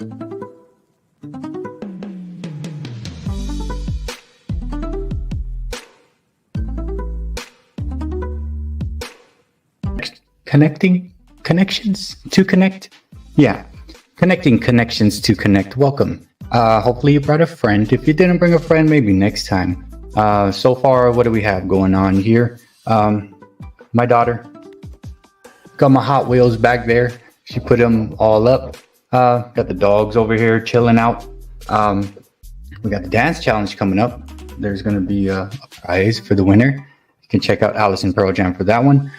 Connecting connections to connect. Yeah, connecting connections to connect. Welcome. Hopefully you brought a friend. If you didn't bring a friend, maybe next time. So far, what do we have going on here? My daughter got my Hot Wheels back there. She put them all up. Got the dogs over here chilling out. We got the dance challenge coming up. There's going to be a prize for the winner. You can check out Allison Pearl Jam for that one.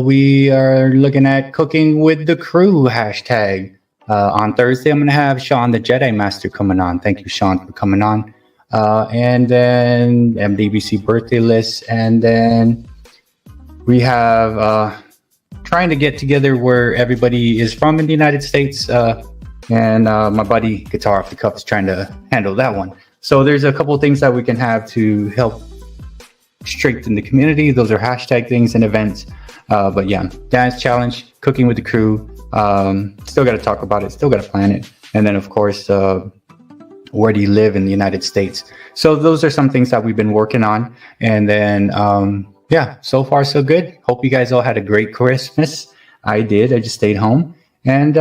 We are looking at cooking with the crew hashtag. On Thursday, I'm going to have Sean, the Jedi Master, coming on. Thank you, Sean, for coming on. And then MDBC birthday list. And then we have trying to get together where everybody is from in the United States. And my buddy, Guitar Off the Cuff, is trying to handle that one. So there's a couple of things that we can have to help strengthen the community. Those are hashtag things and events. But yeah, dance challenge, cooking with the crew. Still got to talk about it. Still got to plan it. And then, of course, where do you live in the United States? So those are some things that we've been working on. And then, yeah, so far so good. Hope you guys all had a great Christmas. I did. I just stayed home. And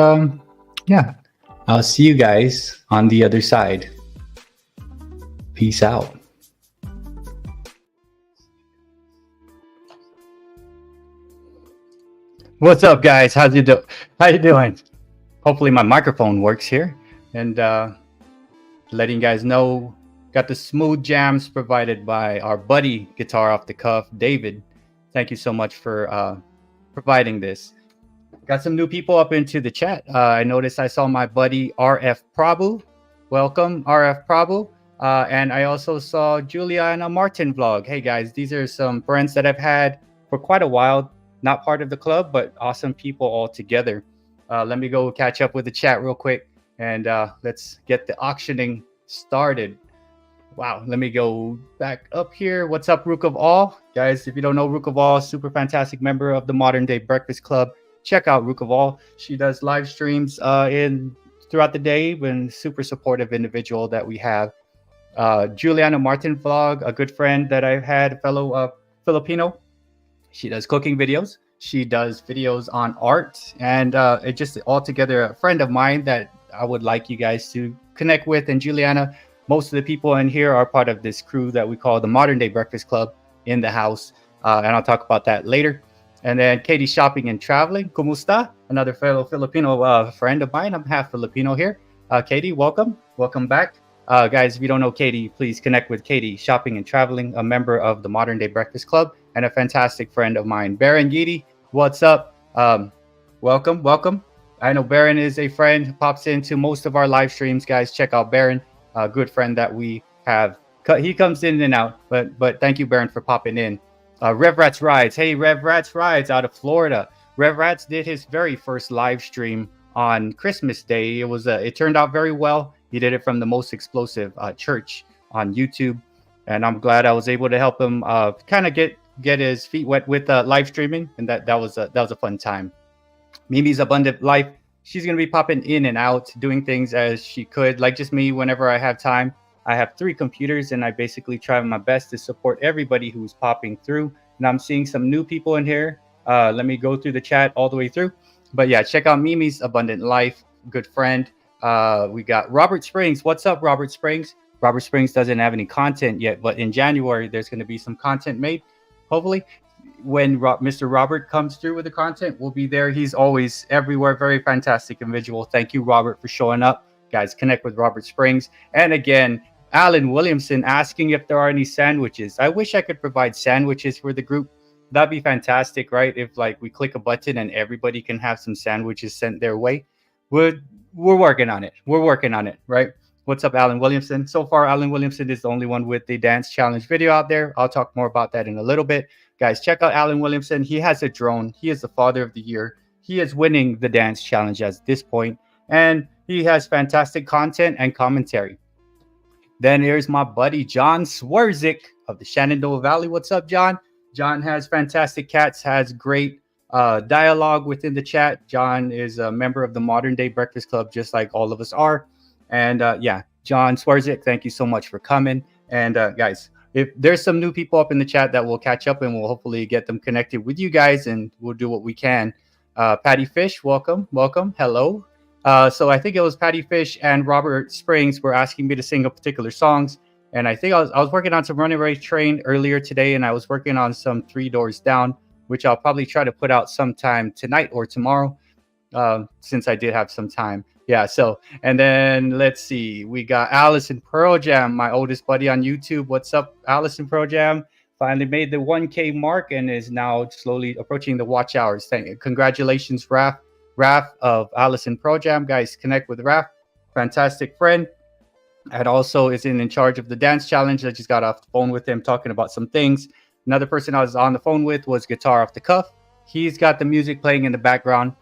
yeah, I'll see you guys on the other side. Peace out. What's up, guys? How you doing? Hopefully my microphone works here. And letting you guys know, got the smooth jams provided by our buddy Guitar Off the Cuff, David. Thank you so much for providing this. Got some new people up into the chat. I noticed I saw my buddy RF Prabhu. Welcome, RF Prabhu. And I also saw Juliana Martin vlog. Hey guys, these are some friends that I've had for quite a while. Not part of the club, but awesome people all together. Let me go catch up with the chat real quick, and let's get the auctioning started. Wow, let me go back up here. What's up, Rook of All? Guys, if you don't know Rook of All, super fantastic member of the Modern Day Breakfast Club. Check out Rook of All. She does live streams throughout the day, and super supportive individual that we have. Juliana Martin vlog, a good friend that I've had, fellow Filipino. She does cooking videos. She does videos on art, and it just altogether a friend of mine that I would like you guys to connect with. And Juliana, most of the people in here are part of this crew that we call the Modern Day Breakfast Club in the house, and I'll talk about that later. And then Katie Shopping and Traveling, kumusta? Another fellow Filipino friend of mine. I'm half Filipino here. Katie, welcome back. Guys, if you don't know Katie, please connect with Katie Shopping and Traveling, a member of the Modern Day Breakfast Club and a fantastic friend of mine. Baron Yeedy, what's up? Welcome. I know Baron is a friend who pops into most of our live streams. Guys, check out Baron, a good friend that we have. He comes in and out, but thank you, Baron, for popping in. Rev Rats Rides. Hey, Rev Rats Rides out of Florida. Rev Rats did his very first live stream on Christmas Day. It turned out very well. He did it from the Most Explosive Church on YouTube, and I'm glad I was able to help him kind of get his feet wet with live streaming, and that was a fun time. Mimi's Abundant Life, she's gonna be popping in and out, doing things as she could, like just me. Whenever I have time, I have 3 computers, and I basically try my best to support everybody who's popping through. And I'm seeing some new people in here. Let me go through the chat all the way through. But yeah, check out Mimi's Abundant Life, good friend. We got Robert Springs. What's up, Robert Springs? Robert Springs doesn't have any content yet, but in January, there's going to be some content made. Hopefully, when Mr. Robert comes through with the content, we'll be there. He's always everywhere. Very fantastic individual. Thank you, Robert, for showing up. Guys, connect with Robert Springs. And again, Alan Williamson asking if there are any sandwiches. I wish I could provide sandwiches for the group. That'd be fantastic, right? If like we click a button and everybody can have some sandwiches sent their way. We're working on it. We're working on it, right? What's up, Alan Williamson? So far, Alan Williamson is the only one with the dance challenge video out there. I'll talk more about that in a little bit. Guys, check out Alan Williamson. He has a drone. He is the father of the year. He is winning the dance challenge at this point, and he has fantastic content and commentary. Then here's my buddy, John Swerzik of the Shenandoah Valley. What's up, John? John has fantastic cats, has great dialogue within the chat. John is a member of the Modern Day Breakfast Club, just like all of us are. And yeah, John Swarzik, thank you so much for coming. And guys, if there's some new people up in the chat that we'll catch up and we'll hopefully get them connected with you guys, and we'll do what we can. Patty Fish, welcome, welcome, hello. So I think it was Patty Fish and Robert Springs were asking me to sing a particular songs. And I think I was working on some Runaway Train earlier today, and I was working on some Three Doors Down, which I'll probably try to put out sometime tonight or tomorrow, since I did have some time. Yeah, so, and then let's see. We got Allison Pearl Jam, my oldest buddy on YouTube. What's up, Allison Pearl Jam? Finally made the 1K mark and is now slowly approaching the watch hours. Thank you. Congratulations, Raf of Allison Pearl Jam. Guys, connect with Raf. Fantastic friend. And also is in charge of the dance challenge. I just got off the phone with him talking about some things. Another person I was on the phone with was Guitar Off the Cuff. He's got the music playing in the background.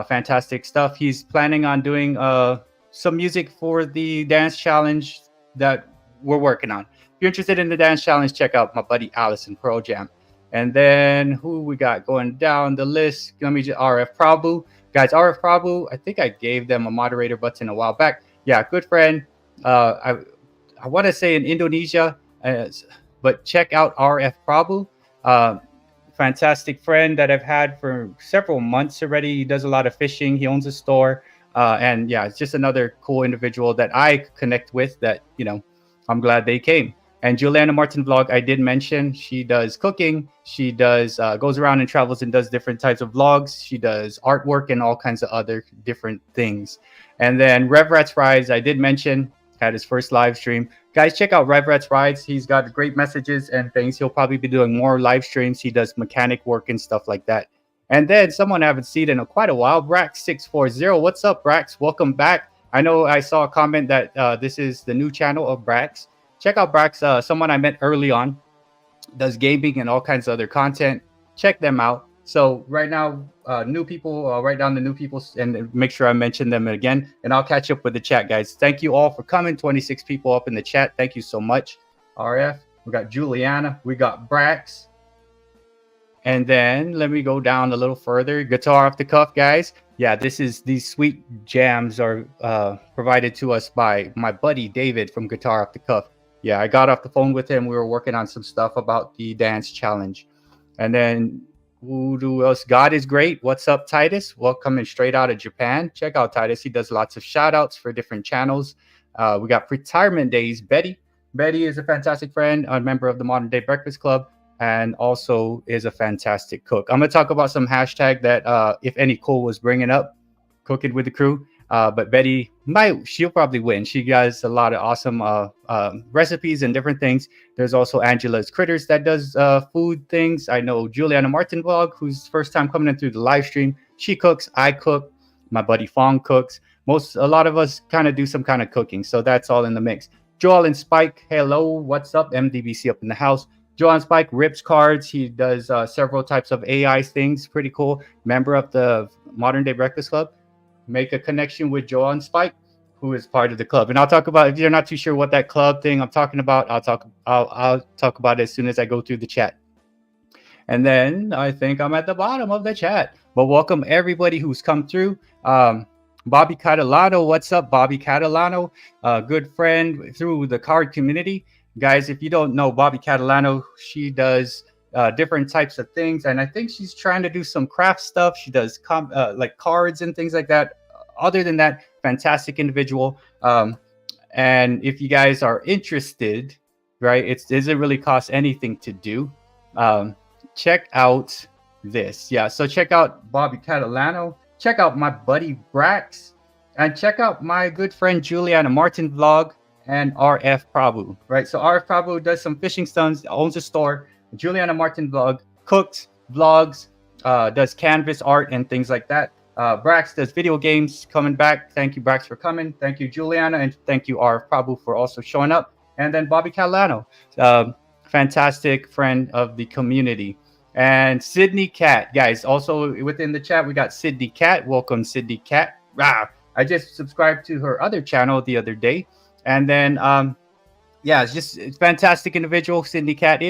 Fantastic stuff. He's planning on doing some music for the dance challenge that we're working on. If you're interested in the dance challenge, check out my buddy Allison Pearl Jam. And then who we got going down the list? Let me just RF Prabhu. Guys, RF Prabhu, I think I gave them a moderator button a while back. Yeah, good friend. I want to say in Indonesia, but check out RF Prabhu. Fantastic friend that I've had for several months already. He does a lot of fishing. He owns a store. And yeah, it's just another cool individual that I connect with that, you know, I'm glad they came. And Juliana Martin Vlog, I did mention, she does cooking. She does goes around and travels and does different types of vlogs. She does artwork and all kinds of other different things. And then Rev Rats Rides, I did mention, had his first live stream. Guys, check out Rev Rats Rides. He's got great messages and things. He'll probably be doing more live streams. He does mechanic work and stuff like that. And then someone I haven't seen in quite a while, Brax640. What's up, Brax? Welcome back. I know I saw a comment that this is the new channel of Brax. Check out Brax, someone I met early on, does gaming and all kinds of other content. Check them out. So right now, new people, write down the new people and make sure I mention them again. And I'll catch up with the chat, guys. Thank you all for coming. 26 people up in the chat. Thank you so much. RF, we got Juliana, we got Brax. And then let me go down a little further. Guitar Off the Cuff, guys. Yeah, these sweet jams are provided to us by my buddy David from Guitar Off the Cuff. Yeah, I got off the phone with him. We were working on some stuff about the dance challenge. And then who else? God is great. What's up, Titus? Well, coming straight out of Japan. Check out Titus. He does lots of shout outs for different channels. We got Retirement Days. Betty. Betty is a fantastic friend, a member of the Modern Day Breakfast Club, and also is a fantastic cook. I'm going to talk about some hashtag that if any cool was bringing up, cooking with the crew. But Betty she'll probably win. She does a lot of awesome recipes and different things. There's also Angela's Critters that does food things. I know Juliana Martin Vlog, who's first time coming in through the live stream. She cooks, I cook, my buddy Fong cooks. A lot of us kind of do some kind of cooking. So that's all in the mix. Joel and Spike, hello, what's up? MDBC up in the house. Joel and Spike rips cards. He does several types of AI things. Pretty cool. Member of the Modern Day Breakfast Club. Make a connection with Joel and Spike, who is part of the club. And I'll talk about, if you're not too sure what that club thing I'm talking about, I'll talk about it as soon as I go through the chat. And then I think I'm at the bottom of the chat. But welcome everybody who's come through. Bobby Catalano, what's up, Bobby Catalano? Good friend through the card community. Guys, if you don't know Bobby Catalano, she does different types of things, and I think she's trying to do some craft stuff. She does like cards and things like that. Other than that, fantastic individual. And if you guys are interested, right, it doesn't really cost anything to do. Check out this. Yeah, so check out Bobby Catalano. Check out my buddy Brax, and check out my good friend Juliana Martin Vlog and RF Prabhu. Right, so RF Prabhu does some fishing stunts, owns a store. Juliana Martin Vlog cooks, vlogs, does canvas art and things like that. Brax does video games, coming back. Thank you, Brax, for coming. Thank you, Juliana, and thank you, RF Prabhu, for also showing up. And then Bobby Catalano, fantastic friend of the community. And Sydney Cat, guys, also within the chat, we got Sydney Cat. Welcome, Sydney Cat. I just subscribed to her other channel the other day. And then, yeah, it's fantastic individual. Sydney Cat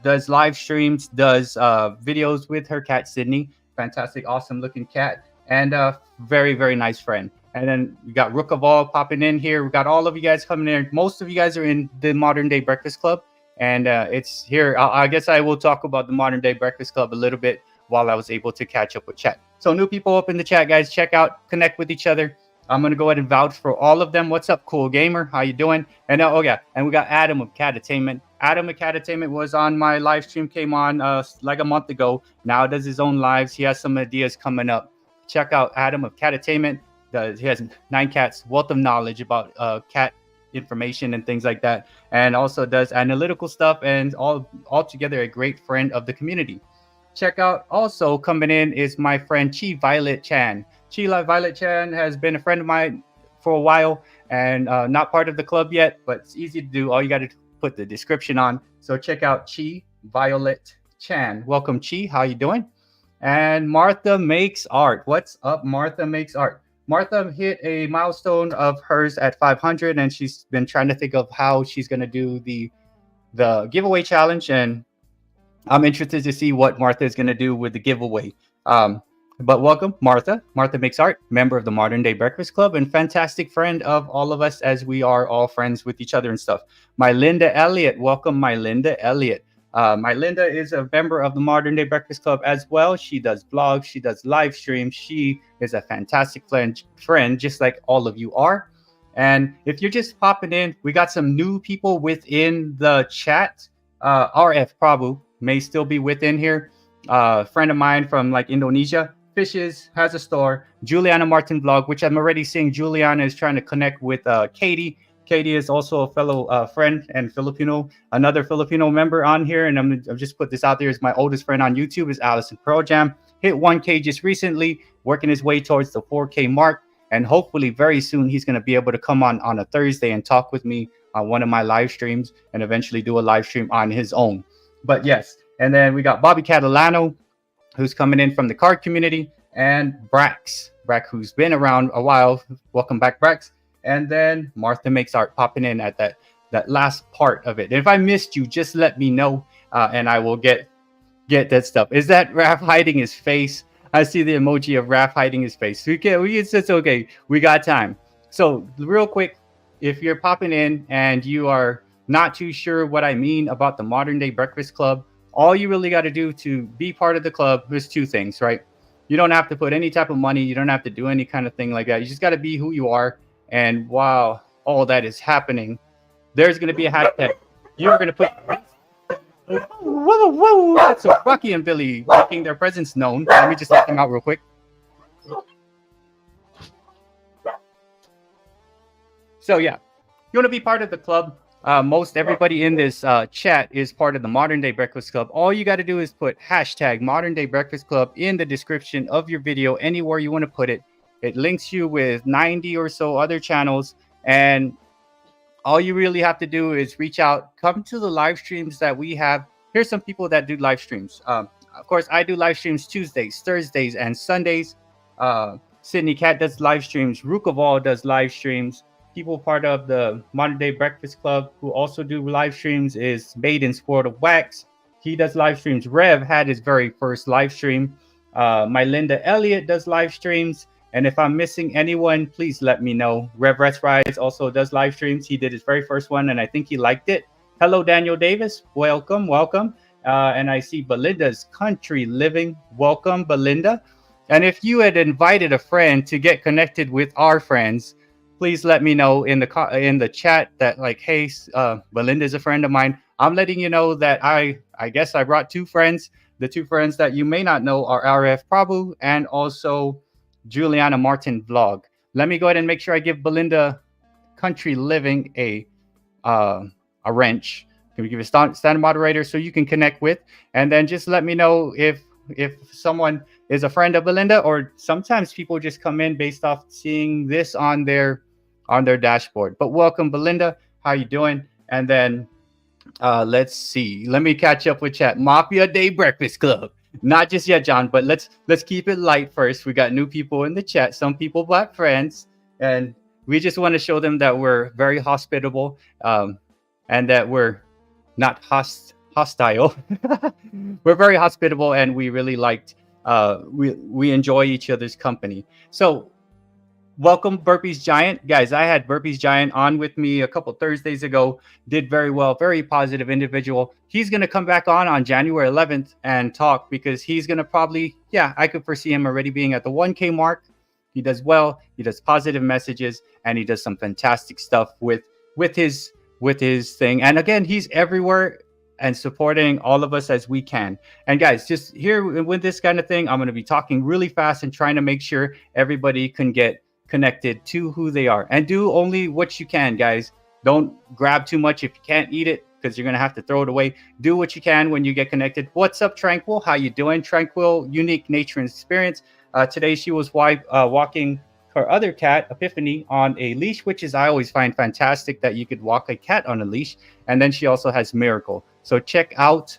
does live streams, does videos with her cat, Sydney. fantastic, awesome looking cat, and a very, very nice friend. And then we got Rook of All popping in here. We got all of you guys coming in. Most of you guys are in the Modern Day Breakfast Club, and it's here. I guess I will talk about the Modern Day Breakfast Club a little bit while I was able to catch up with chat. So new people up in the chat, guys, check out, connect with each other. I'm gonna go ahead and vouch for all of them. What's up, Cool Gamer? How you doing? And oh yeah, and we got Adam of Catatainment. Adam of Catatainment was on my live stream, came on like a month ago. Now does his own lives. He has some ideas coming up. Check out Adam of Catatainment. He has 9 cats, wealth of knowledge about cat information and things like that, and also does analytical stuff, and altogether a great friend of the community. Check out, also coming in is my friend Chi Violet Chan. Chi Violet Chan has been a friend of mine for a while, and not part of the club yet, but it's easy to do. All you got to put the description on. So check out Chi Violet Chan. Welcome, Chi. How you doing? And Martha Makes Art. What's up, Martha Makes Art? Martha hit a milestone of hers at 500, and she's been trying to think of how she's going to do the giveaway challenge, and I'm interested to see what Martha is going to do with the giveaway. But welcome, Martha. Martha Makes Art, member of the Modern Day Breakfast Club and fantastic friend of all of us, as we are all friends with each other and stuff. My Linda Elliott. Welcome, my Linda Elliott. My Linda is a member of the Modern Day Breakfast Club as well. She does blogs. She does live streams. She is a fantastic friend, just like all of you are. And if you're just popping in, we got some new people within the chat. RF Prabhu may still be within here. Friend of mine from like Indonesia. Fishes has a store. Juliana Martin Vlog, which I'm already seeing Juliana is trying to connect with Katie. Katie is also a fellow friend and another Filipino member on here. And I've just put this out there. Is my oldest friend on YouTube is Allison Pearl Jam. Hit 1K just recently, working his way towards the 4K mark. And hopefully very soon he's going to be able to come on a Thursday and talk with me on one of my live streams, and eventually do a live stream on his own. But yes, and then we got Bobby Catalano, who's coming in from the card community, and Brax, who's been around a while. Welcome back, Brax. And then Martha Makes Art popping in at that last part of it. And if I missed you, just let me know, and I will get that stuff. Is that Raph hiding his face? I see the emoji of Raph hiding his face. It's okay. We got time. So real quick, if you're popping in and you are not too sure what I mean about the Modern Day Breakfast Club, all you really got to do to be part of the club is 2 things, right? You don't have to put any type of money. You don't have to do any kind of thing like that. You just got to be who you are. And while all that is happening, there's going to be a hashtag. You're going to put... Whoa. That's so Rocky and Billy making their presence known. Let me just let them out real quick. So yeah, you want to be part of the club. Most everybody in this chat is part of the Modern Day Breakfast Club. All you got to do is put hashtag Modern Day Breakfast Club in the description of your video, anywhere you want to put it. It links you with 90 or so other channels, and all you really have to do is reach out, come to the live streams that we have. Here's some people that do live streams. Of course, I do live streams Tuesdays, Thursdays, and Sundays. Sydney Cat does live streams. Rook of All does live streams. People part of the Modern Day Breakfast Club who also do live streams is Made in Sport of Wax. He does live streams. Rev had his very first live stream. My Linda Elliott does live streams. And if I'm missing anyone, please let me know. Rev Rest Rise also does live streams. He did his very first one, and I think he liked it. Hello, Daniel Davis. Welcome. And I see Belinda's Country Living. Welcome, Belinda. And if you had invited a friend to get connected with our friends, please let me know in the chat that, like, hey, Belinda's a friend of mine. I'm letting you know that I guess I brought 2 friends. The 2 friends that you may not know are RF Prabhu and also Juliana Martin Vlog. Let me go ahead and make sure I give Belinda Country Living a wrench. Can we give a standard moderator so you can connect with? And then just let me know if someone is a friend of Belinda, or sometimes people just come in based off seeing this on their dashboard. But welcome, Belinda. How you doing? And then let's see. Let me catch up with chat. Mafia Day Breakfast Club. Not just yet, John, but let's keep it light first. We got new people in the chat. Some people brought friends, and we just want to show them that we're very hospitable, and that we're not hostile. We're very hospitable, and we really liked we enjoy each other's company. So welcome Burpees Giant. Guys, I had Burpees Giant on with me a couple Thursdays ago. Did very well, very positive individual. He's going to come back on January 11th and talk, because he's going to probably, yeah, I could foresee him already being at the 1K mark. He does well. He does positive messages, and he does some fantastic stuff with his thing. And again, he's everywhere and supporting all of us as we can. And guys, just here with this kind of thing, I'm going to be talking really fast and trying to make sure everybody can get connected to who they are, and do only what you can, guys. Don't grab too much if you can't eat it, because you're gonna have to throw it away. Do what you can when you get connected. What's up, Tranquil? How you doing? Tranquil, unique nature and experience. Today she was walking her other cat, Epiphany, on a leash, which is, I always find fantastic that you could walk a cat on a leash. And then she also has Miracle. So check out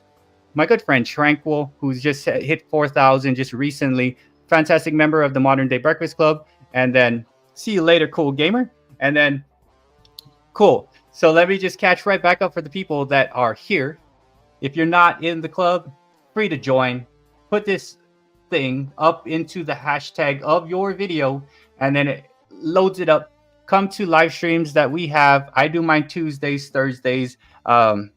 my good friend Tranquil, who's just hit 4,000 just recently. Fantastic member of the Modern Day Breakfast Club. And then see you later, cool gamer. And then cool. So let me just catch right back up for the people that are here. If you're not in the club, free to join. Put this thing up into the hashtag of your video, and then it loads it up. Come to live streams that we have. I do mine Tuesdays, Thursdays, and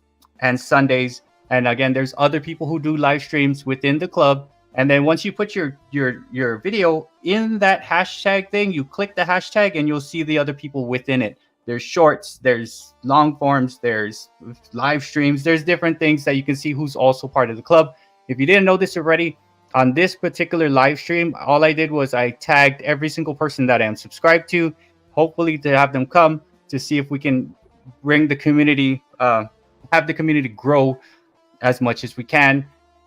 Sundays. And again, there's other people who do live streams within the club. And then once you put your video in that hashtag thing, you click the hashtag and you'll see the other people within it. There's shorts, there's long forms, there's live streams, there's different things that you can see who's also part of the club. If you didn't know this already, on this particular live stream, all I did was I tagged every single person that I am subscribed to, hopefully to have them come to see if we can bring the community, have the community grow as much as we can,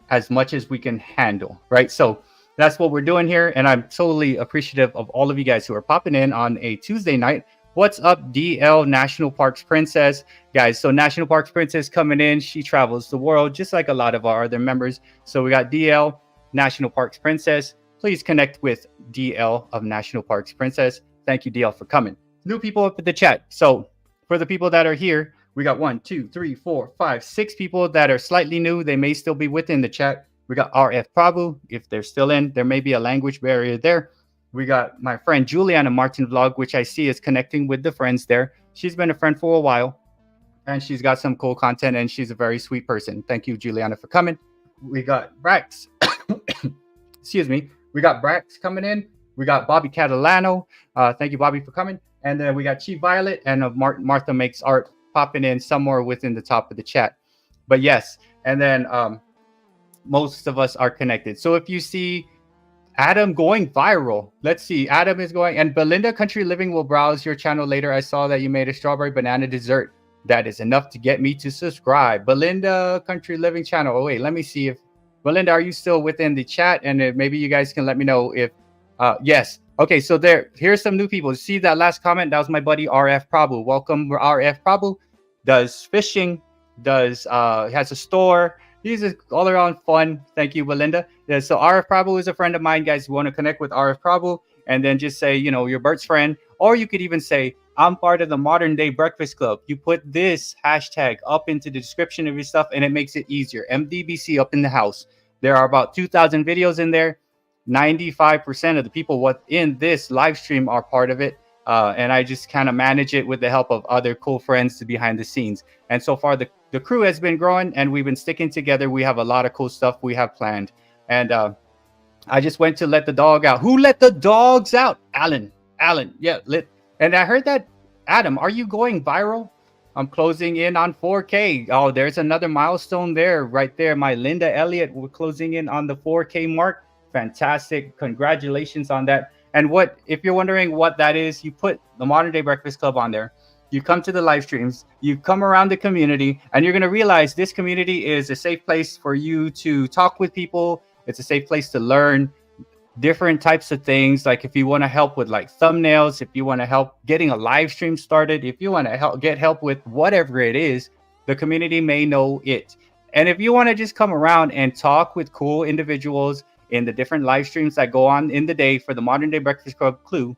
as much as we can handle, right? So that's what we're doing here, and I'm totally appreciative of all of you guys who are popping in on a Tuesday night. What's up, DL National Parks Princess? Guys, so National Parks Princess coming in. She travels the world just like a lot of our other members. So we got DL National Parks Princess. Please connect with DL of National Parks Princess. Thank you, DL, for coming. New people up in the chat. So for the people that are here, we got 1, 2, 3, 4, 5, 6 people that are slightly new. They may still be within the chat. We got RF Prabhu. If they're still in, there may be a language barrier there. We got my friend Juliana Martin Vlog, which I see is connecting with the friends there. She's been a friend for a while, and she's got some cool content, and she's a very sweet person. Thank you, Juliana, for coming. We got Brax. Excuse me. We got Brax coming in. We got Bobby Catalano. Thank you, Bobby, for coming. And then we got Chief Violet and Martha Makes Art popping in somewhere within the top of the chat. But yes, and then most of us are connected. So if you see Adam going viral, let's see, Adam is going, and Belinda Country Living will browse your channel later. I saw that you made a strawberry banana dessert. That is enough to get me to subscribe. Belinda Country Living channel. Oh wait, let me see if Belinda, are you still within the chat? And if maybe you guys can let me know if yes. Okay, so here's some new people. See that last comment? That was my buddy RF Prabhu. Welcome, RF Prabhu. Does fishing, has a store. These are all around fun. Thank you, Belinda. Yeah, so RF Prabhu is a friend of mine, guys. You want to connect with RF Prabhu, and then just say, you know, you're Bert's friend. Or you could even say, I'm part of the Modern Day Breakfast Club. You put this hashtag up into the description of your stuff, and it makes it easier. MDBC up in the house. There are about 2,000 videos in there. 95% of the people within this live stream are part of it. And I just kind of manage it with the help of other cool friends behind the scenes. And so far, the crew has been growing, and we've been sticking together. We have a lot of cool stuff we have planned. And I just went to let the dog out. Who let the dogs out? Alan. Yeah. And I heard that, Adam, are you going viral? I'm closing in on 4K. Oh, there's another milestone there, right there. My Linda Elliott, we're closing in on the 4K mark. Fantastic. Congratulations on that. And if you're wondering what that is, you put the Modern Day Breakfast Club on there. You come to the live streams, you come around the community, and you're going to realize this community is a safe place for you to talk with people. It's a safe place to learn different types of things. Like if you want to help with like thumbnails, if you want to help getting a live stream started, if you want to get help with whatever it is, the community may know it. And if you want to just come around and talk with cool individuals in the different live streams that go on in the day for the Modern Day Breakfast Club crew,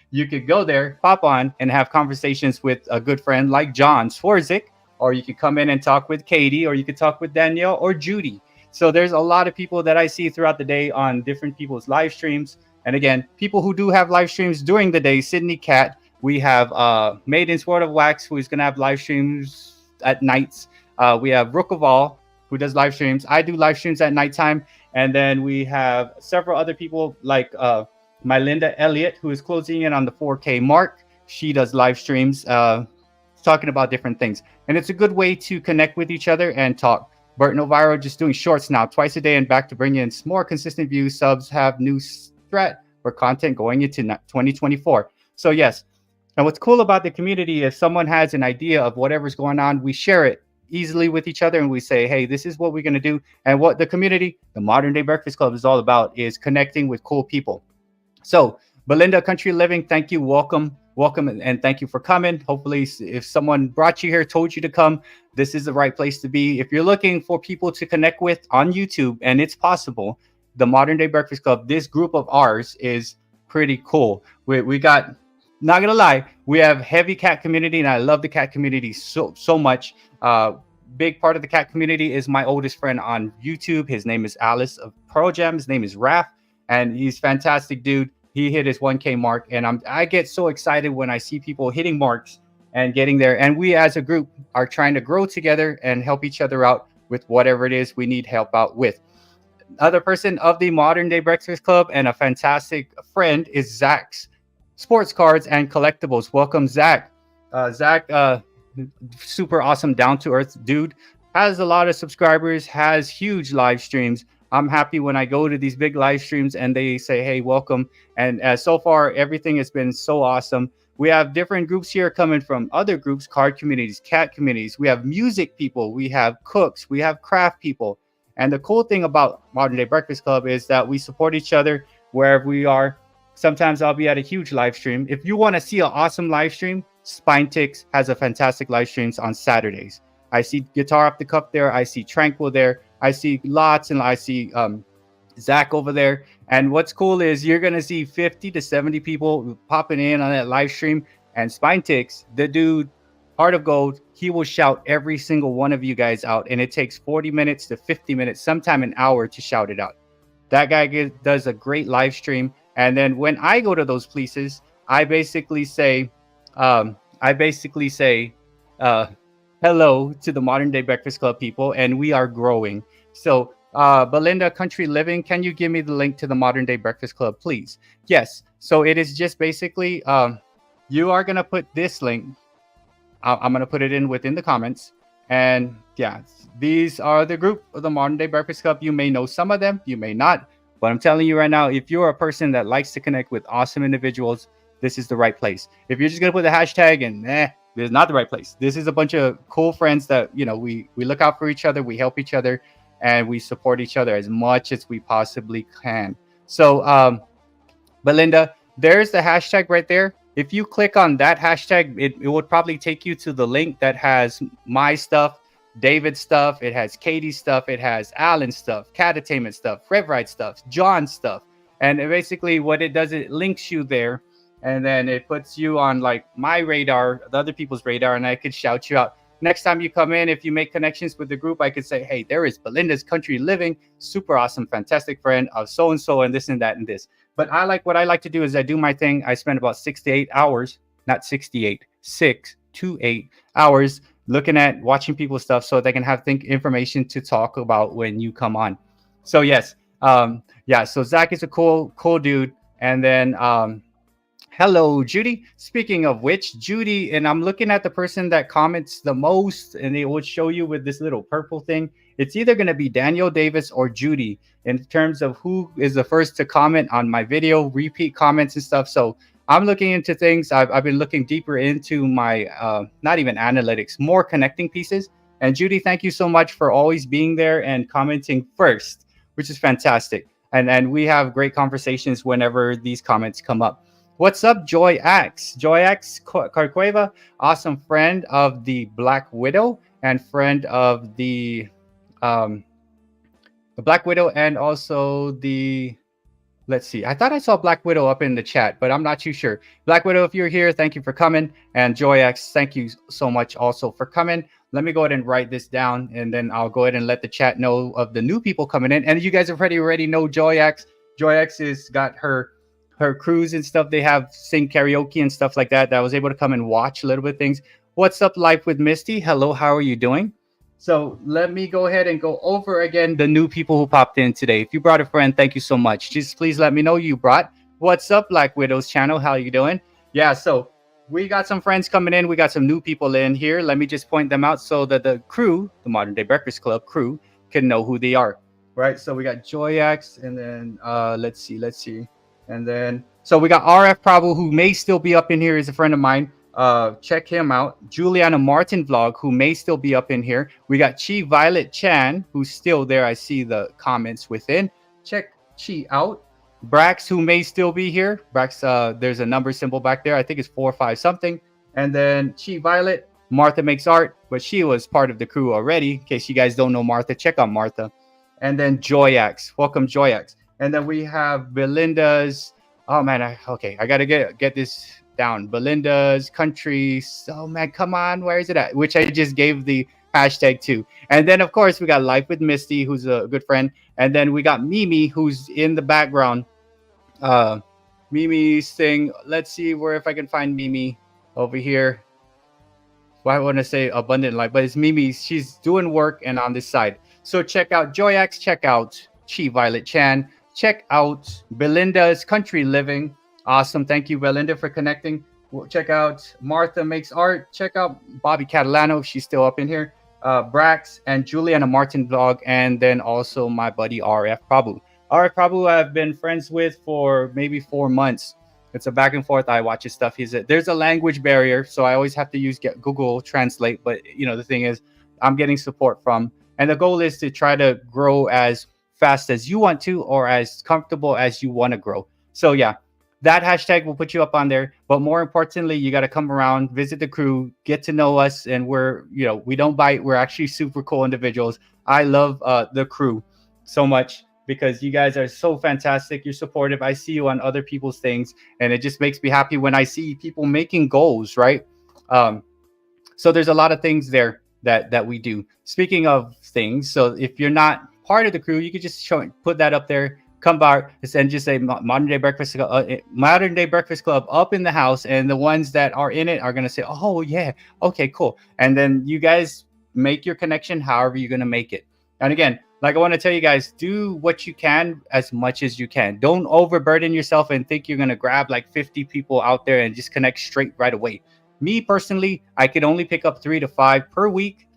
you could go there, pop on, and have conversations with a good friend like John Swarzik, or you could come in and talk with Katie, or you could talk with Danielle or Judy. So there's a lot of people that I see throughout the day on different people's live streams. And again, people who do have live streams during the day, Sydney Cat. We have Made in Sport of Wax, who is going to have live streams at nights. We have Rook of All, who does live streams. I do live streams at nighttime. And then we have several other people like my Linda Elliott, who is closing in on the 4K mark. She does live streams talking about different things. And it's a good way to connect with each other and talk. Bert Noviro just doing shorts now twice a day and back to bring in more consistent views. Subs have new threat or content going into 2024. So yes. And what's cool about the community, if someone has an idea of whatever's going on, we share it easily with each other and we say, hey, this is what we're going to do. And what the community, the Modern Day Breakfast Club, is all about is connecting with cool people. So Belinda Country Living, thank you. Welcome, and thank you for coming. Hopefully, if someone brought you here, told you to come, this is the right place to be. If you're looking for people to connect with on YouTube, and it's possible, the Modern Day Breakfast Club, this group of ours is pretty cool. We got, not gonna lie, we have heavy cat community, and I love the cat community so much. Big part of the cat community is my oldest friend on YouTube. His name is Alice of Pearl Jam. His name is Raph, and he's fantastic dude. He hit his 1K mark, and I get so excited when I see people hitting marks and getting there. And we as a group are trying to grow together and help each other out with whatever it is we need help out with. Other person of the Modern Day Breakfast Club and a fantastic friend is Zocked Sports Cards and Collectibles. Welcome, Zach. Zach, super awesome, down-to-earth dude. Has a lot of subscribers, has huge live streams. I'm happy when I go to these big live streams and they say, hey, welcome. And so far, everything has been so awesome. We have different groups here coming from other groups, card communities, cat communities. We have music people. We have cooks. We have craft people. And the cool thing about Modern Day Breakfast Club is that we support each other wherever we are. Sometimes I'll be at a huge live stream. If you want to see an awesome live stream, Spine Ticks has a fantastic live streams on Saturdays. I see Guitar Off the Cuff there. I see Tranquil there. I see lots, and I see Zach over there. And what's cool is you're going to see 50 to 70 people popping in on that live stream. And Spine Ticks, the dude, Heart of Gold, he will shout every single one of you guys out. And it takes 40 minutes to 50 minutes, sometime an hour to shout it out. That guy does a great live stream. And then when I go to those places, I basically say, hello to the Modern Day Breakfast Club people, and we are growing. So, Belinda Country Living, can you give me the link to the Modern Day Breakfast Club, please? Yes. So it is just basically, you are going to put this link. I'm going to put it in within the comments. And yeah, these are the group of the Modern Day Breakfast Club. You may know some of them, you may not. But I'm telling you right now, if you're a person that likes to connect with awesome individuals, this is the right place. If you're just going to put the hashtag and this is not the right place. This is a bunch of cool friends that, you know, we look out for each other, we help each other, and we support each other as much as we possibly can. So, Belinda, there's the hashtag right there. If you click on that hashtag, it would probably take you to the link that has my stuff, David's stuff, it has Katie's stuff, it has Alan's stuff, Catattainment stuff, RevRide stuff, John's stuff. And basically what it does, it links you there. And then it puts you on like my radar, the other people's radar, and I could shout you out. Next time you come in, if you make connections with the group, I could say, hey, there is Belinda's Country Living, super awesome, fantastic friend of so-and-so and this and that and this. But what I like to do is I do my thing. I spend about 6 to 8 hours, not 68, 6 to 8 hours looking at watching people's stuff so they can have information to talk about when you come on. So yes, so Zach is a cool dude. And then hello, Judy. Speaking of which, Judy, and I'm looking at the person that comments the most, and it would show you with this little purple thing. It's either going to be Daniel Davis or Judy in terms of who is the first to comment on my video, repeat comments and stuff. So I'm looking into things. I've been looking deeper into my, not even analytics, more connecting pieces. And Judy, thank you so much for always being there and commenting first, which is fantastic. And we have great conversations whenever these comments come up. What's up, Joy Axe? Joy Axe Carcueva, awesome friend of the Black Widow and friend of the Black Widow and also the, let's see, I thought I saw Black Widow up in the chat, but I'm not too sure. Black Widow, if you're here, thank you for coming. And Joy Axe, thank you so much also for coming. let me go ahead and write this down, and then I'll go ahead and let the chat know of the new people coming in. And you guys already know Joyax. Joyax has got her crews and stuff. They have sing karaoke and stuff like that. That I was able to come and watch a little bit of things. What's up, Life with Misty? Hello, how are you doing? So let me go ahead and go over again the new people who popped in today. If you brought a friend, thank you so much. Just please let me know you brought. What's up, Black Widow's channel? How you doing? Yeah, so we got some friends coming in. We got some new people in here. Let me just point them out so that the crew, the Modern Day Breakfast Club crew, can know who they are. Right, so we got Joyax, and then let's see. And then, so we got RF Prabhu, who may still be up in here, is a friend of mine. Check him out. Juliana Martin Vlog, who may still be up in here. We got Chi Violet Chan, who's still there. I see the comments within. Check Chi out. Brax, who may still be here. Brax, there's a number symbol back there. I think it's 4 or 5 something. And then Chi Violet. Martha Makes Art, but she was part of the crew already. In case you guys don't know Martha, check out Martha. And then Joyax. Welcome, Joyax. And then we have Belinda's. Oh man, I gotta get this down. Belinda's country. Oh man, come on, where is it at? Which I just gave the hashtag to. And then of course we got Life with Misty, who's a good friend. And then we got Mimi, who's in the background. Mimi's thing. Let's see where if I can find Mimi over here. Well, I want to say Abundant Life, but it's Mimi. She's doing work and on this side. So check out Joyax. Check out Chi Violet Chan. Check out Belinda's Country Living. Awesome. Thank you, Belinda, for connecting. Check out Martha Makes Art. Check out Bobby Catalano, if she's still up in here. Brax and Juliana Martin Vlog. And then also my buddy RF Prabhu. RF Prabhu I've been friends with for maybe 4 months. It's a back and forth. I watch his stuff. There's a language barrier, so I always have to use Google Translate. But you know, the thing is, I'm getting support from, and the goal is to try to grow as fast as you want to, or as comfortable as you want to grow. So yeah, that hashtag will put you up on there. But more importantly, you got to come around, visit the crew, get to know us, and we don't bite. We're actually super cool individuals. I love the crew so much, because you guys are so fantastic. You're supportive. I see you on other people's things, and it just makes me happy when I see people making goals, right? So there's a lot of things there that we do. Speaking of things, so if you're not part of the crew, you could just put that up there. Come by and just say Modern Day Breakfast Club up in the house, and the ones that are in it are gonna say, oh yeah, okay, cool. And then you guys make your connection however you're gonna make it. And again, like I want to tell you guys, do what you can as much as you can. Don't overburden yourself and think you're going to grab like 50 people out there and just connect straight right away. Me personally, I could only pick up 3 to 5 per week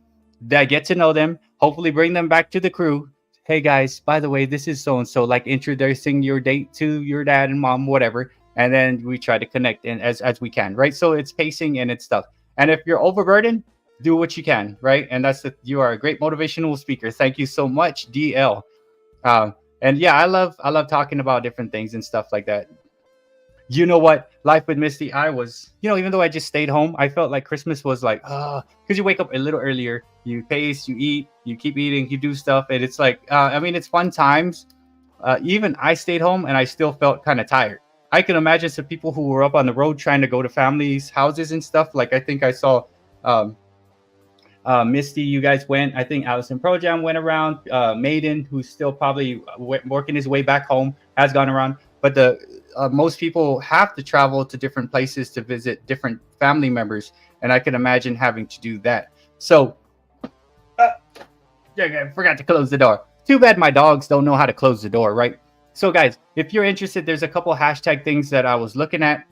that get to know them, hopefully bring them back to the crew. Hey guys, by the way, this is so-and-so, like introducing your date to your dad and mom, whatever. And then we try to connect in as we can, right? So it's pacing and it's stuff. And if you're overburdened, do what you can, right? And you are a great motivational speaker. Thank you so much, DL. And yeah, I love talking about different things and stuff like that. You know what? Life with Misty, I was, even though I just stayed home, I felt like Christmas was like, because you wake up a little earlier, you pace, you eat, you keep eating, you do stuff. And it's like, it's fun times. Even I stayed home and I still felt kind of tired. I can imagine some people who were up on the road trying to go to families' houses and stuff. Like I think I saw Misty, you guys went. I think Allison Pro Jam went around. Maiden, who's still probably working his way back home, has gone around. But most people have to travel to different places to visit different family members, and I can imagine having to do that. So, I forgot to close the door. Too bad my dogs don't know how to close the door, right? So, guys, if you're interested, there's a couple hashtag things that I was looking at.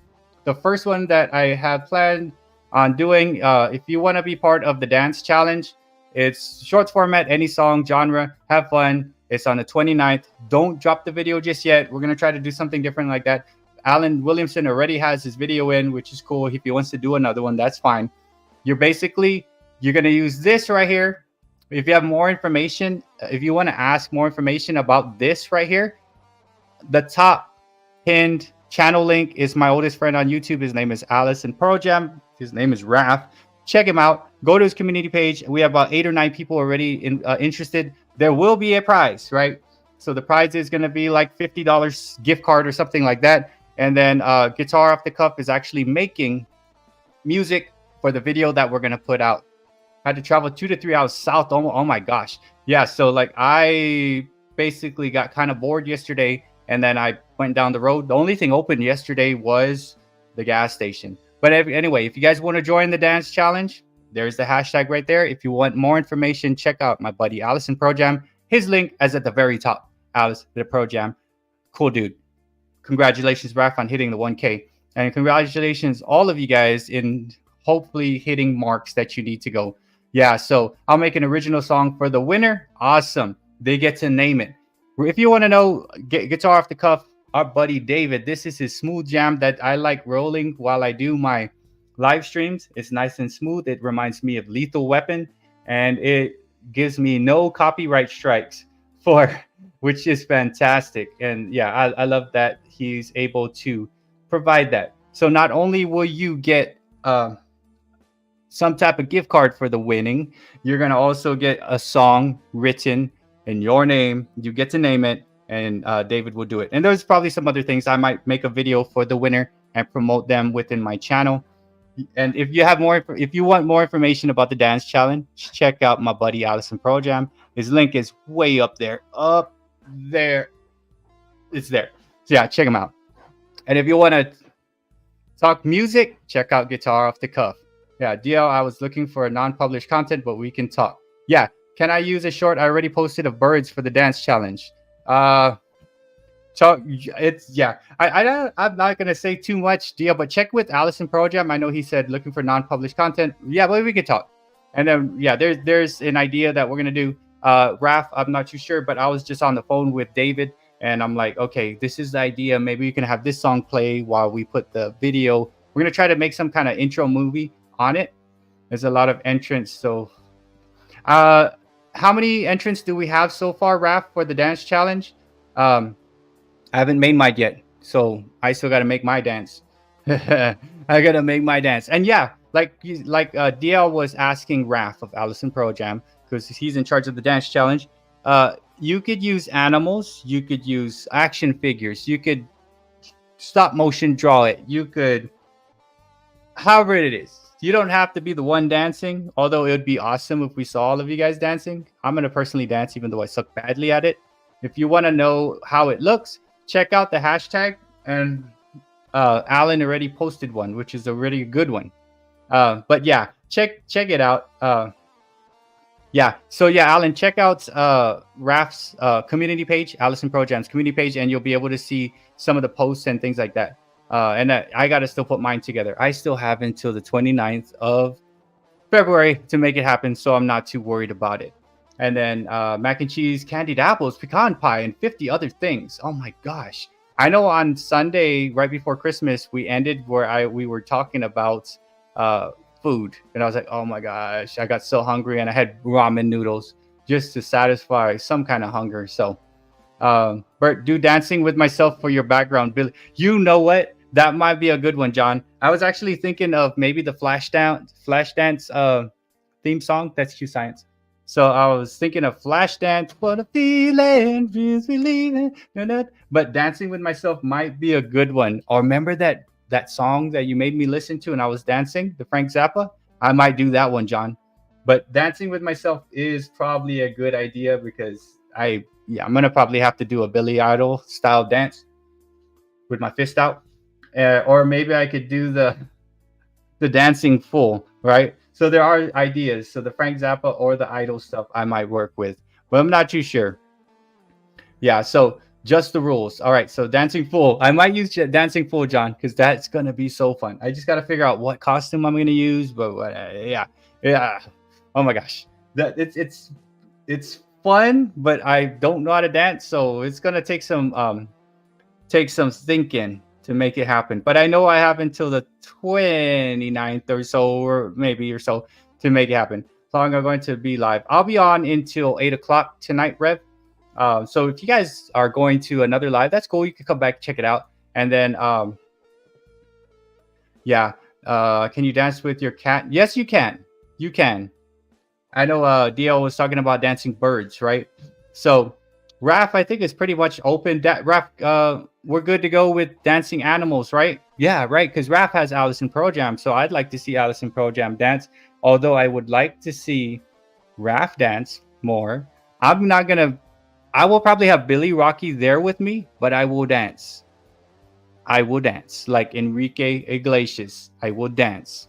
The first one that I have planned on doing, if you want to be part of the dance challenge, it's short format, any song, genre, have fun. It's on the 29th. Don't drop the video just yet. We're going to try to do something different like that. Alan Williamson already has his video in, which is cool. If he wants to do another one, that's fine. You're going to use this right here. If you have more information, if you want to ask more information about this right here, the top pinned channel link is my oldest friend on YouTube. His name is Allison Pearl Jam. His name is Raph. Check him out. Go to his community page. We have about 8 or 9 people already interested. There will be a prize, right? So the prize is going to be like $50 gift card or something like that. And then Guitar Off the Cuff is actually making music for the video that we're going to put out. Had to travel 2 to 3 hours south. Oh my gosh. Yeah. So like I basically got kind of bored yesterday, and then I went down the road. The only thing open yesterday was the gas station. But anyway, if you guys want to join the dance challenge, there's the hashtag right there. If you want more information, check out my buddy Allison Pro Jam. His link is at the very top. Alice, the Pro Jam. Cool dude. Congratulations, Raf, on hitting the 1K. And congratulations, all of you guys, in hopefully hitting marks that you need to go. Yeah, so I'll make an original song for the winner. Awesome. They get to name it. If you want to know, guitar off the cuff, our buddy David, this is his smooth jam that I like rolling while I do my live streams. It's nice and smooth. It reminds me of Lethal Weapon, and it gives me no copyright strikes which is fantastic. And yeah, I love that he's able to provide that. So not only will you get some type of gift card for the winning, you're going to also get a song written in your name. You get to name it, and David will do it. And there's probably some other things. I might make a video for the winner and promote them within my channel. And if you want more information about the dance challenge, check out my buddy Allison Pro Jam. His link is way up there. It's there. So yeah, check him out. And if you want to talk music, check out Guitar Off the Cuff. Yeah, DL, I was looking for a non-published content, but we can talk. Yeah, can I use a short I already posted of birds for the dance challenge? So it's, yeah, I'm not gonna say too much, deal, but check with Allison Pro Jam. I know he said looking for non-published content. Yeah, but we could talk. And then yeah, there's an idea that we're gonna do. Raf, I'm not too sure, but I was just on the phone with David, and I'm like, okay, this is the idea. Maybe we can have this song play while we put the video. We're gonna try to make some kind of intro movie on it. There's a lot of entrants. So how many entrants do we have so far, Raf, for the dance challenge? I haven't made mine yet, so I still got to make my dance. I got to make my dance. And yeah, like DL was asking Raf of Allison Pro Jam, because he's in charge of the dance challenge. You could use animals, you could use action figures, you could stop motion draw it, you could, however it is. You don't have to be the one dancing, although it would be awesome if we saw all of you guys dancing. I'm going to personally dance, even though I suck badly at it. If you want to know how it looks, check out the hashtag, and Alan already posted one, which is a really good one. But yeah, check it out. Yeah, so yeah, Alan, check out Raf's community page, Allison Pro Jam's community page, and you'll be able to see some of the posts and things like that. And I got to still put mine together. I still have until the 29th of February to make it happen, so I'm not too worried about it. And then mac and cheese, candied apples, pecan pie, and 50 other things. Oh my gosh. I know on Sunday, right before Christmas, we ended where we were talking about food. And I was like, oh my gosh, I got so hungry, and I had ramen noodles just to satisfy some kind of hunger. So, Bert, do dancing with myself for your background. Billy, you know what? That might be a good one, John. I was actually thinking of maybe the Flashdance theme song. That's Q Science. So I was thinking of Flashdance, what a feeling, feels believing. But dancing with myself might be a good one. Or remember that song that you made me listen to and I was dancing, the Frank Zappa? I might do that one, John. But dancing with myself is probably a good idea, because I'm gonna probably have to do a Billy Idol style dance with my fist out, or maybe I could do the dancing full, right? So there are ideas. So the Frank Zappa or the Idol stuff I might work with, but I'm not too sure. Yeah, so just the rules. All right, so dancing full. I might use dancing full, John, because that's gonna be so fun. I just gotta figure out what costume I'm gonna use, but yeah. Oh my gosh, that it's fun, but I don't know how to dance, so it's gonna take some thinking to make it happen. But I know I have until the 29th or so to make it happen. So I'm going to be live. I'll be on until 8 o'clock tonight, Rev. So if you guys are going to another live, that's cool. You can come back, check it out. And then, can you dance with your cat? Yes, you can. You can. I know DL was talking about dancing birds, right? So Raf, I think, is pretty much open. Raf, we're good to go with dancing animals, right? Yeah, right, because Raf has Allison Pro Jam, so I'd like to see Allison Pro Jam dance. Although I would like to see Raph dance more. I'm not gonna. I will probably have Billy Rocky there with me, but I will dance. I will dance like Enrique Iglesias. I will dance.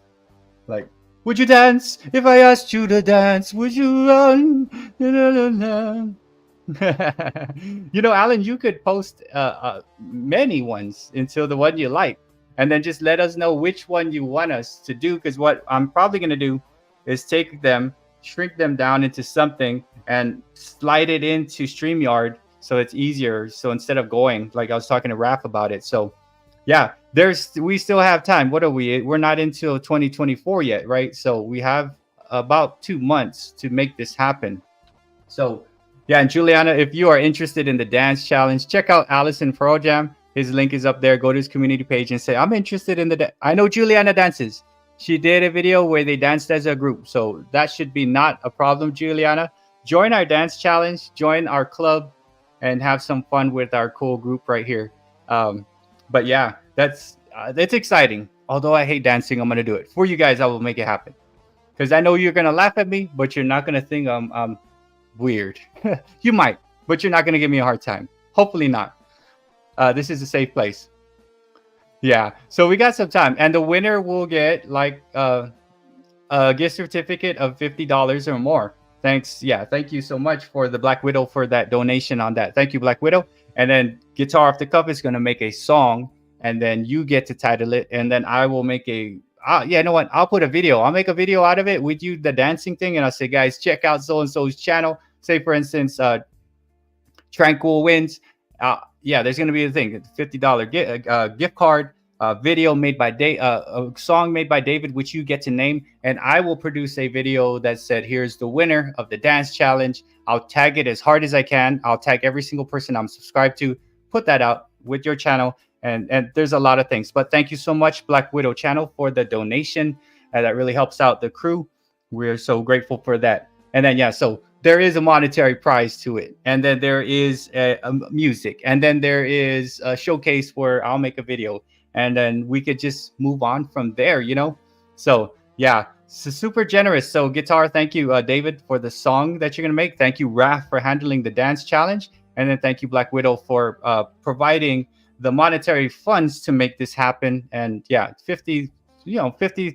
Like, would you dance if I asked you to dance? Would you run? Na, na, na, na. Alan, you could post many ones until the one you like, and then just let us know which one you want us to do. Because what I'm probably going to do is take them, shrink them down into something, and slide it into StreamYard so it's easier. So instead of going, like I was talking to Raph about it. So yeah, we still have time. What are we? We're not until 2024 yet, right? So we have about 2 months to make this happen. So yeah, and Juliana, if you are interested in the dance challenge, check out Allison Pro Jam. His link is up there. Go to his community page and say, I'm interested in I know Juliana dances. She did a video where they danced as a group. So that should be not a problem, Juliana. Join our dance challenge, join our club, and have some fun with our cool group right here. But yeah, that's exciting. Although I hate dancing, I'm going to do it. For you guys, I will make it happen. Because I know you're going to laugh at me, but you're not going to think I'm weird. You might, but you're not going to give me a hard time. Hopefully not. This is a safe place. Yeah, so we got some time, and the winner will get like a gift certificate of $50 or more. Thanks. Yeah, thank you so much for the Black Widow for that donation on that. Thank you, Black Widow. And then Guitar Off the Cuff is going to make a song, and then you get to title it, and then I will make yeah, you know what? I'll put a video. I'll make a video out of it with you, the dancing thing, and I'll say, guys, check out so-and-so's channel. Say, for instance, Tranquil wins. Yeah, there's going to be a thing, $50 gift card, video made by a song made by David, which you get to name, and I will produce a video that said, here's the winner of the dance challenge. I'll tag it as hard as I can. I'll tag every single person I'm subscribed to, put that out with your channel, and there's a lot of things. But thank you so much, Black Widow channel, for the donation. That really helps out the crew. We're so grateful for that. And then, yeah, so there is a monetary prize to it. And then there is a music. And then there is a showcase where I'll make a video. And then we could just move on from there, you know? So, yeah, so super generous. So, Guitar, thank you, David, for the song that you're going to make. Thank you, Raph, for handling the dance challenge. And then thank you, Black Widow, for providing the monetary funds to make this happen. And yeah, 50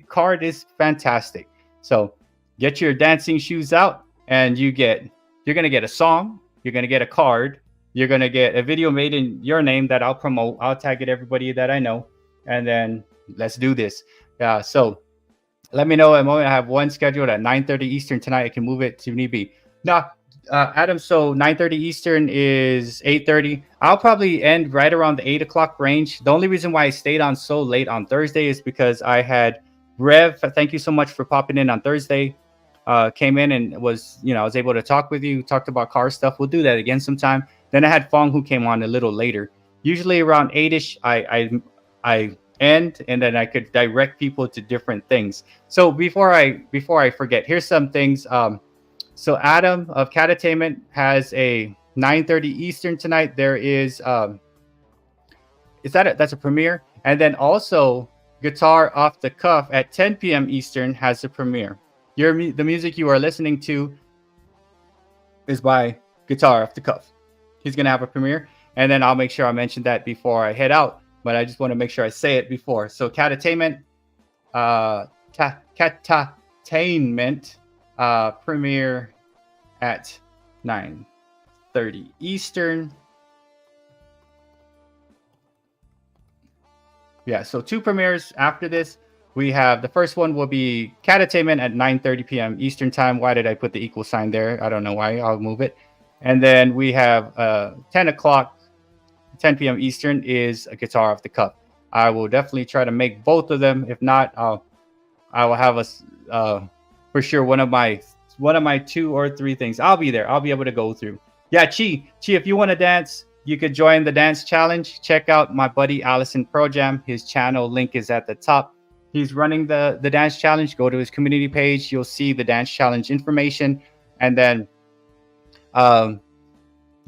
card is fantastic. So get your dancing shoes out, and you're going to get a song, you're going to get a card, you're going to get a video made in your name that I'll promote. I'll tag it everybody that I know, and then let's do this. Yeah, so let me know. I'm going to have one scheduled at 9:30 Eastern tonight. I can move it to need be. Now, Adam, so 9:30 Eastern is 8:30. I'll probably end right around the 8 o'clock range. The only reason why I stayed on so late on Thursday is because I had Rev. Thank you so much for popping in on Thursday. Came in and I was able to talk with you, talked about car stuff. We'll do that again sometime. Then I had Fong, who came on a little later. Usually around 8ish, I end, and then I could direct people to different things. So before I forget, here's some things. So Adam of Catatainment has a 9:30 Eastern tonight. There is that's a premiere, and then also Guitar Off the Cuff at 10 p.m. Eastern has a premiere. The music you are listening to is by Guitar Off the Cuff. He's gonna have a premiere, and then I'll make sure I mention that before I head out. But I just want to make sure I say it before. So Catatainment, premiere at 9:30 Eastern. Yeah, so 2 premieres after this. We have the first one will be Catatainment at 9:30 p.m. Eastern time. Why did I put the equal sign there? I don't know why. I'll move it. And then we have 10 p.m. Eastern is a Guitar Off the Cuff. I will definitely try to make both of them. If not, I will have for sure one of my 2 or 3 things. I'll be there. I'll be able to go through. Yeah, Chi, if you want to dance, you could join the dance challenge. Check out my buddy Allison Pro Jam. His channel link is at the top. He's running the dance challenge. Go to his community page. You'll see the dance challenge information, and then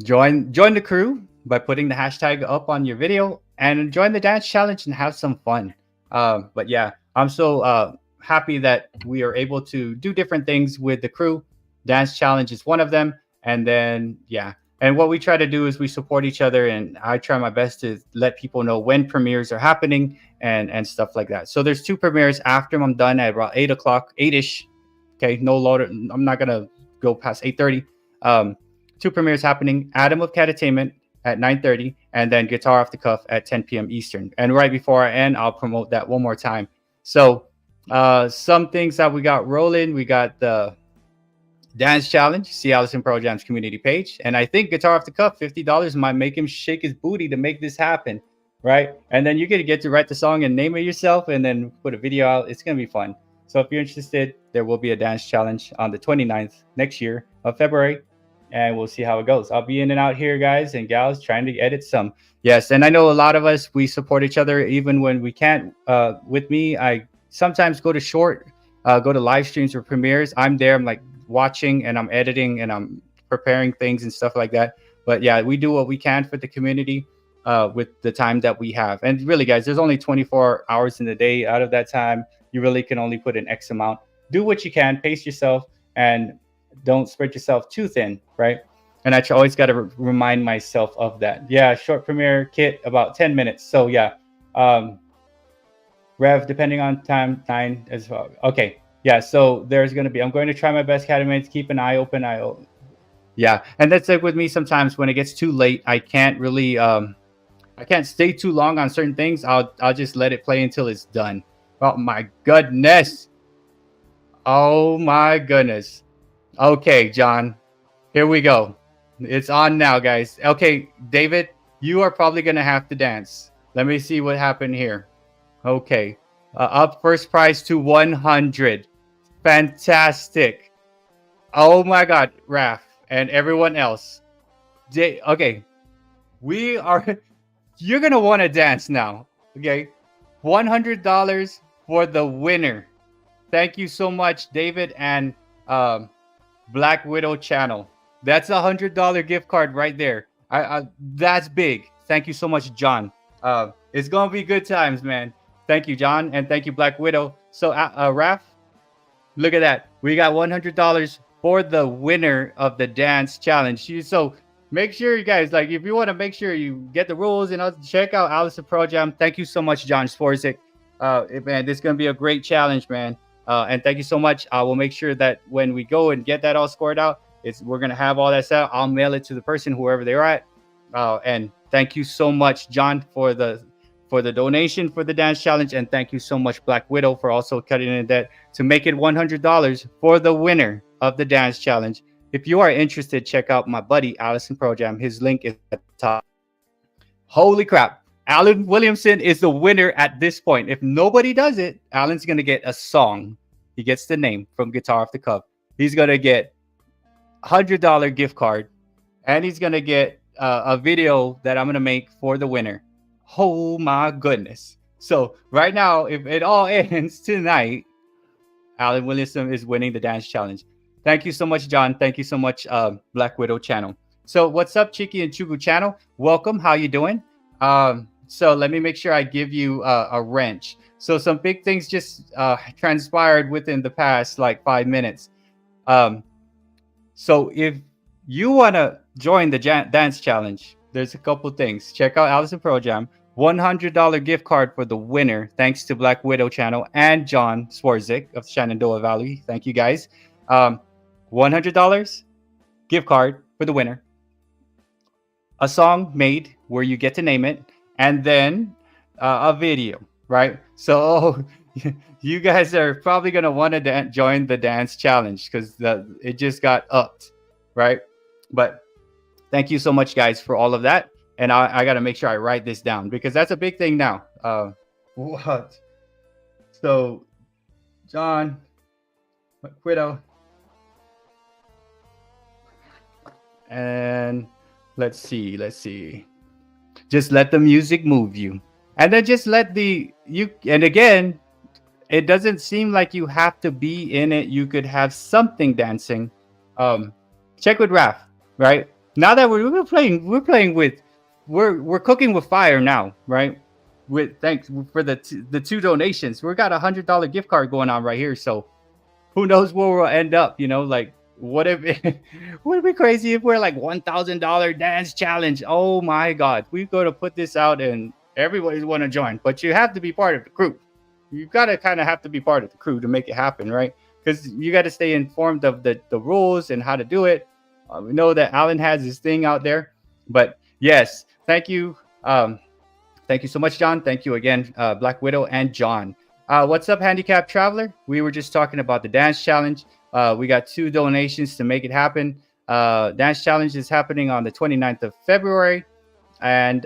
join the crew by putting the hashtag up on your video, and join the dance challenge and have some fun. But yeah, I'm so happy that we are able to do different things with the crew. Dance challenge is one of them. And then, yeah. And what we try to do is we support each other, and I try my best to let people know when premieres are happening and stuff like that. So there's 2 premieres after I'm done at about 8 o'clock, 8-ish. Okay, no longer. I'm not gonna go past 8:30. 2 premieres happening: Adam of Catatainment at 9:30, and then Guitar Off the Cuff at 10 p.m. Eastern. And right before I end, I'll promote that one more time. So some things that we got rolling: we got the Dance Challenge, see Allison Pro Jam's community page. And I think Guitar Off the Cuff, $50 might make him shake his booty to make this happen, right? And then you're going to get to write the song and name it yourself and then put a video out. It's going to be fun. So if you're interested, there will be a dance challenge on the 29th next year of February, and we'll see how it goes. I'll be in and out here, guys and gals, trying to edit some. Yes, and I know a lot of us, we support each other even when we can't. With me, I sometimes go to live streams or premieres. I'm there. I'm like watching and I'm editing and I'm preparing things and stuff like that. But yeah, we do what we can for the community with the time that we have. And really, guys, there's only 24 hours in the day. Out of that time, you really can only put an X amount. Do what you can, pace yourself, and don't spread yourself too thin, right? And I always got to remind myself of that. Yeah, short premiere kit, about 10 minutes. So yeah, Rev, depending on time, 9 as well. Okay. Yeah, so there's going to be, I'm going to try my best, Catamates, keep an eye open. Yeah, and that's like with me sometimes when it gets too late, I can't really, I can't stay too long on certain things. I'll just let it play until it's done. Oh my goodness. Oh my goodness. Okay, John, here we go. It's on now, guys. Okay, David, you are probably going to have to dance. Let me see what happened here. Okay, up first prize to 100. Fantastic. Oh my God, Raph and everyone else. Okay, we are, you're going to want to dance now. Okay, $100 for the winner. Thank you so much, David and Black Widow channel. That's $100 gift card right there. That's big. Thank you so much, John. It's going to be good times, man. Thank you, John, and thank you, Black Widow. So, Raph, look at that. We got $100 for the winner of the dance challenge. So make sure you guys, like, if you want to make sure you get the rules and check out Allison Pro Jam. Thank you so much, John Sporzik. Man, this is going to be a great challenge, man. And thank you so much. I will make sure that when we go and get that all scored out, we're going to have all that set. I'll mail it to the person, whoever they're at. And thank you so much, John, for the donation for the dance challenge, and thank you so much, Black Widow, for also cutting in that to make it $100 for the winner of the dance challenge. If you are interested, check out my buddy Allison Pro Jam. His link is at the top. Holy crap, Alan Williamson is the winner at this point. If nobody does it, Alan's gonna get a song. He gets the name from Guitar Off the Cuff. He's gonna get $100 gift card, and he's gonna get a video that I'm gonna make for the winner. Oh my goodness. So right now, if it all ends tonight, Alan Williamson is winning the dance challenge. Thank you so much, John. Thank you so much, Black Widow channel. So what's up, Chiki and Chugu channel? Welcome. How you doing? So let me make sure I give you a wrench. So some big things just transpired within the past like 5 minutes. So if you want to join the dance challenge, there's a couple things. Check out Allison Pro Jam. $100 gift card for the winner, thanks to Black Widow channel and John Swarzik of Shenandoah Valley. Thank you, guys. $100 gift card for the winner. A song made where you get to name it, and then a video, right? So you guys are probably going to want to join the dance challenge because it just got upped, right? But thank you so much, guys, for all of that. And I got to make sure I write this down because that's a big thing now. What? So, John, Widow, and let's see. Just let the music move you, and then just let and again, it doesn't seem like you have to be in it. You could have something dancing. Check with Raph, right? Now that we're cooking with fire now, right? with thanks for the two donations. We got $100 gift card going on right here. So who knows where we'll end up? You know, like what if would it be crazy if we're like $1,000 dance challenge? Oh my God, we got to put this out and everybody's want to join, but you have to be part of the crew. You got to kind of have to be part of the crew to make it happen, right? Because you got to stay informed of the rules and how to do it. We know that Alan has his thing out there, but yes, thank you. Thank you so much, John. Thank you again, Black Widow and John. What's up, Handicap Traveler? We were just talking about the dance challenge. We got 2 donations to make it happen. Dance challenge is happening on the 29th of February. And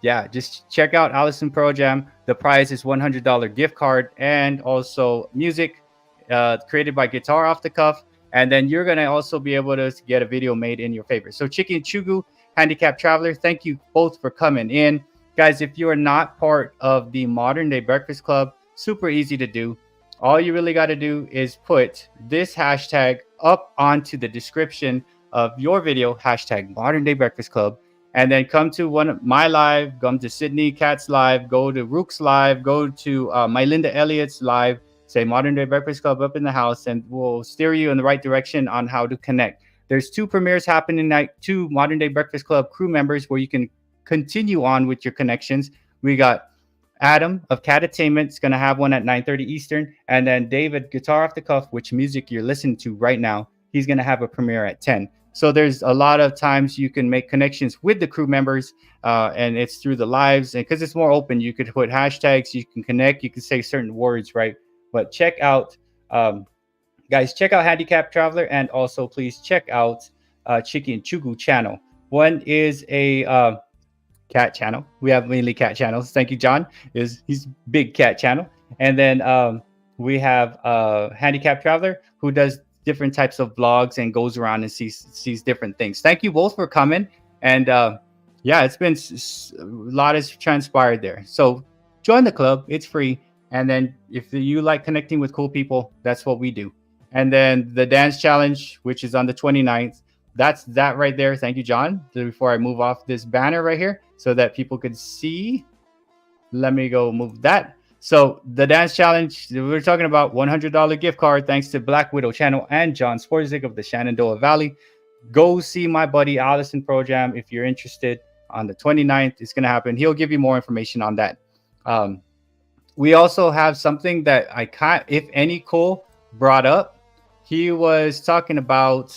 yeah, just check out Allison Pro Jam. The prize is $100 gift card and also music created by Guitar Off the Cuff. And then you're going to also be able to get a video made in your favor. So Chicken Chugu, Handicap Traveler, thank you both for coming in. Guys, if you are not part of the Modern Day Breakfast Club, super easy to do. All you really got to do is put this hashtag up onto the description of your video, hashtag Modern Day Breakfast Club, and then come to one of my live, come to Sydney Cat's live, go to Rook's live, go to my Linda Elliott's live, say Modern Day Breakfast Club up in the house, and we'll steer you in the right direction on how to connect. There's 2 premieres happening tonight, 2 Modern Day Breakfast Club crew members where you can continue on with your connections. We got Adam of Catattainment is going to have one at 9:30 Eastern, and then David, Guitar Off the Cuff, which music you're listening to right now, he's going to have a premiere at 10. So there's a lot of times you can make connections with the crew members, and it's through the lives, and because it's more open, you could put hashtags, you can connect, you can say certain words, right? But check out, guys, check out Handicap Traveler, and also please check out Chicken Chugu channel. One is a cat channel. We have mainly cat channels. Thank you, John. He's big cat channel. And then we have Handicap Traveler, who does different types of vlogs and goes around and sees different things. Thank you both for coming. And yeah, it's been a lot has transpired there. So join the club. It's free. And then if you like connecting with cool people, that's what we do. And then the dance challenge, which is on the 29th, that's that right there. Thank you, John. Before I move off this banner right here so that people could see, let me go move that. So the dance challenge, we're talking about $100 gift card thanks to Black Widow channel and John Sporzik of the Shenandoah Valley. Go see my buddy Allison Pro Jam if you're interested. On the 29th, it's going to happen. He'll give you more information on that. We also have something that I can't, if any, Cole brought up. He was talking about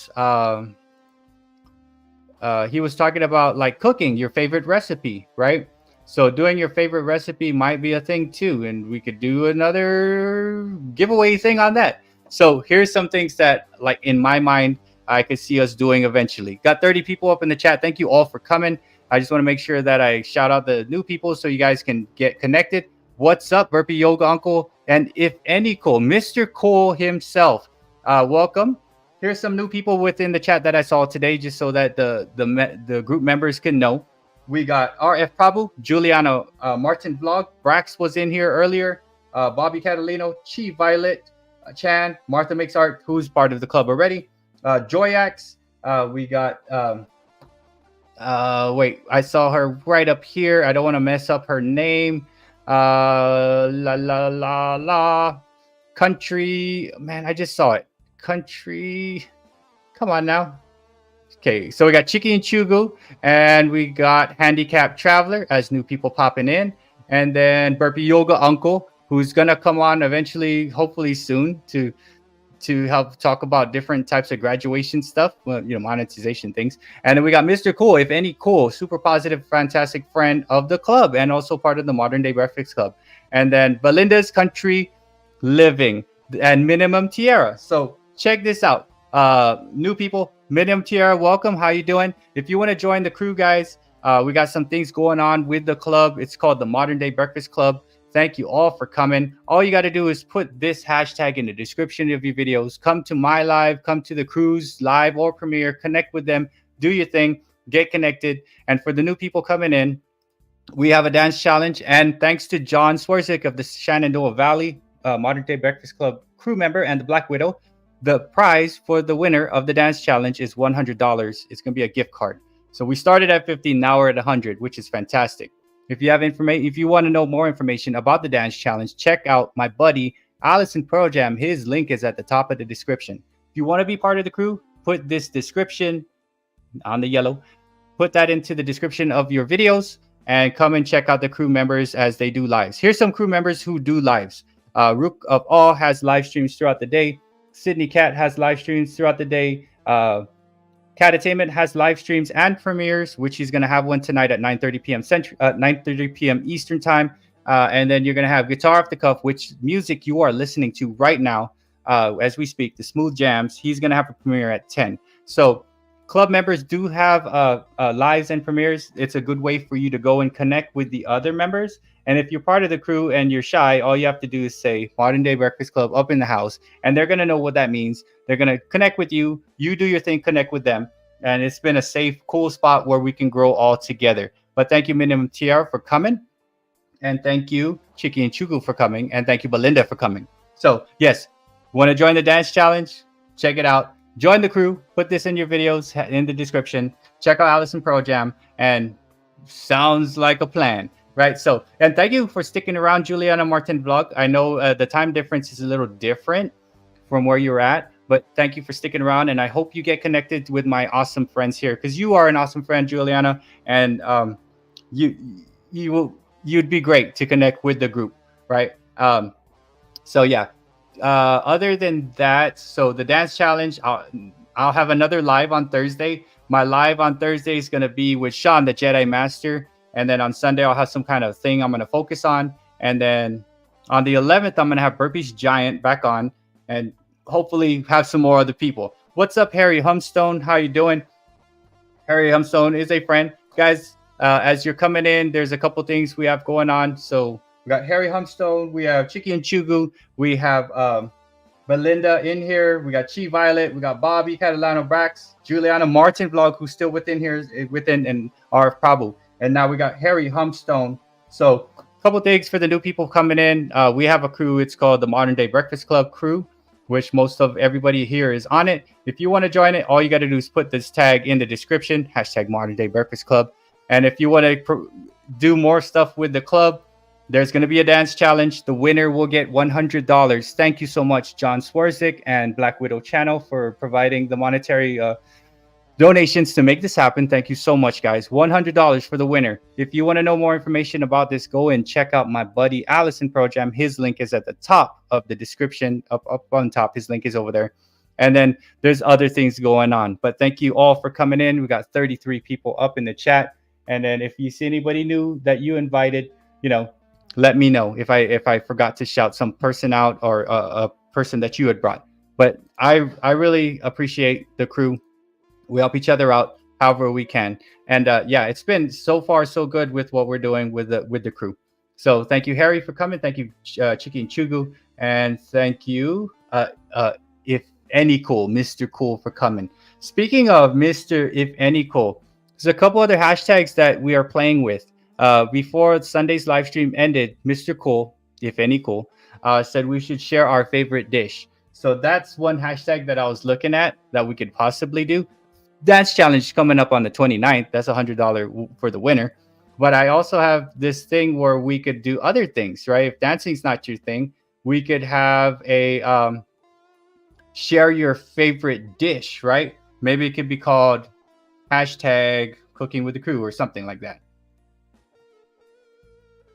like cooking your favorite recipe, right? So doing your favorite recipe might be a thing too, and we could do another giveaway thing on that. So here's some things that, like, in my mind, I could see us doing eventually. Got 30 people up in the chat. Thank you all for coming. I just want to make sure that I shout out the new people so you guys can get connected. What's up, Burpee Yoga Uncle? And if any, Cole, Mr. Cole himself, welcome. Here's some new people within the chat that I saw today, just so that the group members can know. We got RF Prabhu, Juliano Martin Vlog, Brax was in here earlier, Bobby Catalino, Chi Violet Chan, Martha Makes Art, who's part of the club already, Joyax, we got, wait, I saw her right up here. I don't want to mess up her name. Country, man, I just saw it. Country, come on now. Okay, so we got Chiki and Chugu, and we got Handicap Traveler as new people popping in, and then Burpee Yoga Uncle, who's gonna come on eventually, hopefully soon, to help talk about different types of graduation stuff, well, you know, monetization things. And then we got Mr. Cool, if any, Cool, super positive, fantastic friend of the club, and also part of the Modern Day Breakfast Club. And then Belinda's Country Living and Minimum Tierra. So check this out. New people, Minimum Tierra, welcome. How you doing? If you want to join the crew, guys, we got some things going on with the club. It's called the Modern Day Breakfast Club. Thank you all for coming. All you got to do is put this hashtag in the description of your videos. Come to my live, come to the crew's live or premiere, connect with them, do your thing, get connected. And for the new people coming in, we have a dance challenge. And thanks to John Swarzik of the Shenandoah Valley Modern Day Breakfast Club crew member and the Black Widow, the prize for the winner of the dance challenge is $100. It's going to be a gift card. So we started at 50, now we're at 100, which is fantastic. If you have information, if you want to know more information about the dance challenge, check out my buddy Allison Pro Jam. His link is at the top of the description. If you want to be part of the crew, put this description on the yellow, put that into the description of your videos, and come and check out the crew members as they do lives. Here's some crew members who do lives. Rook of All has live streams throughout the day. Sydney Cat has live streams throughout the day. Catattainment has live streams and premieres, which he's going to have one tonight at 9:30 p.m. Central, 9:30 p.m. Eastern time. And then you're going to have Guitar Off the Cuff, which music you are listening to right now as we speak, the Smooth Jams. He's going to have a premiere at 10. So club members do have lives and premieres. It's a good way for you to go and connect with the other members. And if you're part of the crew and you're shy, all you have to do is say Modern Day Breakfast Club up in the house, and they're going to know what that means. They're going to connect with you. You do your thing, connect with them. And it's been a safe, cool spot where we can grow all together. But thank you, Minimum TR, for coming. And thank you, Chiki and Chugu, for coming. And thank you, Belinda, for coming. So, yes, want to join the dance challenge? Check it out. Join the crew. Put this in your videos in the description. Check out Allison Pro Jam. And sounds like a plan. Right. So, and thank you for sticking around, Juliana Martin Vlog. I know the time difference is a little different from where you're at, but thank you for sticking around. And I hope you get connected with my awesome friends here, because you are an awesome friend, Juliana, and you'd be great to connect with the group. Right. So yeah. Other than that, so the dance challenge, I'll have another live on Thursday. My live on Thursday is going to be with Sean, the Jedi Master. And then on Sunday, I'll have some kind of thing I'm going to focus on. And then on the 11th, I'm going to have Burpees Giant back on and hopefully have some more other people. What's up, Harry Humstone? How you doing? Harry Humstone is a friend. Guys, as you're coming in, there's a couple things we have going on. So we got Harry Humstone. We have Chiki and Chugu. We have Belinda in here. We got Chi Violet. We got Bobby Catalano Brax. Juliana Martin Vlog, who's still within here, and our Prabhu. And now we got Harry Humstone. So a couple things for the new people coming in. We have a crew. It's called the Modern Day Breakfast Club crew, which most of everybody here is on it. If you want to join it, all you got to do is put this tag in the description, hashtag Modern Day Breakfast Club. And if you want to do more stuff with the club, there's going to be a dance challenge. The winner will get $100. Thank you so much, John Swarzik and Black Widow Channel, for providing the monetary donations to make this happen. Thank you so much, guys. $100 for the winner. If you want to know more information about this, go and check out my buddy Allison Pro Jam. His link is at the top of the description. Up on top, his link is over there. And then there's other things going on. But thank you all for coming in. We got 33 people up in the chat. And then if you see anybody new that you invited, let me know if I forgot to shout some person out or a person that you had brought. But I really appreciate the crew. We help each other out however we can. And yeah, it's been so far so good with what we're doing with the crew. So thank you, Harry, for coming. Thank you, Chiki and Chugu. And thank you, If Any Cool, Mr. Cool, for coming. Speaking of Mr. If Any Cool, there's a couple other hashtags that we are playing with. Before Sunday's live stream ended, Mr. Cool, If Any Cool, said we should share our favorite dish. So that's one hashtag that I was looking at that we could possibly do. Dance challenge coming up on the 29th. That's $100 for the winner. But I also have this thing where we could do other things, right? If dancing's not your thing, we could have a share your favorite dish, right? Maybe it could be called hashtag cooking with the crew or something like that.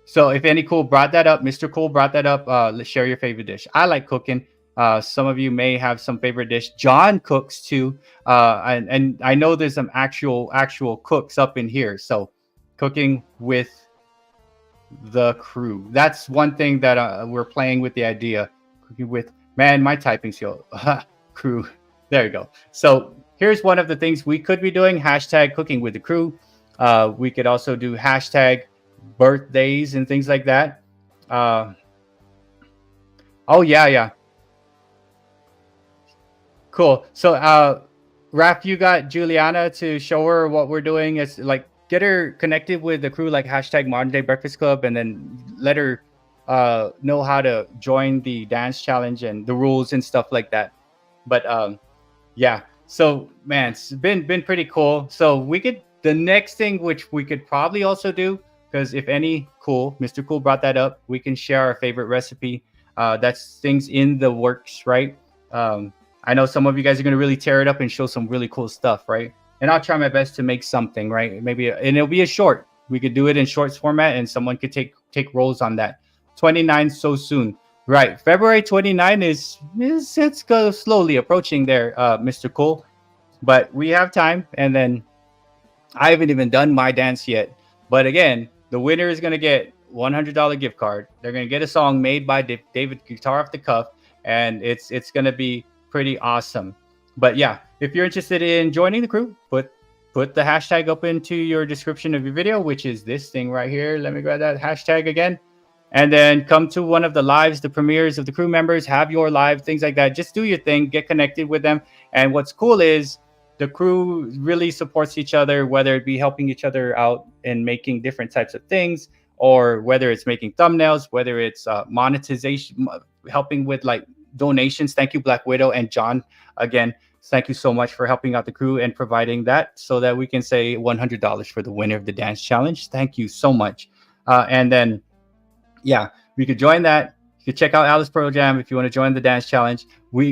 So if Any Cool brought that up, Mr. Cool brought that up, let's share your favorite dish. I like cooking. Some of you may have some favorite dish. John cooks too. And I know there's some actual cooks up in here. So cooking with the crew. That's one thing that we're playing with the idea. Cooking with, man, my typing skill. Crew. There you go. So here's one of the things we could be doing. Hashtag cooking with the crew. We could also do hashtag birthdays and things like that. Oh, yeah. Cool. So, Raph, you got Juliana to show her what we're doing. It's like, get her connected with the crew, like hashtag Modern Day Breakfast Club, and then let her know how to join the dance challenge and the rules and stuff like that. But yeah. So, man, it's been pretty cool. So we could, the next thing which we could probably also do, because if any cool, Mr. Cool brought that up, we can share our favorite recipe. That's things in the works, right? I know some of you guys are going to really tear it up and show some really cool stuff, right? And I'll try my best to make something, right? Maybe, and it'll be a short. We could do it in shorts format, and someone could take roles on that. 29 so soon, right? February 29 is it's slowly approaching there, Mr. Cool, but we have time. And then I haven't even done my dance yet, but again, the winner is going to get $100 gift card. They're going to get a song made by David, guitar off the cuff, and it's going to be pretty awesome. But yeah, if you're interested in joining the crew, put the hashtag up into your description of your video, which is this thing right here. Let me grab that hashtag again. And then come to one of the lives, the premieres of the crew members, have your live, things like that. Just do your thing, get connected with them. And what's cool is the crew really supports each other, whether it be helping each other out in making different types of things, or whether it's making thumbnails, whether it's monetization, helping with like donations. Thank you, Black Widow and John. Again, thank you so much for helping out the crew and providing that so that we can say $100 for the winner of the dance challenge. Thank you so much. And then, yeah, we could join that. You could check out Alice Pearl Jam if you want to join the dance challenge.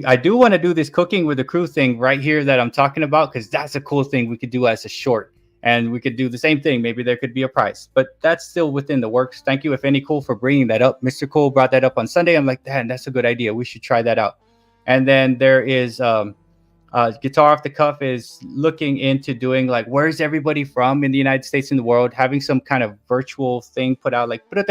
I do want to do this cooking with the crew thing right here that I'm talking about, because that's a cool thing we could do as a short. And we could do the same thing. Maybe there could be a prize, but that's still within the works. Thank you, if any cool, for bringing that up. Mr. Cool brought that up on Sunday. I'm like, damn, that's a good idea. We should try that out. And then there is Guitar Off the Cuff is looking into doing like, where's everybody from in the United States and the world, having some kind of virtual thing put out, like, we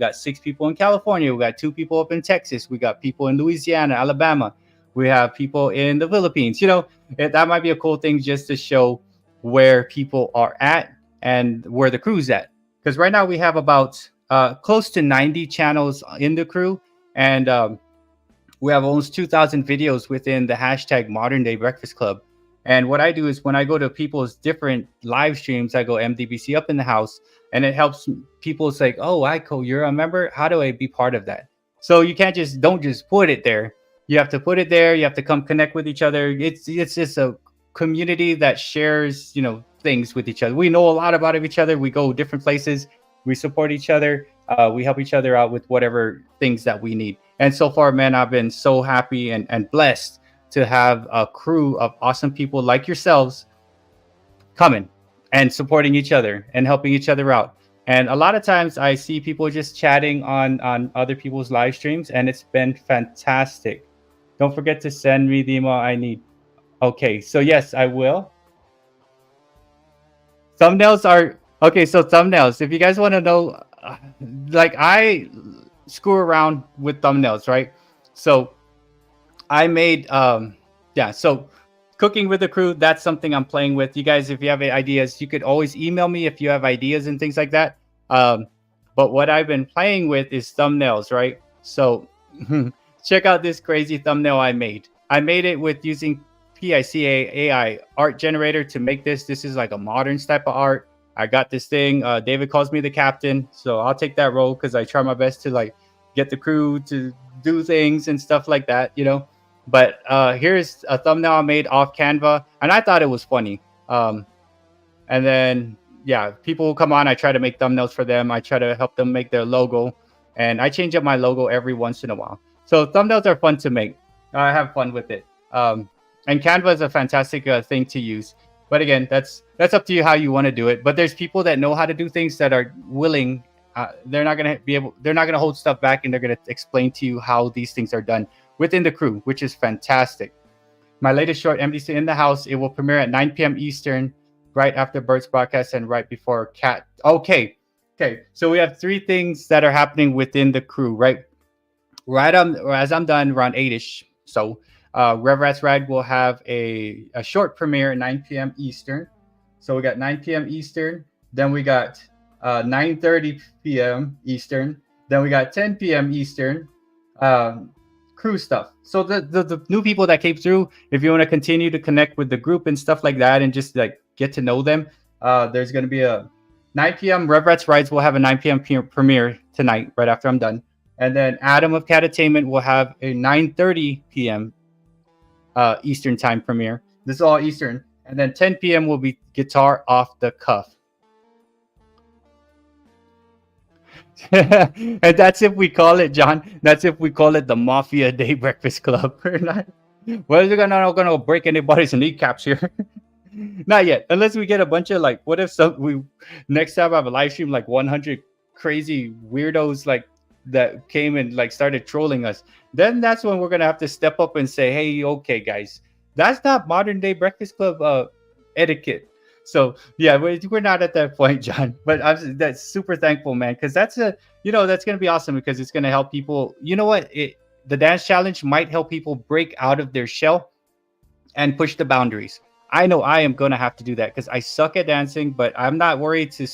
got 6 people in California, we got 2 people up in Texas, we got people in Louisiana, Alabama, we have people in the Philippines. You know, that might be a cool thing just to show where people are at and where the crew's at. Because right now we have about close to 90 channels in the crew, and we have almost 2,000 videos within the hashtag Modern Day Breakfast Club. And what I do is when I go to people's different live streams, I go MDBC up in the house, and it helps people say, oh, Iko, you're a member. How do I be part of that? So you can't don't just put it there. You have to put it there. You have to come connect with each other. It's just a community that shares, you know, things with each other. We know a lot about each other. We go different places. We support each other. We help each other out with whatever things that we need. And so far, man, I've been so happy and blessed to have a crew of awesome people like yourselves coming and supporting each other and helping each other out. And a lot of times I see people just chatting on other people's live streams, and it's been fantastic. Don't forget to send me the email I need. Okay, so yes, I will. Thumbnails are okay. So thumbnails, if you guys want to know, like, I screw around with thumbnails, right? So I made so cooking with the crew, that's something I'm playing with. You guys, if you have ideas, you could always email me if you have ideas and things like that. But what I've been playing with is thumbnails, right? So check out this crazy thumbnail I made. I made it with using PICA AI art generator to make this. This is like a modern type of art. I got this thing. David calls me the captain, so I'll take that role because I try my best to like get the crew to do things and stuff like that, you know. But here's a thumbnail I made off Canva, and I thought it was funny. And then yeah, people will come on. I try to make thumbnails for them. I try to help them make their logo, and I change up my logo every once in a while. So thumbnails are fun to make. I have fun with it. And Canva is a fantastic thing to use. But again, that's up to you how you want to do it. But there's people that know how to do things that are willing. They're not gonna hold stuff back, and they're gonna explain to you how these things are done within the crew, which is fantastic. My latest short, MDC in the House, it will premiere at 9 p.m. Eastern, right after Bert's broadcast and right before Cat. Okay. So we have 3 things that are happening within the crew, right? As I'm done around 8ish. So Rev Rats Ride will have a short premiere at 9 p.m. Eastern. So we got 9 p.m. Eastern. Then we got 9:30 p.m. Eastern. Then we got 10 p.m. Eastern. Crew stuff. So the new people that came through, if you want to continue to connect with the group and stuff like that, and just like get to know them, there's going to be a 9 p.m. Rev Rats Rides will have a 9 p.m. premiere tonight, right after I'm done. And then Adam of Catattainment will have a 9:30 p.m. Eastern time premiere. This is all Eastern. And then 10 p.m. will be Guitar Off the Cuff. And that's if we call it, John. That's if we call it the Mafia Day Breakfast Club. We're not. We're not gonna break anybody's kneecaps here. Not yet, unless we get a bunch of like. What if we next time I have a live stream like 100 crazy weirdos like that came and like started trolling us? Then that's when we're gonna have to step up and say, hey, okay, guys, that's not modern day Breakfast Club etiquette. So yeah, we're not at that point, John. But that's super thankful, man, because that's that's gonna be awesome because it's gonna help people. You know what? The dance challenge might help people break out of their shell and push the boundaries. I know I am gonna have to do that because I suck at dancing, but I'm not worried to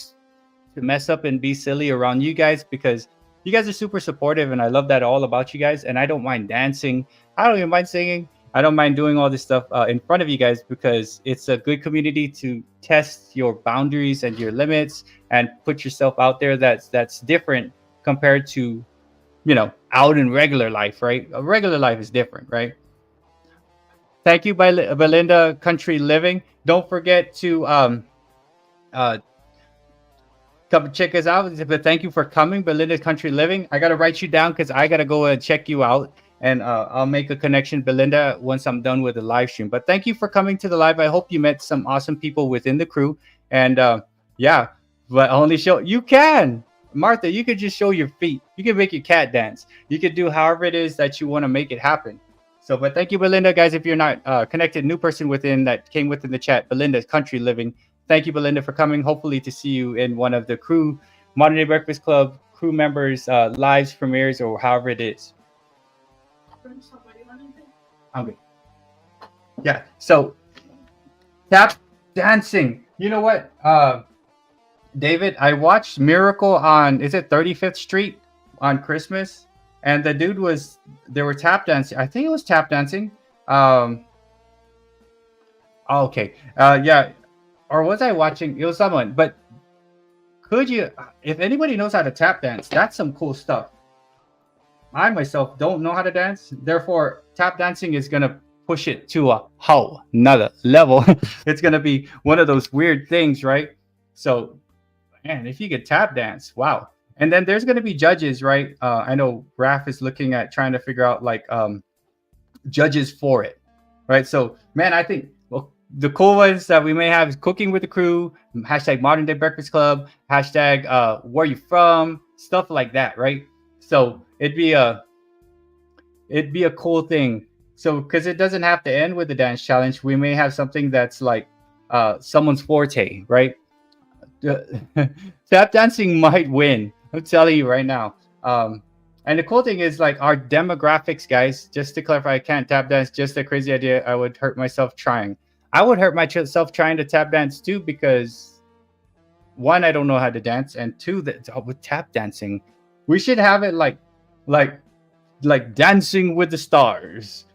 mess up and be silly around you guys because you guys are super supportive, and I love that all about you guys. And I don't mind dancing. I don't even mind singing. I don't mind doing all this stuff in front of you guys because it's a good community to test your boundaries and your limits and put yourself out there. That's different compared to out in regular life, right? A regular life is different, right? Thank you, Belinda Country Living. Don't forget to come check us out. But thank you for coming, Belinda Country Living. I gotta write you down because I gotta go and check you out, and I'll make a connection, Belinda, once I'm done with the live stream. But thank you for coming to the live. I hope you met some awesome people within the crew, and yeah, but only show you can. Martha, you could just show your feet. You can make your cat dance. You could do however it is that you want to make it happen. So, but thank you, Belinda, guys. If you're not connected, new person within that came within the chat, Belinda's Country Living. Thank you, Belinda, for coming. Hopefully to see you in one of the crew, Modern Day Breakfast Club crew members' lives, premieres, or however it is. I'm good. Yeah, so tap dancing. You know what? David, I watched Miracle on, is it 35th Street on Christmas? And the dude they were tap dancing. I think it was tap dancing. Okay. Yeah. Or was I watching? It was someone. But could you, if anybody knows how to tap dance, that's some cool stuff. I myself don't know how to dance. Therefore, tap dancing is going to push it to a whole nother level. It's going to be one of those weird things, right? So, man, if you could tap dance, wow. And then there's going to be judges, right? I know Raph is looking at trying to figure out like judges for it, right? So, man, I think the cool ones that we may have is Cooking with the Crew, hashtag Modern Day Breakfast Club, hashtag where you from, stuff like that, right? So it'd be a cool thing. So because it doesn't have to end with the dance challenge, we may have something that's like someone's forte, right? Tap dancing might win. I'm telling you right now. And the cool thing is like our demographics, guys, just to clarify, I can't tap dance. Just a crazy idea. I would hurt myself trying. I would hurt myself trying to tap dance too, because one, I don't know how to dance. And two, that with tap dancing, we should have it like Dancing with the Stars.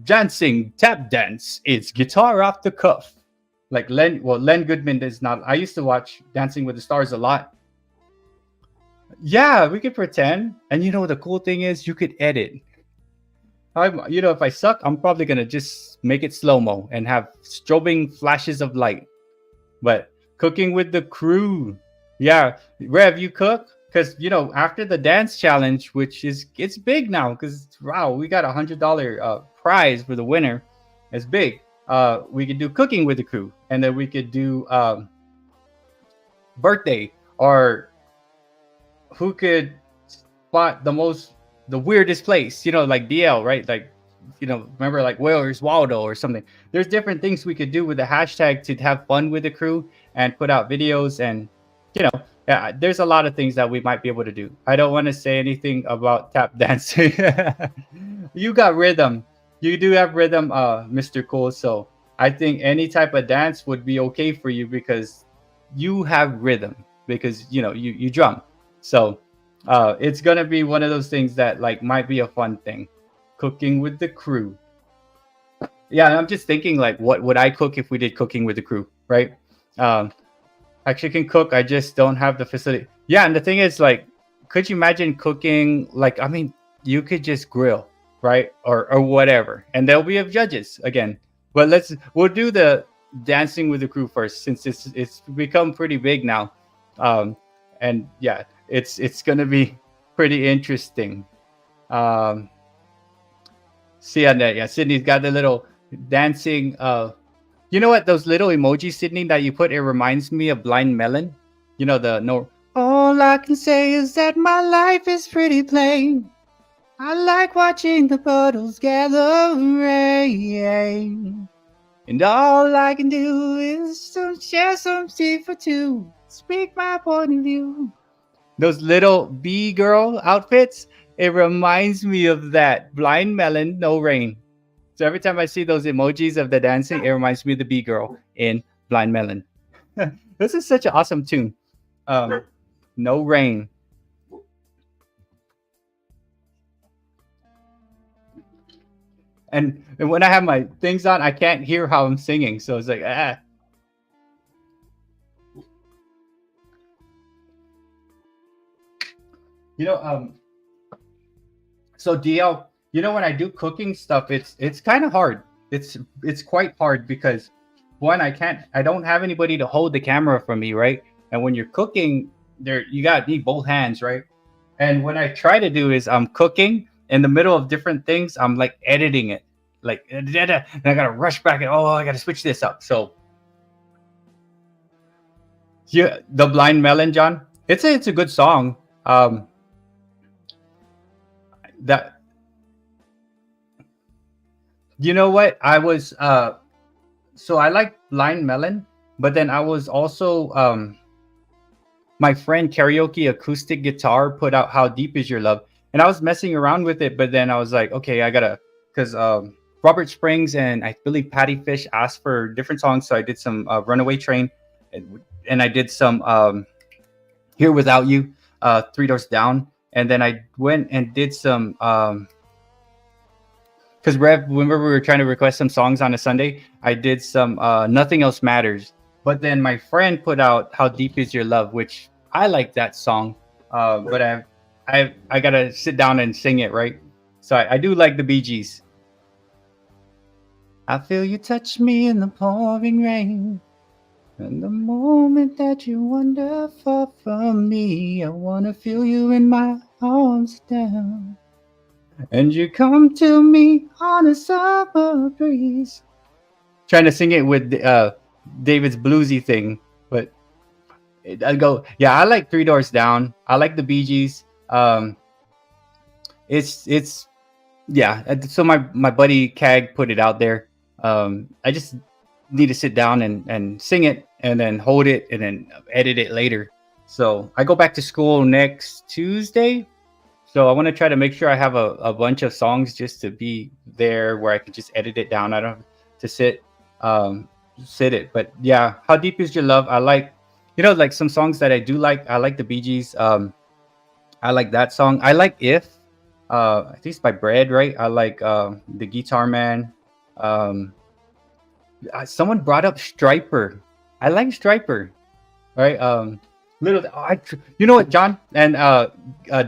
Dancing, tap dance. It's guitar off the cuff. Like Len Goodman does not. I used to watch Dancing with the Stars a lot. Yeah, we could pretend. And the cool thing is you could edit. If I suck, I'm probably going to just make it slow-mo and have strobing flashes of light. But Cooking with the Crew. Yeah. Rev, you cook? Because, after the dance challenge, which it's big now because, wow, we got $100 prize for the winner. It's big. We could do Cooking with the Crew. And then we could do birthday, or who could spot the weirdest place, like DL, right? Like, remember like Where's Waldo or something. There's different things we could do with the hashtag to have fun with the crew and put out videos. And, yeah, there's a lot of things that we might be able to do. I don't want to say anything about tap dancing. You got rhythm. You do have rhythm, Mr. Cool. So I think any type of dance would be okay for you because you have rhythm, because, you drum. So it's going to be one of those things that like might be a fun thing. Cooking with the Crew. Yeah, I'm just thinking like, what would I cook if we did Cooking with the Crew, right? Actually can cook. I just don't have the facility. Yeah, and the thing is, like, could you imagine cooking? Like, I mean, you could just grill, right? Or whatever. And there'll be judges again. But we'll do the Dancing with the Crew first, since it's become pretty big now. and yeah, it's gonna be pretty interesting. Um, See on that, yeah. Sydney's got the little dancing. You know what? Those little emojis, Sydney, that you put, it reminds me of Blind Melon. You know the no. All I can say is that my life is pretty plain. I like watching the puddles gather rain. And all I can do is share some tea for two. Speak my point of view. Those little bee girl outfits, it reminds me of that. Blind Melon, no rain. So every time I see those emojis of the dancing, it reminds me of the bee girl in Blind Melon. This is such an awesome tune. No rain. And when I have my things on, I can't hear how I'm singing. So it's like, ah. You know, so DL, you know, when I do cooking stuff, it's kind of hard. It's quite hard because one, I don't have anybody to hold the camera for me, right? And when you're cooking, you got need both hands, right? And when I try to do is I'm cooking in the middle of different things, I'm like editing it, like, and I gotta rush back and I gotta switch this up. So yeah, the Blind Melon, John, it's a good song. That You know what? I was so I like Blind Melon, but then I was also my friend Karaoke Acoustic Guitar put out How Deep Is Your Love, and I was messing around with it, but then I was like, okay, I gotta, because Robert Springs and I believe Patty Fish asked for different songs, so I did some Runaway Train, and I did some Here Without You, Three Doors Down, and then I went and did some because Rev, remember we were trying to request some songs on a Sunday, I did some Nothing Else Matters. But then my friend put out How Deep Is Your Love, which I like that song. But I gotta sit down and sing it, right? So I do like the Bee Gees. I feel you touch me in the pouring rain. And the moment that you wander far from me, I wanna feel you in my arms down. And you come to me on a summer breeze. Trying to sing it with David's bluesy thing, but I go, yeah, I like Three Doors Down. I like the Bee Gees. It's yeah. So my buddy Cag put it out there. I just need to sit down and sing it, and then hold it, and then edit it later. So I go back to school next Tuesday. So I want to try to make sure I have a bunch of songs just to be there where I can just edit it down. I don't have to sit it. But yeah, How Deep Is Your Love? I like, like some songs that I do like. I like the Bee Gees. I like that song. I like If. I think it's by Bread, right? I like The Guitar Man. Someone brought up Striper. I like Striper, right? You know what, John and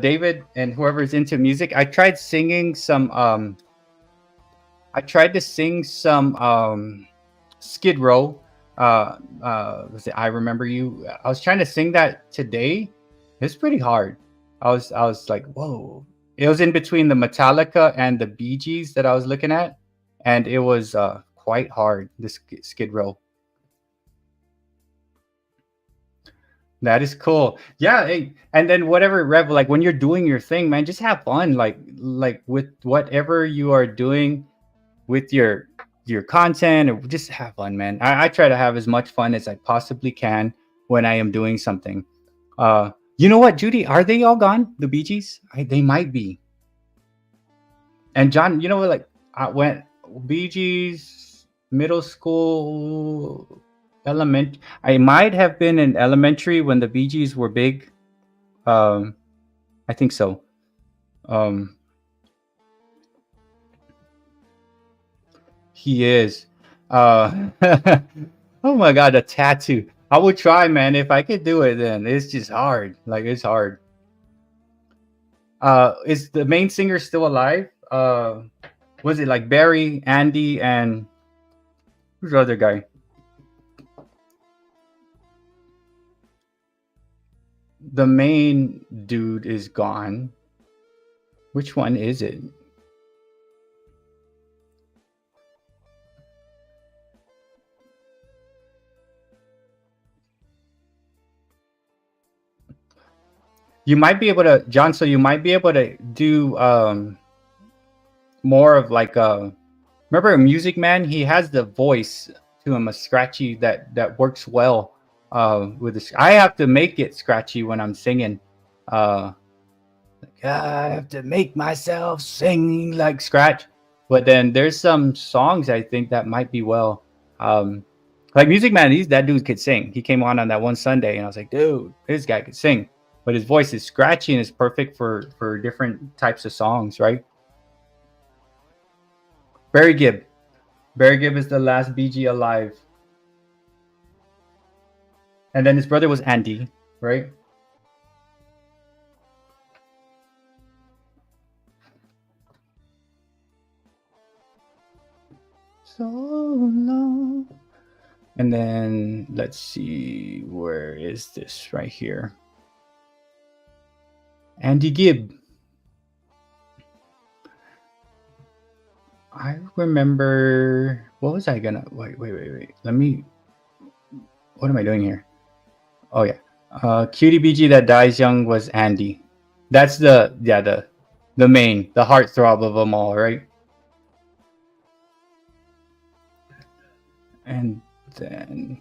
David and whoever's into music, I tried singing some I tried to sing some Skid Row. Was it I Remember You? I was trying to sing that today. It's pretty hard. I was like, whoa. It was in between the Metallica and the Bee Gees that I was looking at, and it was quite hard, this Skid Row. That is cool. Yeah, and then whatever, Rev, like when you're doing your thing, man, just have fun. Like with whatever you are doing with your content, or just have fun, man. I try to have as much fun as I possibly can when I am doing something. You know what, Judy? Are they all gone? The Bee Gees? They might be. And John, you know what? Like I went Bee Gees, middle school, I might have been in elementary when the Bee Gees were big. I think so. He is. Oh my God, a tattoo. I would try, man. If I could do it, then it's just hard. Like it's hard. Is the main singer still alive? Was it like Barry, Andy, and who's the other guy? the main dude is gone. Which one is it? You might be able to, John. So you might be able to do more of like a. Remember a Music Man? He has the voice to him, a scratchy that works well with this. I have to make it scratchy when I'm singing. I have to make myself sing like scratch. But then there's some songs I think that might be well. Like Music Man, that dude could sing. He came on that one Sunday, and I was like, dude, this guy could sing. But his voice is scratchy and is perfect for different types of songs, right? Barry Gibb. Barry Gibb is the last BG alive. And then his brother was Andy, right? So long. And then let's see, where is this right here? Andy Gibb. I remember, what was I gonna, wait. Let me, what am I doing here? Oh yeah. Cutie BG that dies young was Andy. That's the main, the heartthrob of them all, right? And then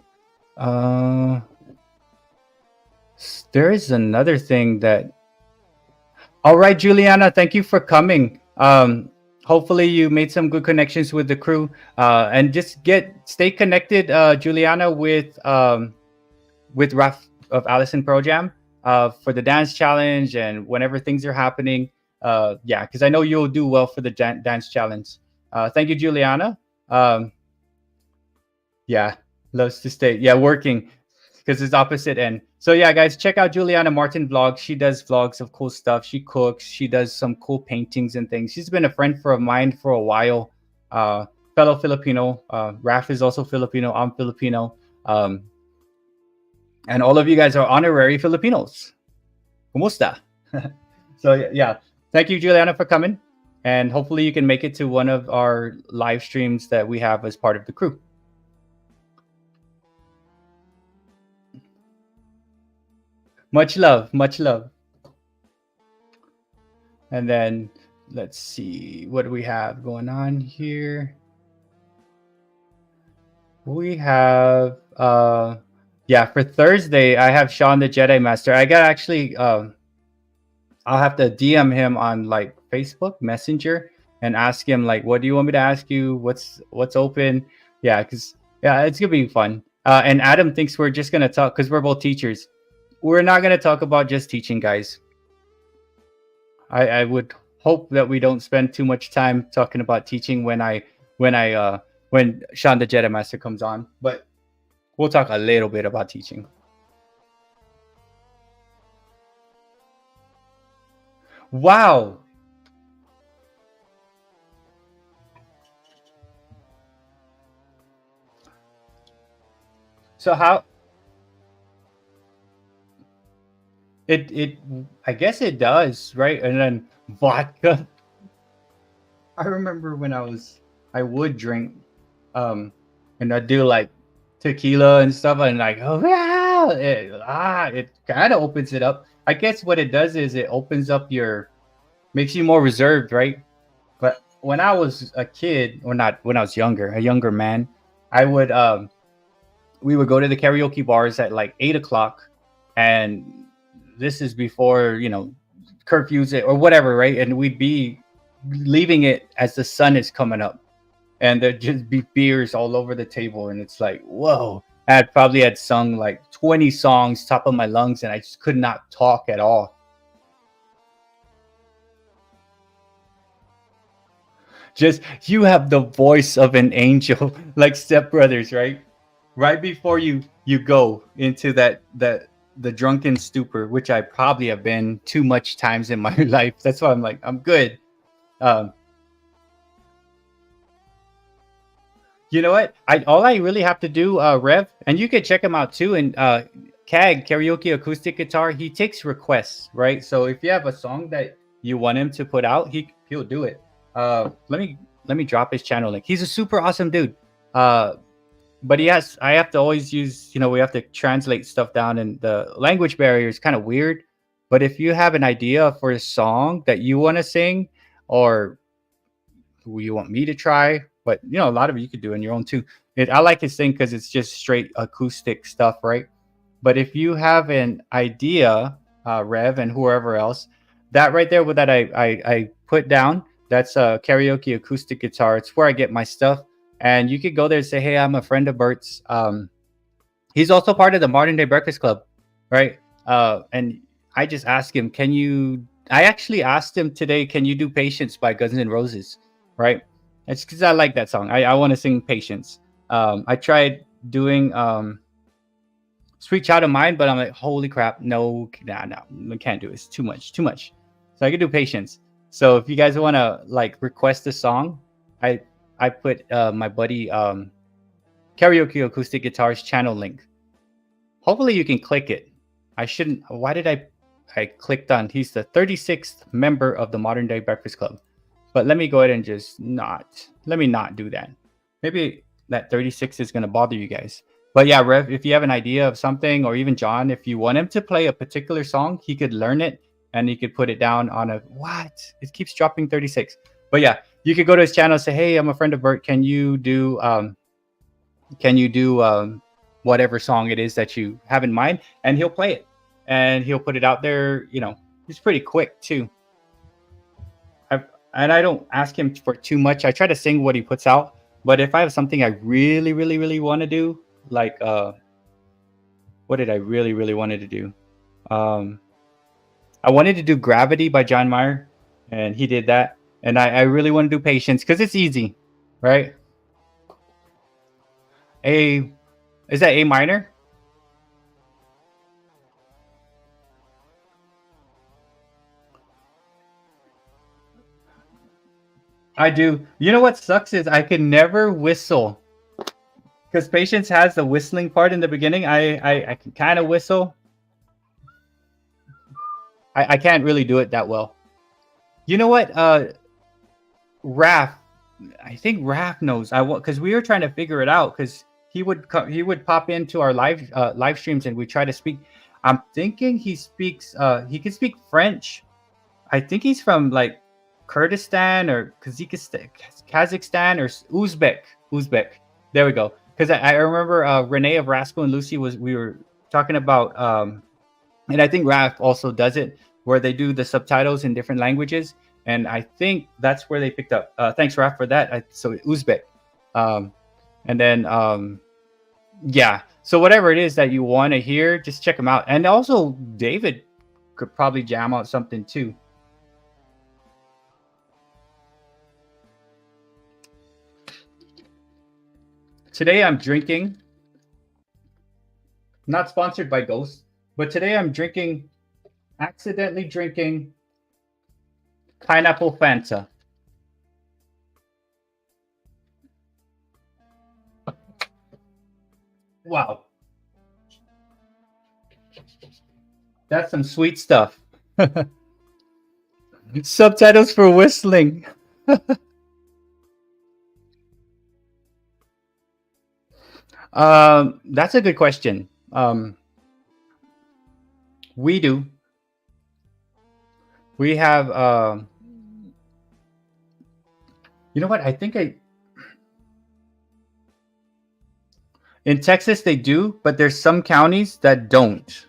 there is another thing that, all right, Juliana, thank you for coming. Hopefully you made some good connections with the crew, and just stay connected, Juliana, with Raf of Allison Pro Jam for the dance challenge, and whenever things are happening, yeah, because I know you'll do well for the dance challenge. Thank you, Juliana. Yeah, loves to stay. Yeah, working because it's opposite end. So yeah, guys, check out Juliana Martin vlogs. She does vlogs of cool stuff. She cooks. She does some cool paintings and things. She's been a friend of mine for a while. Fellow Filipino. Raf is also Filipino. I'm Filipino. And all of you guys are honorary Filipinos. Kumusta? So yeah, thank you, Juliana, for coming. And hopefully you can make it to one of our live streams that we have as part of the crew. Much love, much love. And then let's see, what do we have going on here? We have yeah, for Thursday I have Sean the Jedi Master. I got actually I'll have to DM him on like Facebook Messenger and ask him like, what do you want me to ask you? What's open? Yeah, because yeah, it's gonna be fun. And Adam thinks we're just gonna talk because we're both teachers. We're not gonna talk about just teaching, guys. I would hope that we don't spend too much time talking about teaching when Sean the Jedi Master comes on, but we'll talk a little bit about teaching. Wow. So how it I guess it does, right? And then vodka. I remember when I would drink and I'd do like tequila and stuff, and like, oh yeah, it kind of opens it up. I guess what it does is it opens up makes you more reserved, right? But when I was a kid, or not, when I was a younger man, I would we would go to the karaoke bars at like 8 o'clock, and this is before curfews or whatever, right? And we'd be leaving it as the sun is coming up, and there'd just be beers all over the table, and it's like, whoa. I probably had sung like 20 songs top of my lungs, and I just could not talk at all. Just, you have the voice of an angel, like Step Brothers, right? Right before you go into the drunken stupor, which I probably have been too much times in my life. That's why I'm like, I'm good. You know what? All I really have to do, Rev, and you can check him out too. And Kag karaoke acoustic guitar, he takes requests, right? So if you have a song that you want him to put out, he'll do it. Let me drop his channel link. He's a super awesome dude. But I have to always use, we have to translate stuff down, and the language barrier is kind of weird. But if you have an idea for a song that you want to sing, or who you want me to try, but a lot of it you could do on your own too. I like his thing because it's just straight acoustic stuff, right? But if you have an idea, Rev and whoever else, that right there with that I put down, that's a karaoke acoustic guitar. It's where I get my stuff. And you could go there and say, hey, I'm a friend of Bert's. He's also part of the Modern Day Breakfast Club, right? And I just asked him, I actually asked him today, can you do Patience by Guns N' Roses, right? It's because I like that song. I want to sing Patience. I tried doing Sweet Child of Mine, but I'm like, holy crap, no, I can't do it. It's too much. So I can do Patience. So if you guys want to request a song, I put my buddy Karaoke Acoustic Guitars channel link. Hopefully you can click it. I shouldn't. Why did I clicked on? He's the 36th member of the Modern Day Breakfast Club. But let me go ahead and just let me not do that. Maybe that 36 is going to bother you guys. But yeah, Rev, if you have an idea of something, or even John, if you want him to play a particular song, he could learn it and he could put it down on it keeps dropping 36. But yeah, you could go to his channel and say, hey, I'm a friend of Bert. Can you do whatever song it is that you have in mind? And he'll play it and he'll put it out there. He's pretty quick too. And I don't ask him for too much. I try to sing what he puts out. But if I have something I really, really, really want to do, what did I really, really wanted to do? I wanted to do Gravity by John Mayer, and he did that. And I really want to do Patience because it's easy, right? Is that A minor? I do. You know what sucks is I can never whistle, because Patience has the whistling part in the beginning. I can kind of whistle. I can't really do it that well. You know what? Raph, I think Raph knows. Because we were trying to figure it out, because he would pop into our live streams and we try to speak. I'm thinking he can speak French. I think he's from Kurdistan or Kazakhstan or Uzbek. There we go. Because I remember Renee of Rascal and Lucy we were talking about, and I think Raph also does it, where they do the subtitles in different languages. And I think that's where they picked up. Thanks, Raph, for that. So Uzbek. And then, yeah. So whatever it is that you want to hear, just check them out. And also, David could probably jam out something too. Today I'm drinking, not sponsored by Ghost, but today I'm accidentally drinking pineapple Fanta. Wow. That's some sweet stuff. Subtitles for whistling. That's a good question. We do. We have, you know what? I think in Texas they do, but there's some counties that don't.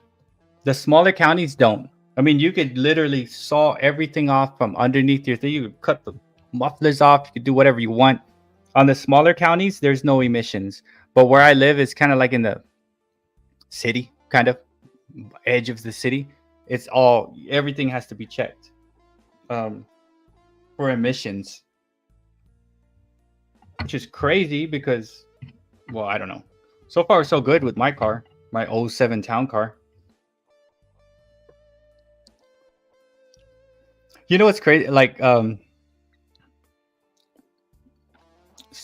The smaller counties don't. I mean, you could literally saw everything off from underneath your thing. You could cut the mufflers off. You could do whatever you want. On the smaller counties, there's no emissions. But where I live is kind of like in the city, kind of edge of the city. It's everything has to be checked for emissions, which is crazy because, well, I don't know. So far, so good with my car, my 07 town car. You know what's crazy?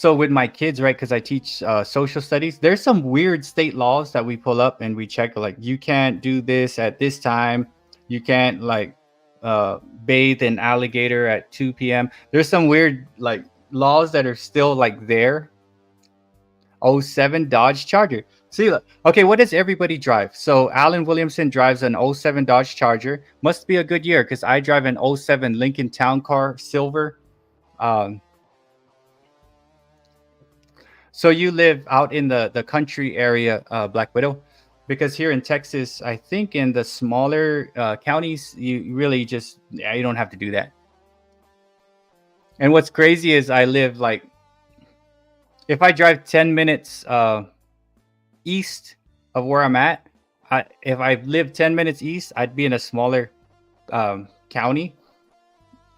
So with my kids, right, because I teach social studies, there's some weird state laws that we pull up and we check, like you can't do this at this time, you can't like bathe an alligator at 2 p.m. There's some weird like laws that are still like there. '07 Dodge Charger. See, look, okay, what does everybody drive? So Alan Williamson drives an '07 Dodge Charger. Must be a good year because I drive an '07 Lincoln Town Car Silver. Um, So you live out in the country area, Black Widow, because here in Texas, I think in the smaller counties, you really just you don't have to do that. And what's crazy is I live like if I drive 10 minutes east of where I'm at, if I lived 10 minutes east, I'd be in a smaller county,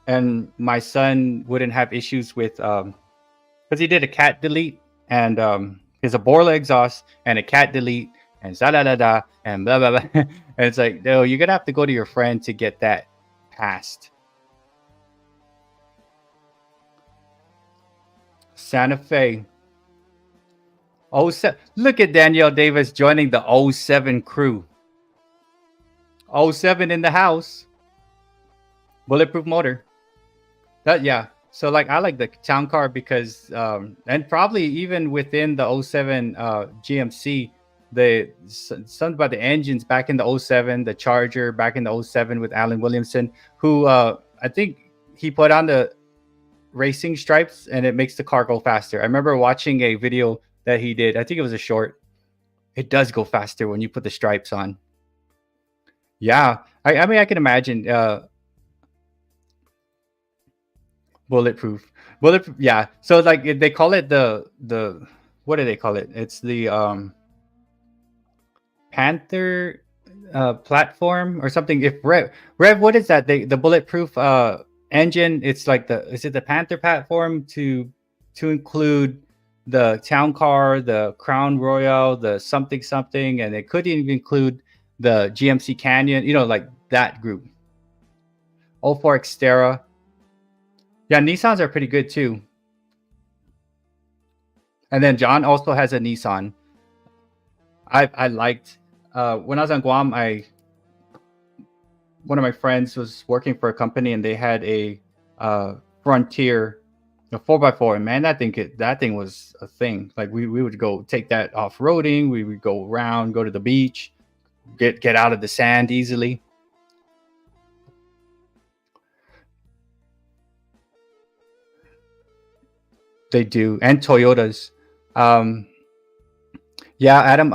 and my son wouldn't have issues with because he did a cat delete. And there's a Borla exhaust and a cat delete and da da da da and blah blah blah. And it's like, no, you're gonna have to go to your friend to get that passed. Santa Fe. '07. Look at Danielle Davis joining the '07 crew. '07 in the house. Bulletproof motor. Yeah. So like I like the town car because and probably even within the '07 GMC, something about the engines back in the '07, the Charger back in the '07 with Alan Williamson, who I think he put on the racing stripes and it makes the car go faster. I remember watching a video that he did. I think it was a short. It does go faster when you put the stripes on. Yeah. I mean I can imagine bulletproof. Yeah. So like they call it the what do they call it? It's the Panther platform or something. If Rev, what is that? The bulletproof engine. It's like is it the Panther platform to include the town car, the Crown Royal, the something something, and it could even include the GMC Canyon. You know, like that group. 04 Xterra. Yeah, Nissans are pretty good too. And then John also has a Nissan. I liked when I was on Guam. One of my friends was working for a company and they had a Frontier, a 4x4. And man, that thing was a thing. Like we would go take that off roading. We would go around, go to the beach, get out of the sand easily. They do, and Toyotas. Yeah, Adam.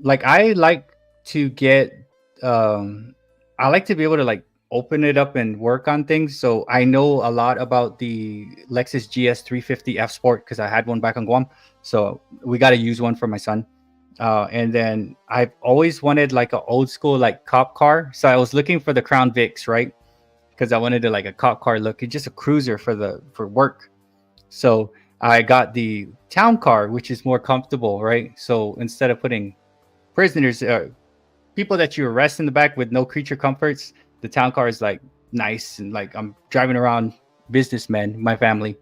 Like I like to get. I like to be able to like open it up and work on things. So I know a lot about the Lexus GS 350 F Sport because I had one back on Guam. So we got to use one for my son. And then I've always wanted like an old school like cop car. So I was looking for the Crown Vics, right? Because I wanted to like a cop car look. It's just a cruiser for work. So I got the town car, which is more comfortable, right? So instead of putting prisoners, people that you arrest in the back with no creature comforts, the town car is like nice and like I'm driving around businessmen, my family.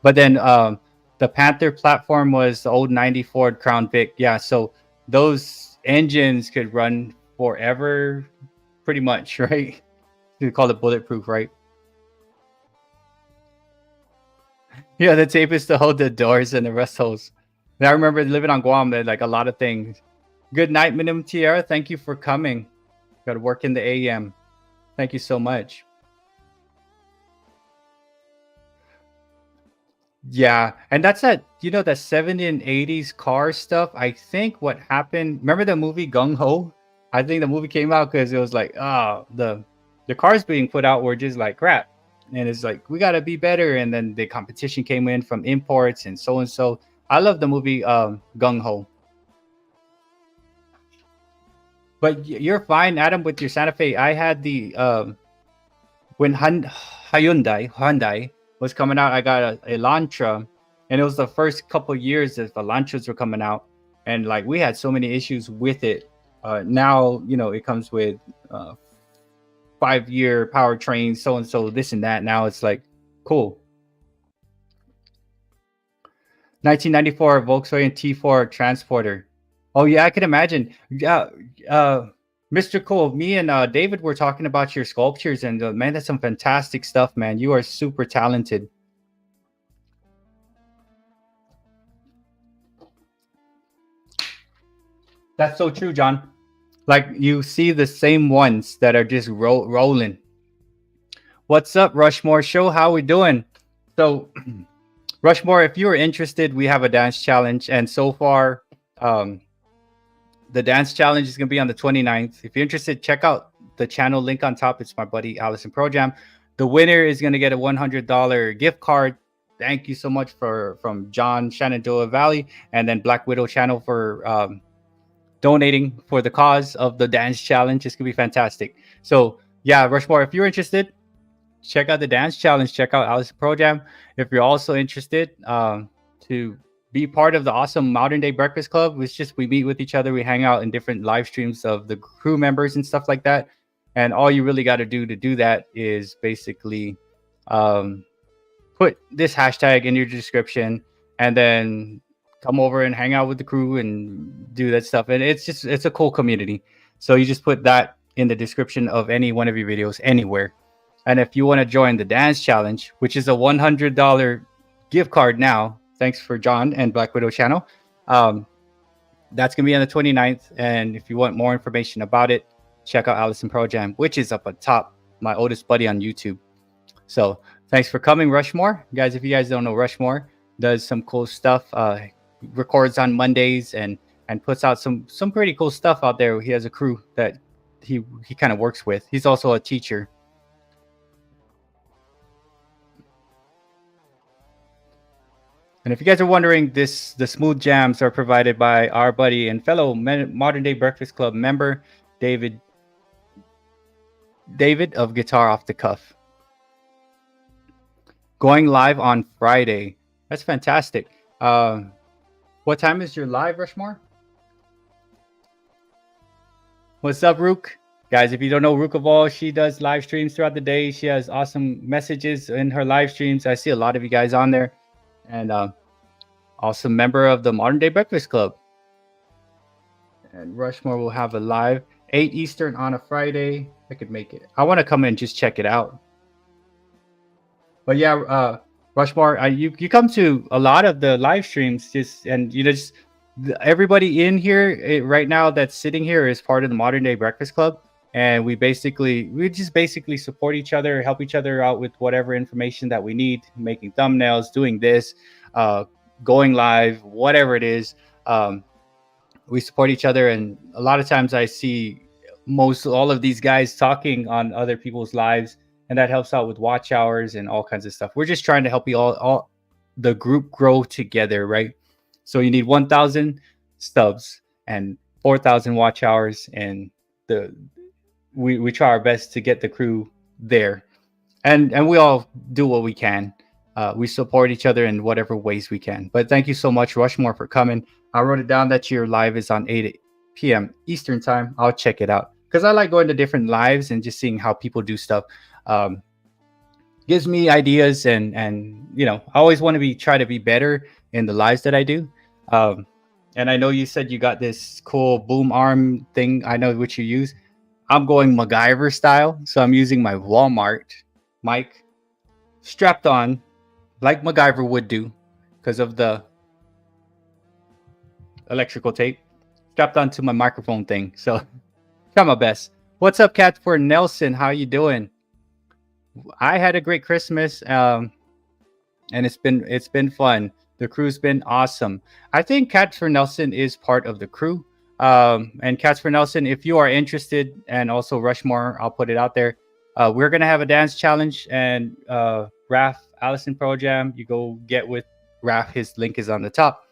But then the Panther platform was the old '90 Ford Crown Vic. Yeah, so those engines could run forever, pretty much, right? You call it bulletproof, right? Yeah, the tape is to hold the doors and the rest holes. And I remember living on Guam, there like a lot of things. Good night, Minimum Tiara. Thank you for coming. Got to work in the AM. Thank you so much. Yeah, and that's that. You know, the '70s and '80s car stuff. I think what happened. Remember the movie Gung Ho? I think the movie came out because it was like, oh, the cars being put out were just like crap. And it's like we gotta be better, and then the competition came in from imports and so and so. I love the movie Gung Ho, but you're fine, Adam, with your Santa Fe. I had the when Hyundai was coming out. I got a Elantra, and it was the first couple years that the Elantras were coming out, and like we had so many issues with it. Now you know it comes with 5-year powertrain, so and so, this and that. Now it's like cool. 1994 Volkswagen T4 Transporter. Oh yeah, I can imagine. Yeah, Mr. Cole, me and David were talking about your sculptures, and man, that's some fantastic stuff, man. You are super talented. That's so true, John. Like you see the same ones that are just rolling. What's up, Rushmore Show? How we doing? So, Rushmore, if you are interested, we have a dance challenge, and so far, um, the dance challenge is going to be on the 29th. If you're interested, check out the channel link on top. It's my buddy Allison Pro Jam. The winner is going to get a $100 gift card. Thank you so much from John Shenandoah Valley and then Black Widow channel for donating for the cause of the dance challenge. It's going to be fantastic. So yeah, Rushmore, if you're interested, check out the dance challenge. Check out Allison Pro Jam. If you're also interested to be part of the awesome Modern Day Breakfast Club, it's just we meet with each other, we hang out in different live streams of the crew members and stuff like that. And all you really got to do that is basically put this hashtag in your description, and then come over and hang out with the crew and do that stuff. And it's a cool community. So you just put that in the description of any one of your videos anywhere. And if you want to join the dance challenge, which is a $100 gift card now, thanks for John and Black Widow channel. That's going to be on the 29th. And if you want more information about it, check out Allison Pro Jam, which is up on top, my oldest buddy on YouTube. So thanks for coming, Rushmore. Guys, if you guys don't know, Rushmore does some cool stuff, records on Mondays and puts out some pretty cool stuff out there. He has a crew that he kind of works with. He's also a teacher. And if you guys are wondering, the smooth jams are provided by our buddy and fellow Modern Day Breakfast Club member, David of Guitar Off the Cuff. Going live on Friday. That's fantastic. What time is your live, Rushmore? What's up, Rook? Guys, if you don't know Rook of All, she does live streams throughout the day. She has awesome messages in her live streams. I see a lot of you guys on there. And awesome member of the Modern Day Breakfast Club. And Rushmore will have a live 8 Eastern on a Friday. I could make it. I want to come in and just check it out. But yeah, Rushmore, you come to a lot of the live streams, everybody in here right now that's sitting here is part of the Modern Day Breakfast Club. And we just basically support each other, help each other out with whatever information that we need, making thumbnails, doing this, going live, whatever it is. We support each other. And a lot of times I see all of these guys talking on other people's lives, and that helps out with watch hours and all kinds of stuff. We're just trying to help you all the group grow together, right? So you need 1,000 stubs and 4,000 watch hours, and we try our best to get the crew there, and we all do what we can. We support each other in whatever ways we can. But thank you so much, Rushmore, for coming. I wrote it down that your live is on 8 p.m. Eastern time. I'll check it out because I like going to different lives and just seeing how people do stuff. Gives me ideas, and I always want to try to be better in the lives that I do. And I know you said you got this cool boom arm thing. I know what you use. I'm going MacGyver style, so I'm using my Walmart mic strapped on like MacGyver would do because of the electrical tape strapped onto my microphone thing. So try my best. What's up, Cat for Nelson? How you doing? I had a great Christmas, and it's been fun. The crew's been awesome. I think Cats for Nelson is part of the crew. And Cats for Nelson, if you are interested, and also Rushmore, I'll put it out there. We're gonna have a dance challenge, and Raph, Allison Pro Jam, you go get with Raph. His link is on the top,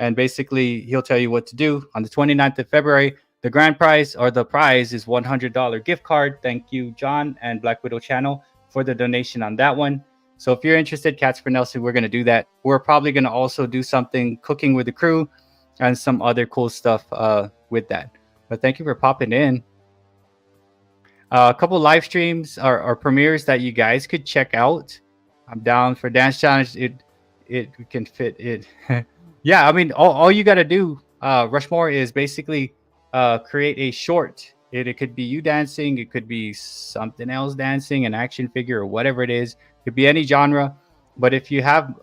and basically he'll tell you what to do on the 29th of February. The grand prize, or the prize, is $100 gift card. Thank you, John and Black Widow channel, for the donation on that one. So if you're interested, Cats for Nelson, we're going to do that. We're probably going to also do something cooking with the crew and some other cool stuff with that. But thank you for popping in. A couple live streams or premieres that you guys could check out. I'm down for dance challenge. We can fit it. Yeah, I mean, all you got to do, Rushmore, is basically create a short. It could be you dancing, it could be something else dancing, an action figure, or whatever it is. It could be any genre. But if you want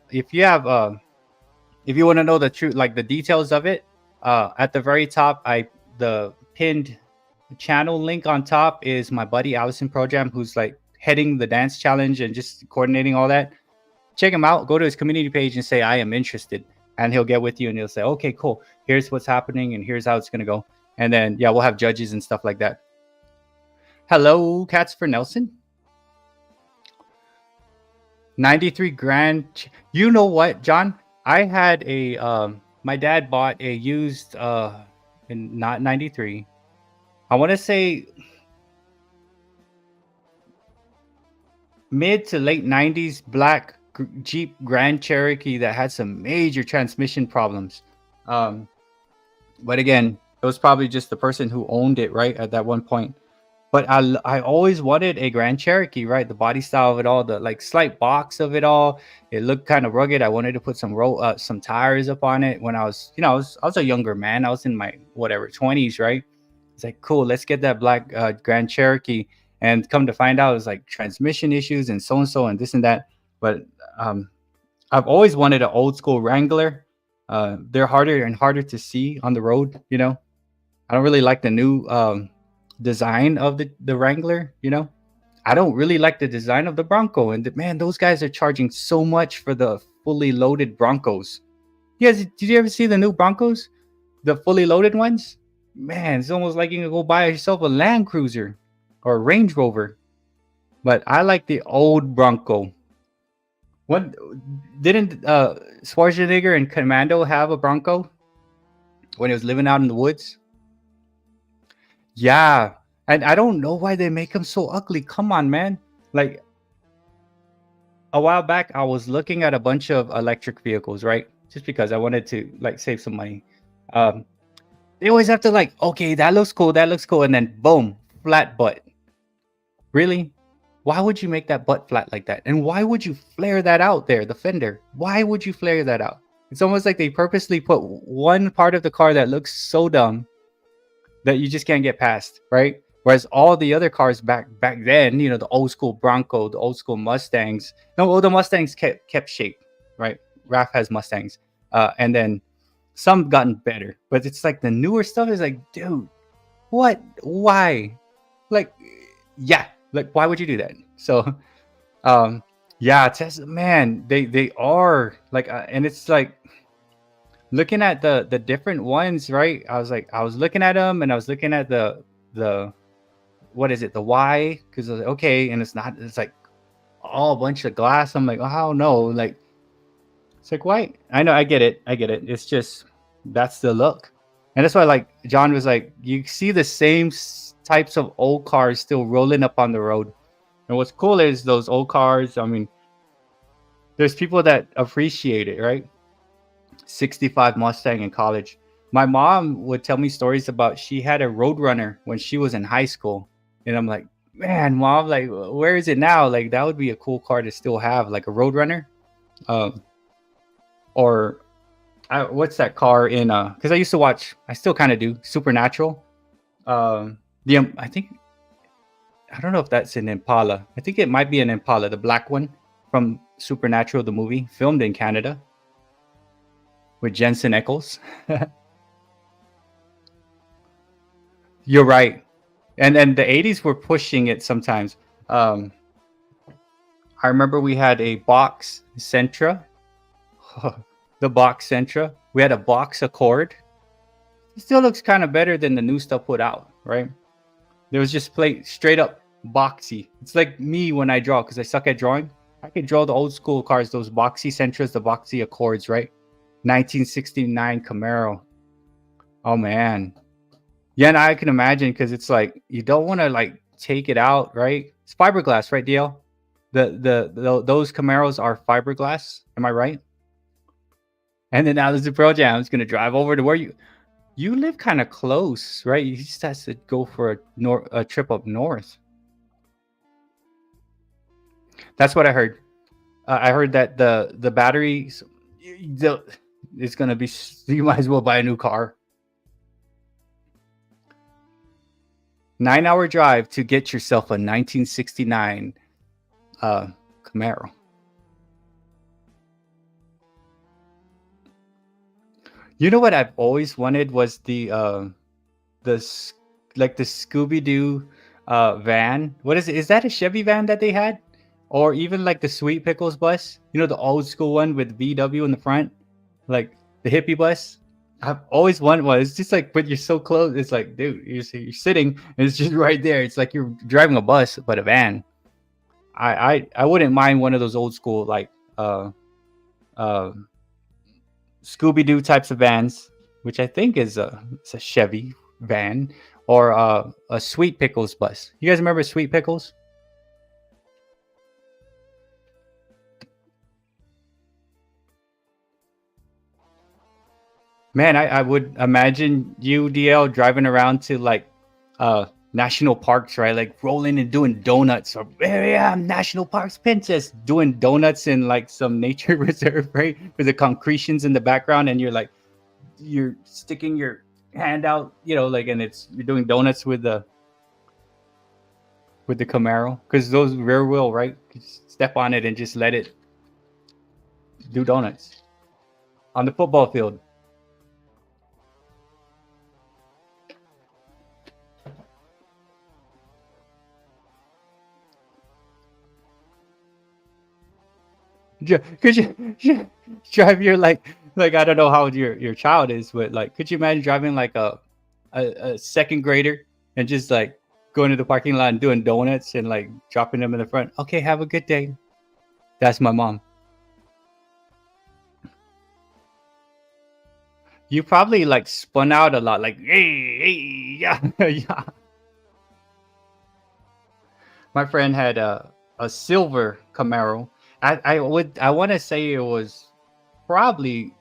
to know the truth, like the details of it, at the very top, the pinned channel link on top is my buddy Allison Projam, who's like heading the dance challenge and just coordinating all that. Check him out. Go to his community page and say I am interested, and he'll get with you and he'll say, okay, cool. Here's what's happening and here's how it's gonna go. And then yeah, we'll have judges and stuff like that. Hello, Cats for Nelson. 93 grand. You know what, John? I had a my dad bought a used in not 93. I want to say mid to late 90s black Jeep Grand Cherokee that had some major transmission problems. Um, but again, it was probably just the person who owned it, right, at that one point. But I always wanted a Grand Cherokee, right? The body style of it all, the like slight box of it all. It looked kind of rugged. I wanted to put some tires up on it when I was, I was a younger man. I was in my whatever 20s, right? It's like cool. Let's get that black Grand Cherokee. And come to find out, it was like transmission issues and so and this and that. But um, I've always wanted an old school Wrangler. They're harder and harder to see on the road. I don't really like the new design of the Wrangler. I don't really like the design of the Bronco. And man, those guys are charging so much for the fully loaded Broncos. You guys, did you ever see the new Broncos? The fully loaded ones? Man, it's almost like you can go buy yourself a Land Cruiser or a Range Rover. But I like the old Bronco. What didn't Schwarzenegger and Commando have a Bronco when he was living out in the woods? Yeah, and I don't know why they make them so ugly. Come on, man. Like a while back, I was looking at a bunch of electric vehicles, right? Just because I wanted to like save some money. Um, they always have to like, okay, that looks cool, and then boom, flat butt. Really? Why would you make that butt flat like that? And why would you flare that out there, the fender? Why would you flare that out? It's almost like they purposely put one part of the car that looks so dumb that you just can't get past, right? Whereas all the other cars back then, the old school Bronco, the old school Mustangs. No, well, the Mustangs kept shape, right? Raph has Mustangs, and then some gotten better, but it's like the newer stuff is like, dude, what? Why? Like, yeah, like why would you do that? So, yeah, Tesla, man, they are like, and it's like looking at the different ones, right? I was looking at them, and I was looking at the what is it, the Y, because I was like, okay, and it's like all a bunch of glass. I'm like, oh no, like it's like why? I know, I get it. It's just that's the look, and that's why like John was like, you see the same types of old cars still rolling up on the road, and what's cool is those old cars. I mean, there's people that appreciate it, right? 65 Mustang in college. My mom would tell me stories about she had a Roadrunner when she was in high school. And I'm like, man, mom, like, where is it now? Like, that would be a cool car to still have, like a Roadrunner. Or what's that car in? Because I used to watch, I still kind of do, Supernatural. I think, I don't know if that's an Impala. I think it might be an Impala, the black one from Supernatural, the movie, filmed in Canada with Jensen Ackles. You're right. And the 80s were pushing it sometimes. I remember we had a box Sentra. The box Sentra. We had a box Accord. It still looks kind of better than the new stuff put out, right? There was just straight up boxy. It's like me when I draw, because I suck at drawing. I could draw the old school cars, those boxy Sentras, the boxy Accords, right? 1969 Camaro. Oh man. Yeah, and I can imagine, because it's like you don't want to like take it out, right? It's fiberglass, right, DL? Those Camaros are fiberglass. Am I right? And then now there's a Pro Jam. It's gonna drive over to where you live kind of close, right? You just have to go for a trip up north. That's what I heard. I heard that the batteries, it's gonna be. You might as well buy a new car. 9-hour drive to get yourself a 1969 Camaro. You know what I've always wanted was the like the Scooby Doo van. What is it? Is that a Chevy van that they had, or even like the Sweet Pickles bus? You know, the old school one with VW in the front, like the hippie bus. I've always wanted one. It's just like, but you're so close. It's like, dude, you're sitting, and it's just right there. It's like you're driving a bus, but a van. I wouldn't mind one of those old school like uh Scooby Doo types of vans, which I think is it's a Chevy van, or a Sweet Pickles bus. You guys remember Sweet Pickles? Man, I would imagine you, DL, driving around to like national parks, right? Like rolling and doing donuts, or here I am, National Parks Princess, doing donuts in like some nature reserve, right? With the concretions in the background, and you're sticking your hand out, you know, like, and you're doing donuts with the Camaro, because those rear wheel, right? You just step on it and just let it do donuts on the football field. Could you drive your like I don't know how old your child is, but like, could you imagine driving like a second grader and just like going to the parking lot and doing donuts and like dropping them in the front? Okay, have a good day. That's my mom. You probably like spun out a lot, like hey, yeah, yeah. My friend had a silver Camaro. I want to say it was probably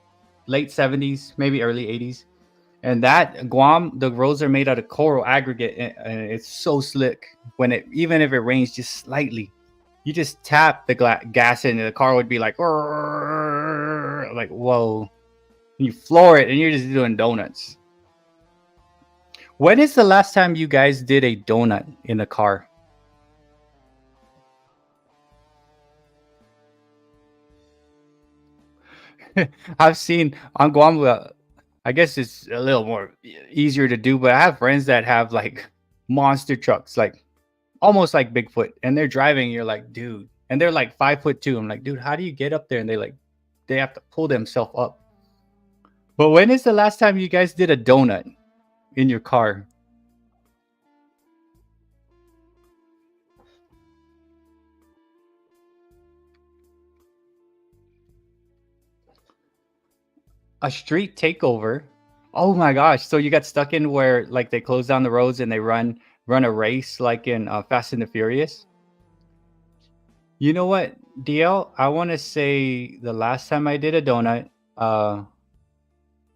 late 70s, maybe early 80s. And that Guam, the roads are made out of coral aggregate, and it's so slick. When it, even if it rains just slightly, you just tap the gas in, and the car would be like, like whoa. And you floor it, and you're just doing donuts. When is the last time you guys did a donut in a car? I've seen on Guam. I guess it's a little more easier to do, but I have friends that have like monster trucks, like almost like Bigfoot, and they're driving. You're like, dude, and they're like 5'2". I'm like, dude, how do you get up there? And they have to pull themselves up. But when is the last time you guys did a donut in your car? A street takeover? Oh my gosh! So you got stuck in where like they close down the roads and they run a race like in Fast and the Furious? You know what, DL? I want to say the last time I did a donut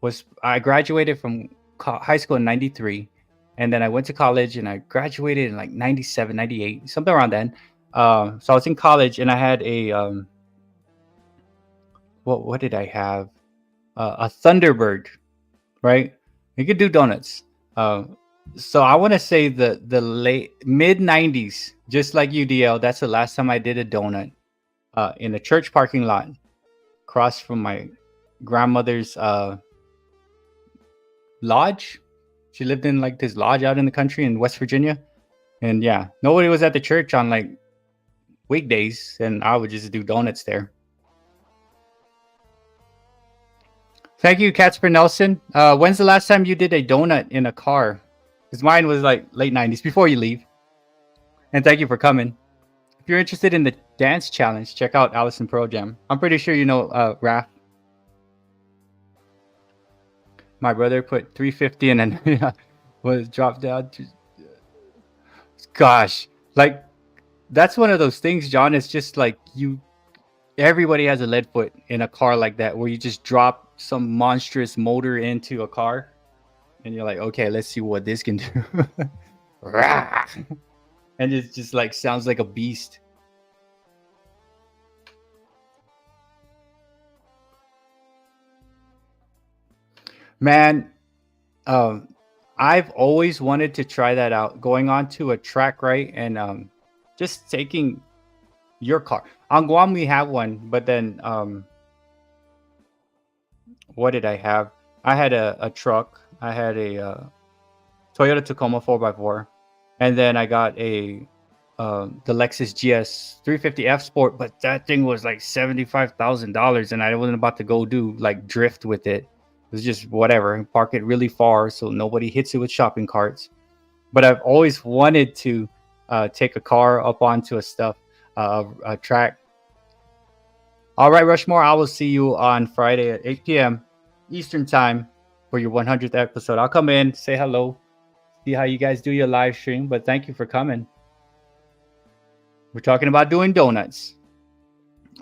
was I graduated from high school in 93, and then I went to college and I graduated in like 97, 98, something around then. So I was in college and I had a what did I have? A Thunderbird, right? You could do donuts. So I want to say the late mid 90s, just like UDL. That's the last time I did a donut in a church parking lot, across from my grandmother's lodge. She lived in like this lodge out in the country in West Virginia, and yeah, nobody was at the church on like weekdays, and I would just do donuts there. Thank you, Catsper Nelson. When's the last time you did a donut in a car? Because mine was like late 90s, before you leave. And thank you for coming. If you're interested in the dance challenge, check out Allison Pro Jam. I'm pretty sure you know Raph. My brother put 350 and then was dropped down to, gosh, like that's one of those things, John. It's just like everybody has a lead foot in a car like that, where you just drop some monstrous motor into a car and you're like, okay, let's see what this can do. And it just like sounds like a beast. Man, um, I've always wanted to try that out. Going on to a track, right, and just taking your car. On Guam, we have one, but then what did I have? I had a truck. I had a Toyota Tacoma 4x4, and then I got a the Lexus GS 350F Sport, but that thing was like $75,000, and I wasn't about to go do like drift with it. It was just whatever, park it really far so nobody hits it with shopping carts. But I've always wanted to take a car up onto a track. All right, Rushmore, I will see you on Friday at 8 p.m. Eastern Time for your 100th episode. I'll come in, say hello, see how you guys do your live stream. But thank you for coming. We're talking about doing donuts.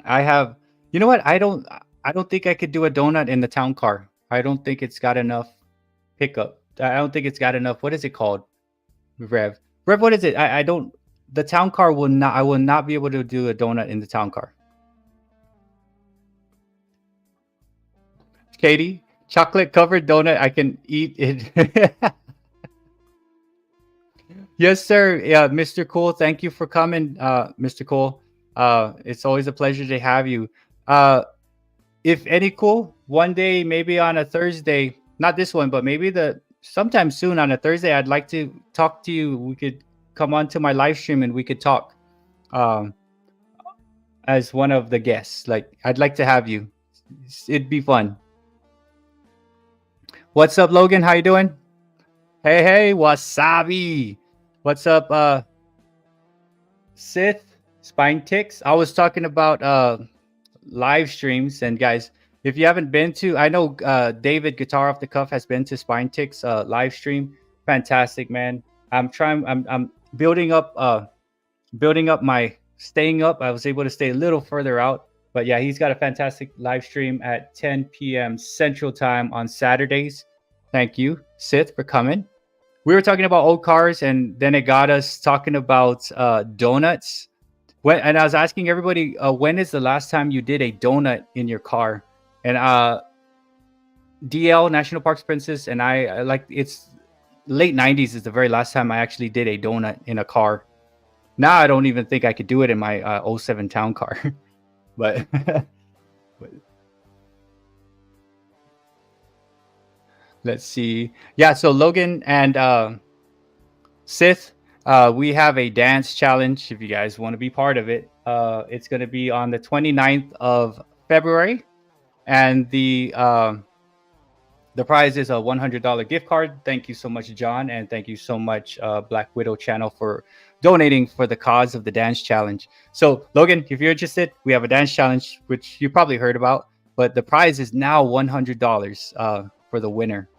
I have, you know what? I don't think I could do a donut in the town car. I don't think it's got enough pickup. I don't think it's got enough. What is it called? Rev. What is it? I don't. The town car will not. I will not be able to do a donut in the town car. Katie, chocolate covered donut. I can eat it. Yes, sir. Yeah, Mr. Cool. Thank you for coming, Mr. Cool. It's always a pleasure to have you. If any cool, one day, maybe on a Thursday, not this one, but maybe sometime soon on a Thursday, I'd like to talk to you. We could come on to my live stream and we could talk as one of the guests. Like, I'd like to have you. It'd be fun. What's up, Logan? How you doing? Hey, wasabi. What's up, Sith? Spine ticks. I was talking about live streams, and guys, if you haven't been to, I know David Guitar Off the Cuff has been to Spine Ticks live stream. Fantastic, man. I'm building up my staying up. I was able to stay a little further out, but yeah, he's got a fantastic live stream at 10 p.m. Central Time on Saturdays. Thank you, Sith, for coming. We were talking about old cars, and then it got us talking about donuts. And I was asking everybody, when is the last time you did a donut in your car? And DL, National Parks Princess, and I like, it's late 90s is the very last time I actually did a donut in a car. Now I don't even think I could do it in my 07 town car. but let's see. Yeah, so Logan and Sith, we have a dance challenge if you guys want to be part of it. It's going to be on the 29th of February, and the prize is a $100 gift card. Thank you so much, John, and thank you so much, Black Widow channel, for donating for the cause of the dance challenge. So Logan, if you're interested, we have a dance challenge, which you probably heard about, but the prize is now $100 for the winner.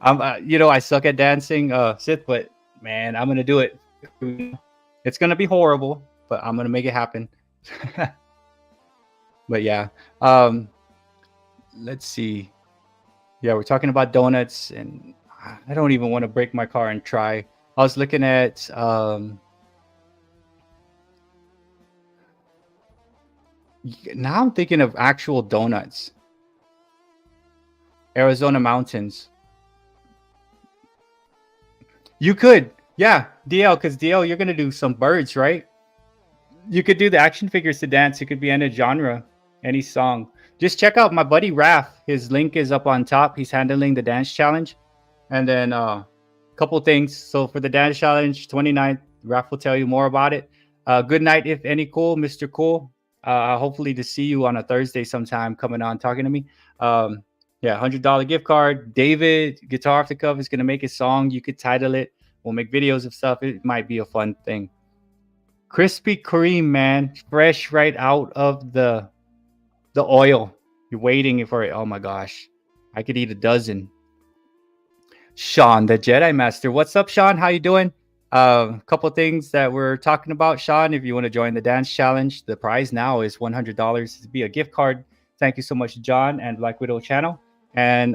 I suck at dancing, Sith, but man, I'm gonna do it. It's gonna be horrible, but I'm gonna make it happen. But yeah, let's see. Yeah, we're talking about donuts, and I don't even want to break my car and try. I was looking at now I'm thinking of actual donuts. Arizona mountains. You could, yeah, DL, because DL, you're gonna do some birds, right? You could do the action figures to dance. It could be any genre, any song. Just check out my buddy Raph. His link is up on top. He's handling the dance challenge. And then a couple things. So for the dance challenge, 29th, Raph will tell you more about it. Good night, if any cool, Mr. Cool. Hopefully to see you on a Thursday sometime coming on talking to me. Yeah, $100 gift card. David, Guitar Off the Cuff, is going to make a song. You could title it. We'll make videos of stuff. It might be a fun thing. Krispy Kreme, man. Fresh right out of the oil. You're waiting for it. Oh, my gosh. I could eat a dozen. Sean, the Jedi Master. What's up, Sean? How you doing? A couple things that we're talking about, Sean. If you want to join the dance challenge, the prize now is $100 to be a gift card. Thank you so much, John and Black Widow channel. And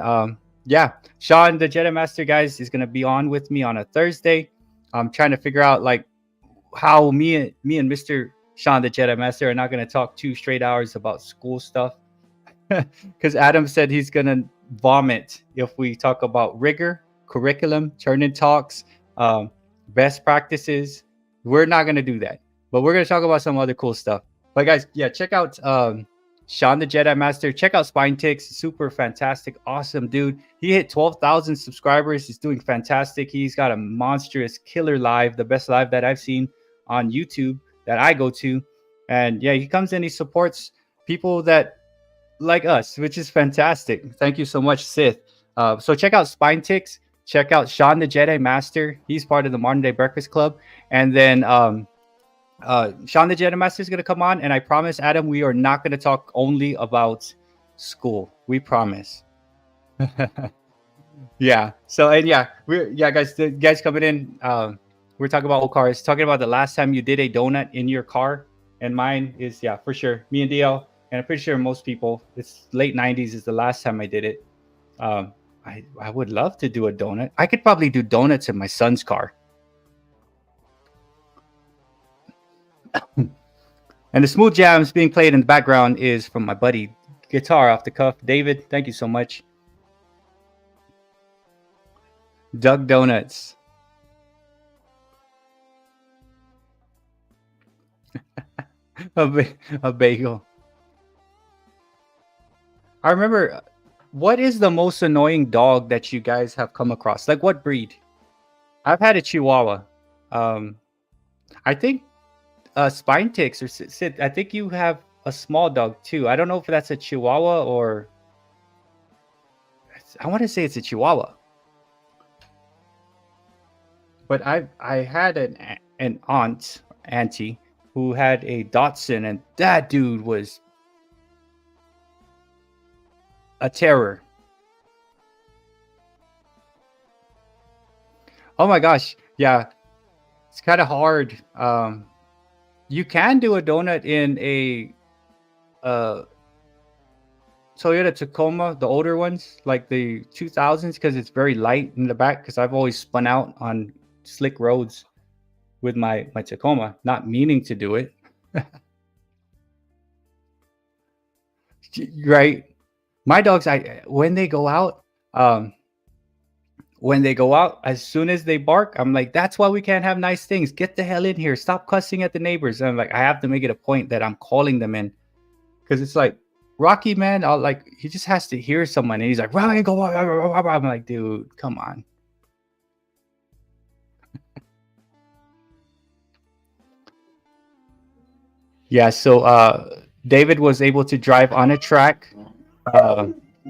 yeah, Sean, the Jedi Master, guys, is going to be on with me on a Thursday. I'm trying to figure out like how me and Mr. Sean, the Jedi Master, are not going to talk 2 straight hours about school stuff. because Adam said he's gonna vomit if we talk about rigor, curriculum, turn-in talks, um, best practices. We're not gonna do that, but we're gonna talk about some other cool stuff. But guys, yeah, check out Sean the Jedi Master. Check out Spine Ticks. Super fantastic, awesome dude. He hit 12,000 subscribers. He's doing fantastic. He's got a monstrous killer live, the best live that I've seen on YouTube that I go to. And yeah, he comes in, he supports people that like us, which is fantastic. Thank you so much, Sith. So check out Spine Ticks. Check out Sean the Jedi Master. He's part of the Modern Day Breakfast Club. And then Sean the Jedi Master is going to come on. And I promise, Adam, we are not going to talk only about school. We promise. Yeah. So, and yeah, guys, the guys coming in. We're talking about old cars. Talking about the last time you did a donut in your car. And mine is, yeah, for sure. Me and DL. And I'm pretty sure most people, it's late 90s is the last time I did it. I would love to do a donut. I could probably do donuts in my son's car. And the smooth jams being played in the background is from my buddy Guitar Off the Cuff. David, thank you so much. Doug Donuts. a bagel. I remember, what is the most annoying dog that you guys have come across? Like, what breed? I've had a Chihuahua. I think Spine Ticks or Sid, I think you have a small dog too. I don't know if that's a Chihuahua or I want to say it's a Chihuahua. But I had an auntie who had a Dachshund, and that dude was a terror. Oh my gosh, yeah, it's kind of hard. You can do a donut in a Toyota Tacoma, the older ones, like the 2000s, because it's very light in the back. Because I've always spun out on slick roads with my Tacoma, not meaning to do it. Right. My dogs, when they go out, as soon as they bark, I'm like, that's why we can't have nice things. Get the hell in here. Stop cussing at the neighbors. And I'm like, I have to make it a point that I'm calling them in, because it's like, Rocky, man, he just has to hear someone, and he's like, I'm like, dude, come on. Yeah, so David was able to drive on a track,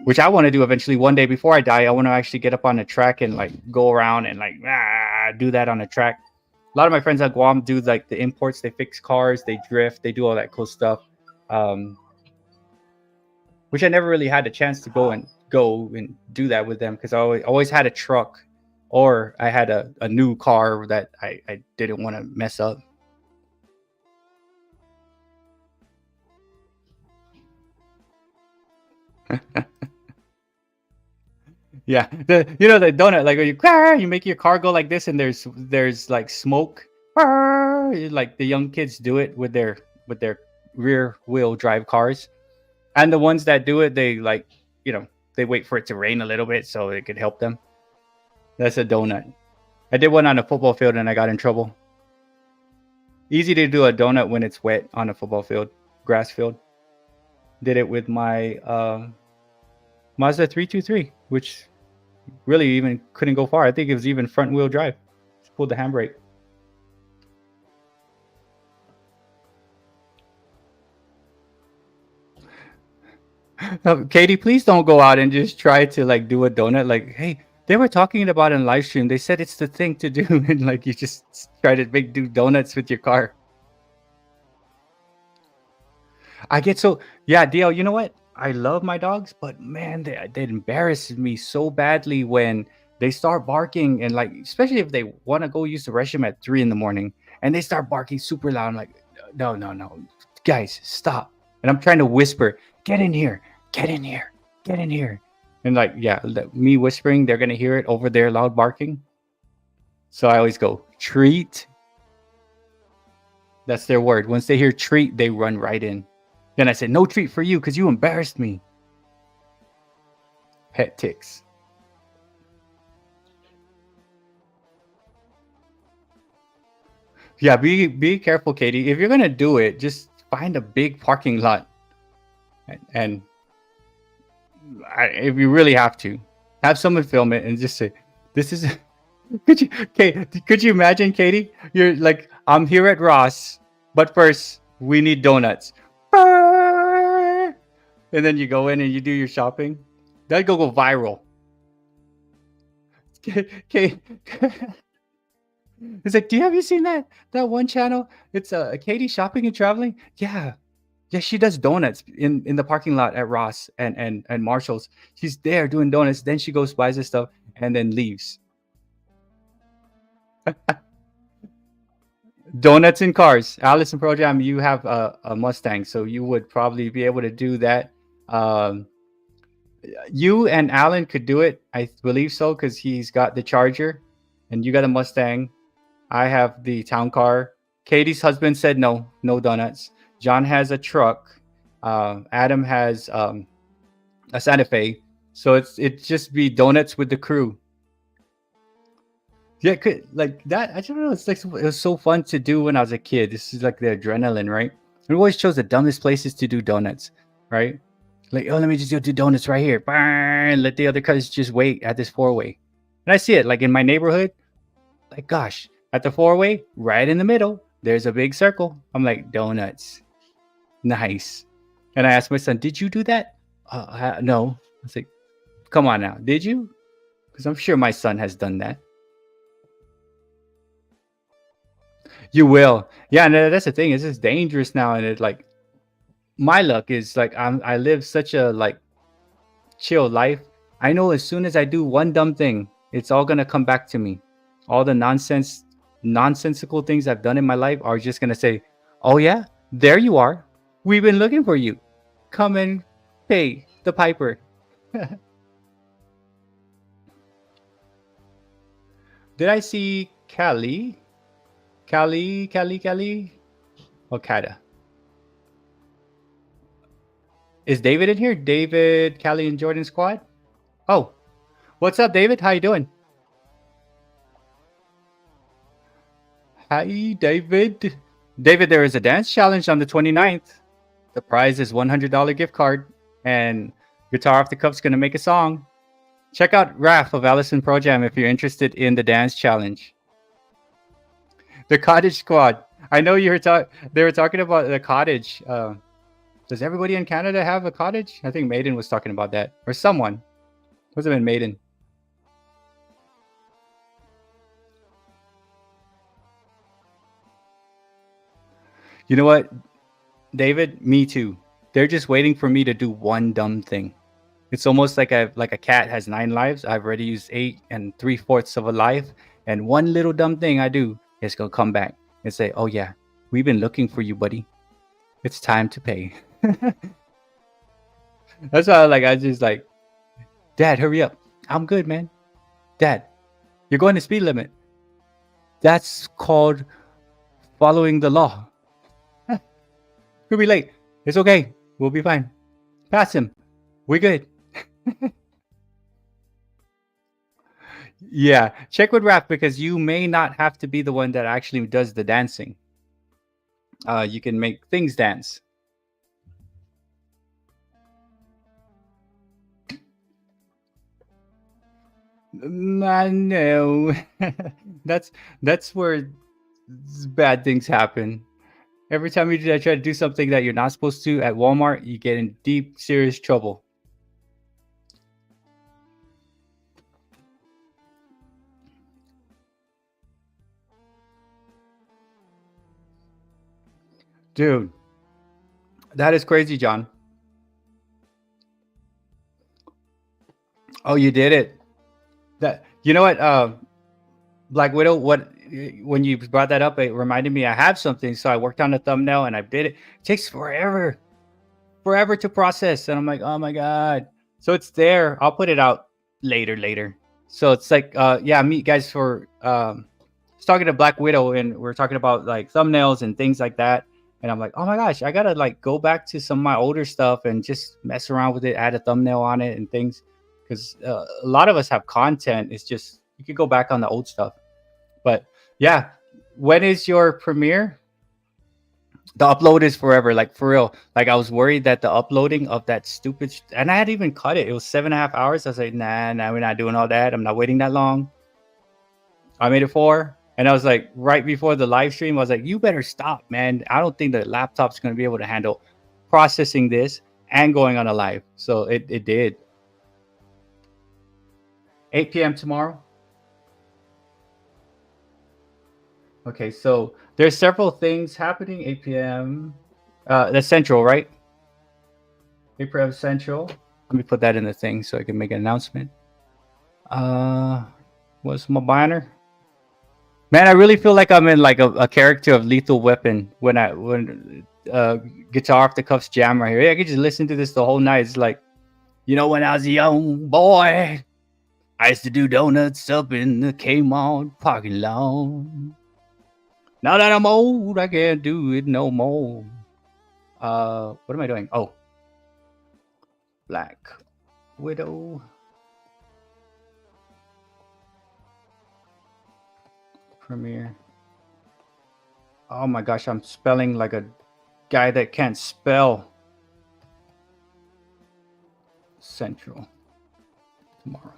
which I want to do eventually one day before I die. I want to actually get up on a track and like go around and like do that on a track. A lot of my friends at Guam do like the imports. They fix cars, they drift, they do all that cool stuff, which I never really had a chance to go and do that with them, because I always had a truck, or I had a new car that I didn't want to mess up. Yeah, the donut, like when you make your car go like this, and there's like smoke, like the young kids do it with their rear wheel drive cars, and the ones that do it, they like, they wait for it to rain a little bit so it could help them. That's a donut. I did one on a football field and I got in trouble. Easy to do a donut when it's wet on a football field, grass field. Did it with my Mazda 323, which really even couldn't go far. I think it was even front wheel drive. Just pulled the handbrake. Katie, please don't go out and just try to like do a donut. Like, hey, they were talking about in live stream. They said it's the thing to do, and like you just try to do donuts with your car. I get so, yeah, DL, you know what? I love my dogs, but man, they embarrass me so badly when they start barking, and like, especially if they want to go use the restroom at 3 a.m. and they start barking super loud. I'm like, no, guys, stop. And I'm trying to whisper, get in here, get in here, get in here. And like, yeah, me whispering, they're going to hear it over their loud barking. So I always go, treat. That's their word. Once they hear treat, they run right in. Then I said, no treat for you because you embarrassed me. pet ticks. Yeah, be careful, Katie. If you're gonna do it, just find a big parking lot, and if you really have to, have someone film it and just say, "This is." Could you imagine, Katie? You're like, I'm here at Ross, but first we need donuts. And then you go in and you do your shopping. That'd go viral. Okay. It's like, have you seen that one channel? It's Katie shopping and traveling. Yeah, she does donuts in the parking lot at Ross and Marshalls. She's there doing donuts. Then she goes buys this stuff and then leaves. Donuts in cars. Allison Pro Jam, you have a Mustang, so you would probably be able to do that. You and Alan could do it. I believe so, because he's got the Charger and you got a Mustang. I have the town car. Katie's husband said no donuts. John has a truck. Adam has a Santa Fe. So it just be donuts with the crew. Yeah, like that. I don't know. It's like it was so fun to do when I was a kid. This is like the adrenaline, right? We always chose the dumbest places to do donuts, right? Like, oh, let me just do donuts right here. Bang, let the other cousins just wait at this 4-way. And I see it like in my neighborhood. Like, gosh, at the 4-way, right in the middle, there's a big circle. I'm like, donuts. Nice. And I asked my son, did you do that? No. I was like, come on now. Did you? Because I'm sure my son has done that. You will. Yeah, and that's the thing. It's just dangerous now. And it like, my luck is like, I live such a like chill life. I know as soon as I do one dumb thing, it's all going to come back to me. All the nonsensical things I've done in my life are just going to say, oh yeah, there you are. We've been looking for you. Come and pay the piper. Did I see Callie? Okada. Is David in here? David, Callie, and Jordan squad? Oh, what's up, David? How you doing? Hi, David. David, there is a dance challenge on the 29th. The prize is $100 gift card, and Guitar Off the Cuff's going to make a song. Check out Raph of Allison Pro Jam if you're interested in the dance challenge. The cottage squad. I know you were they were talking about the cottage. Does everybody in Canada have a cottage? I think Maiden was talking about that. Or someone. Must have been Maiden. You know what, David? Me too. They're just waiting for me to do one dumb thing. It's almost like a cat has 9 lives. I've already used 8 3/4 of a life. And one little dumb thing I do is go come back and say, oh yeah, we've been looking for you, buddy. It's time to pay. That's why I just like, Dad, hurry up. I'm good, man. Dad, you're going to speed limit. That's called following the law. We'll be late. It's okay. We'll be fine. Pass him. We're good. Yeah, check with Raph because you may not have to be the one that actually does the dancing. You can make things dance. No. that's where bad things happen. Every time you try to do something that you're not supposed to at Walmart, you get in deep, serious trouble. Dude, that is crazy, John. Oh, you did it. That, you know what? Black Widow. When you brought that up, it reminded me I have something. So I worked on the thumbnail and I did it. It takes forever to process, and I'm like, oh my god. So it's there. I'll put it out later. So it's like, yeah, meet guys for talking to Black Widow, and we're talking about like thumbnails and things like that. And I'm like, oh my gosh, I gotta like go back to some of my older stuff and just mess around with it, add a thumbnail on it and things. because a lot of us have content. It's just you could go back on the old stuff. But yeah, when is your premiere? The upload is forever, like for real. Like I was worried that the uploading of that stupid and I had even cut it. It was 7.5 hours. I was like, nah, we're not doing all that. I'm not waiting that long. I made it 4. And I was like, right before the live stream, I was like, you better stop, man. I don't think the laptop's going to be able to handle processing this and going on a live. So it did. 8 p.m. tomorrow. Okay, so there's several things happening. 8 p.m. That's Central, right? 8 p.m. Central. Let me put that in the thing so I can make an announcement. What's my banner? Man, I really feel like I'm in like a character of Lethal Weapon when guitar off the cuffs jam right here. I could just listen to this the whole night. It's like, when I was a young boy, I used to do donuts up in the Kmart parking lot. Now that I'm old, I can't do it no more. What am I doing? Oh, Black Widow. Premiere. Oh my gosh, I'm spelling like a guy that can't spell. Central tomorrow.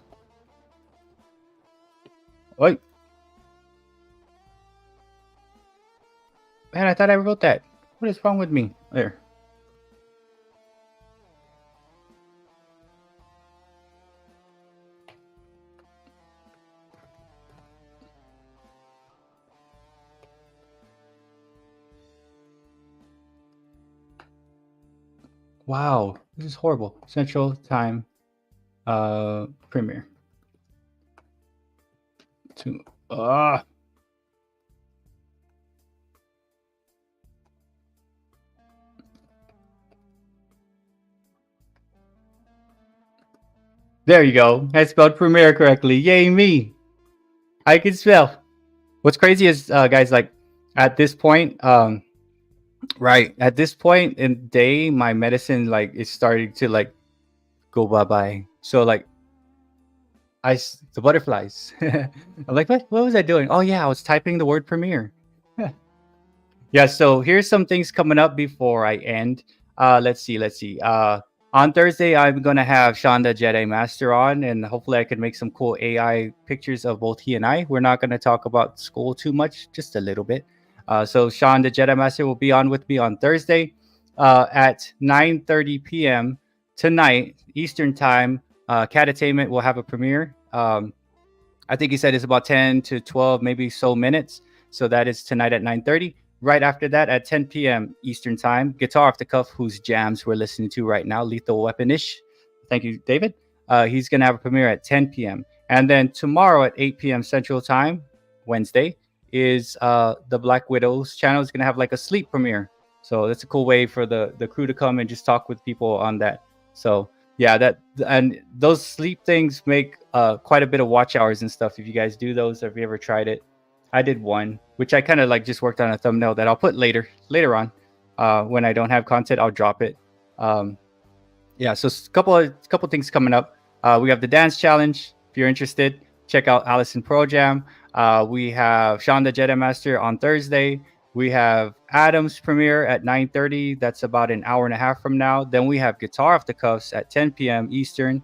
Wait. Man, I thought I wrote that. What is wrong with me? There. Wow, this is horrible. Central Time premiere. There you go. I spelled premiere correctly. Yay me. I can spell. What's crazy is guys, like at this point, right at this point in the day, my medicine like is starting to like go bye-bye. So like the butterflies. I'm like, what was I doing? Oh yeah, I was typing the word premiere. Yeah, so here's some things coming up before I end. Let's see. On Thursday, I'm gonna have Sean the Jedi Master on, and hopefully I can make some cool AI pictures of both he and I. We're not gonna talk about school too much, just a little bit. So Sean the Jedi Master will be on with me on Thursday at 9:30 p.m. tonight Eastern Time. Catatainment will have a premiere. I think he said it's about 10 to 12, maybe so minutes. So that is tonight at 9:30. Right after that, at 10 p.m. Eastern Time, Guitar Off the Cuff, whose jams we're listening to right now, Lethal Weaponish. Thank you, David. He's going to have a premiere at 10 p.m. And then tomorrow at 8 p.m. Central Time, Wednesday, is the Black Widow's channel is going to have like a sleep premiere. So that's a cool way for the crew to come and just talk with people on that. So yeah, and those sleep things make quite a bit of watch hours and stuff. If you guys do those, or if you ever tried it. I did one, which I kind of like just worked on a thumbnail that I'll put later on. When I don't have content, I'll drop it. Yeah, so a couple things coming up. We have the dance challenge. If you're interested, check out Allison Pro Jam. We have Sean the Jedi Master on Thursday. We have Adam's premiere at 9:30. That's about an hour and a half from now. Then we have Guitar Off the Cuffs at 10 p.m. Eastern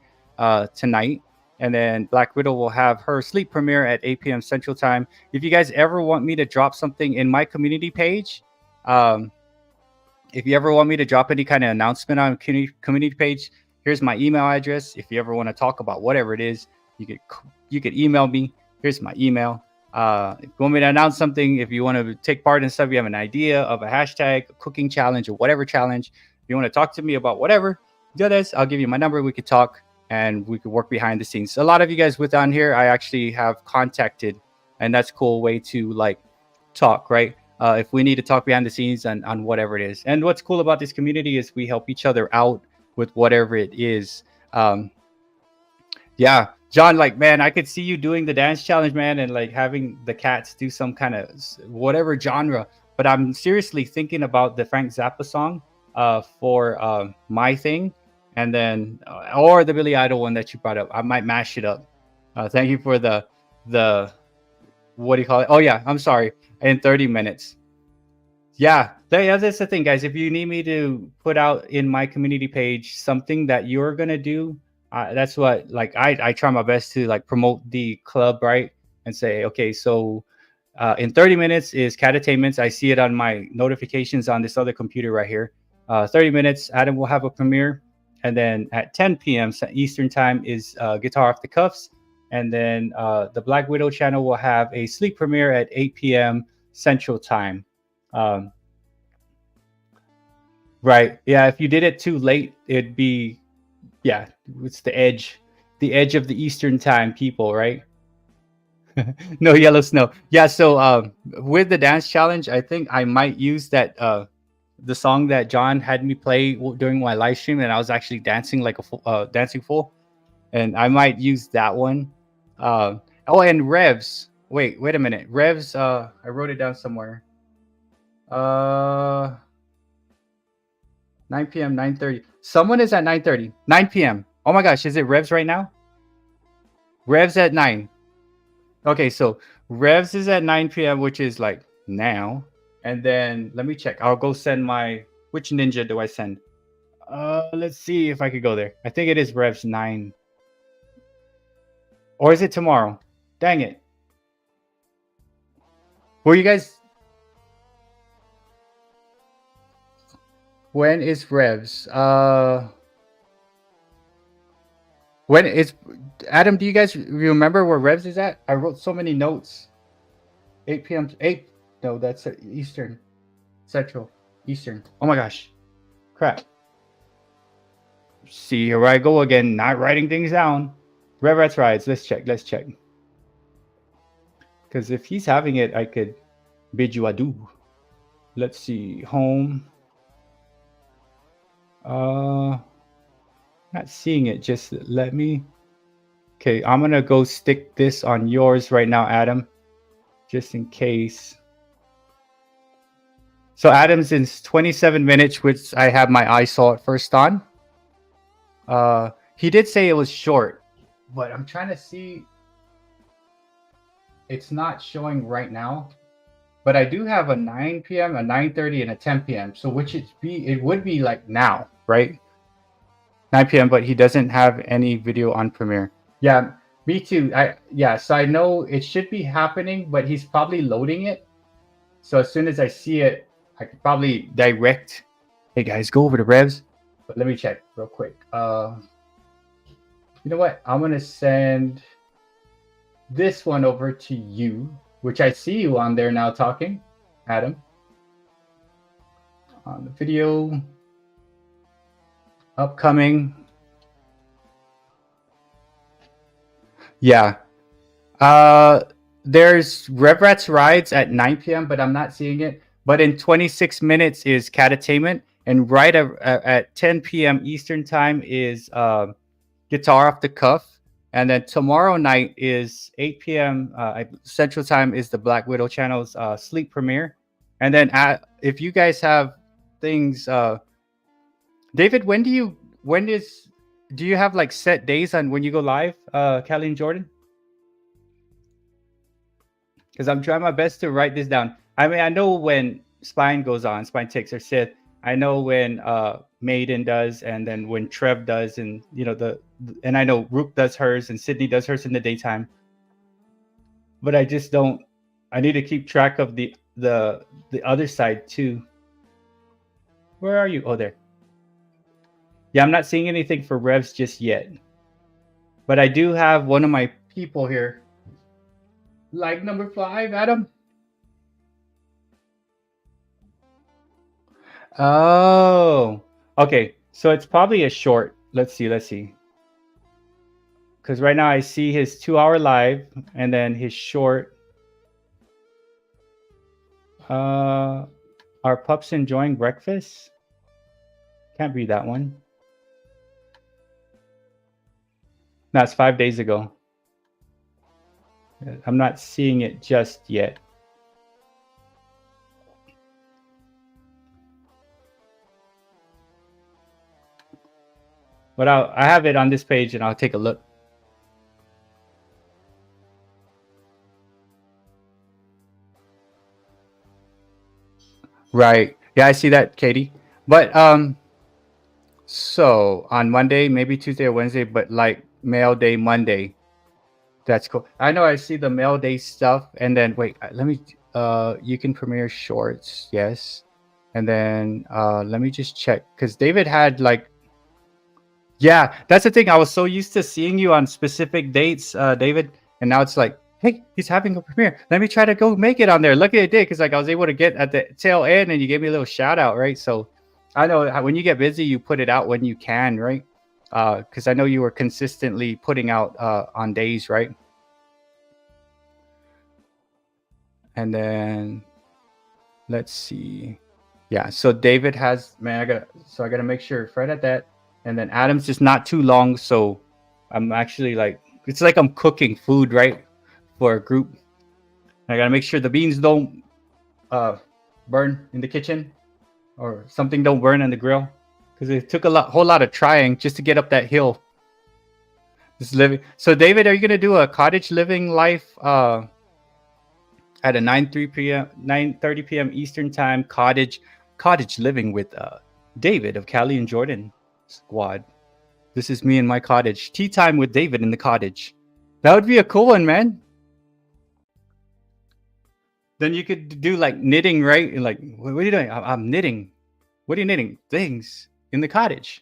tonight. And then Black Widow will have her sleep premiere at 8 p.m. Central Time. If you guys ever want me to drop something in my community page, if you ever want me to drop any kind of announcement on community page, here's my email address. If you ever want to talk about whatever it is, you could email me. Here's my email. If you want me to announce something, if you want to take part in stuff, you have an idea of a hashtag, a cooking challenge, or whatever challenge, if you want to talk to me about whatever, do this. I'll give you my number. We could talk. And we could work behind the scenes. A lot of you guys with on here, I actually have contacted, and that's a cool way to like talk, right? If we need to talk behind the scenes on whatever it is. And what's cool about this community is we help each other out with whatever it is. Yeah, John, like, man, I could see you doing the dance challenge, man, and like having the cats do some kind of whatever genre. But I'm seriously thinking about the Frank Zappa song for my thing. and then or the Billy Idol one that you brought up. I might mash it up. Thank you for the what do you call it? Oh yeah, I'm sorry. In 30 minutes. Yeah, that's the thing, guys. If you need me to put out in my community page something that you're gonna do, that's what like I try my best to like promote the club, right? And say, okay, so in 30 minutes is Catattainments. I see it on my notifications on this other computer right here. 30 minutes, Adam will have a premiere, and then at 10 p.m. Eastern time is Guitar Off the Cuffs, and then the Black Widow channel will have a sleep premiere at 8 p.m. Central time. Right. Yeah. If you did it too late, it'd be, yeah, it's the edge of the Eastern time people, right? No yellow snow. Yeah. So with the dance challenge, I think I might use that, the song that John had me play during my live stream, and I was actually dancing like a dancing fool. And I might use that one. Oh, and Revs. Wait a minute. Revs, I wrote it down somewhere. 9 p.m., 9:30. Someone is at 9:30. 9 p.m. Oh my gosh, is it Revs right now? Revs at 9. Okay, so Revs is at 9 p.m., which is like now. And then let me check. I'll go send my, which ninja do I send? Let's see if I could go there. I think it is Revs 9. Or is it tomorrow? Dang it. Were you guys, when is Revs? When is Adam? Do you guys remember where Revs is at? I wrote so many notes. 8 p.m. 8. No, that's Eastern, Central, Eastern. Oh my gosh, crap. See, here I go again, not writing things down. Rev Rats Rides. Let's check. Because if he's having it, I could bid you adieu. Let's see. Home. Not seeing it. Just let me. Okay, I'm gonna go stick this on yours right now, Adam, just in case. So Adam's in 27 minutes, which I have my eye saw at first on. He did say it was short, but I'm trying to see. It's not showing right now, but I do have a 9 p.m., a 9:30, and a 10 p.m. So it would be like now, right? 9 p.m., but he doesn't have any video on Premiere. Yeah, me too. So I know it should be happening, but he's probably loading it. So as soon as I see it, I could probably direct. Hey guys, go over to Revs. But let me check real quick. You know what? I'm gonna send this one over to you, which I see you on there now talking, Adam. On the video. Upcoming. Yeah. There's Rev Rats Rides at 9 p.m., but I'm not seeing it. But in 26 minutes is Catattainment, and right at 10 p.m. Eastern time is Guitar Off the Cuff, and then tomorrow night is 8 p.m. Central time is the Black Widow channel's sleep premiere, and then if you guys have things, David, do you have like set days on when you go live, Callie and Jordan? Because I'm trying my best to write this down. I mean, I know when Spine goes on, Spine Takes or Sith. I know when Maiden does, and then when Trev does, and and I know Rook does hers, and Sydney does hers in the daytime. But I just don't. I need to keep track of the other side too. Where are you? Oh, there. Yeah, I'm not seeing anything for Revs just yet. But I do have one of my people here. Like number 5, Adam. Oh, okay. So it's probably a short. Let's see. Because right now I see his 2-hour live and then his short. Are pups enjoying breakfast? Can't be that one. That's 5 days ago. I'm not seeing it just yet. But I have it on this page, and I'll take a look. Right. Yeah, I see that, Katie. But so on Monday, maybe Tuesday or Wednesday, but like mail day Monday. That's cool. I know I see the mail day stuff, and then wait, let me. You can premiere shorts, yes, and then let me just check because David had like, yeah, that's the thing. I was so used to seeing you on specific dates, David, and now it's like, hey, he's having a premiere. Let me try to go make it on there. Lucky I did because like I was able to get at the tail end, and you gave me a little shout out, right? So I know when you get busy, you put it out when you can, right? Because I know you were consistently putting out on days, right? And then let's see. Yeah, so David has, man, I gotta make sure right at that. And then Adam's just not too long, so I'm actually like, it's like I'm cooking food, right? For a group. I gotta make sure the beans don't burn in the kitchen or something don't burn on the grill. Because it took whole lot of trying just to get up that hill. Just living. So David, are you gonna do a cottage living life at a 9:30 p.m. Eastern time cottage living with David of Callie and Jordan squad? This is me in my cottage. Tea time with David in the cottage. That would be a cool one, man. Then you could do like knitting, right? And like, what are you doing? I'm knitting. What are you knitting? Things in the cottage.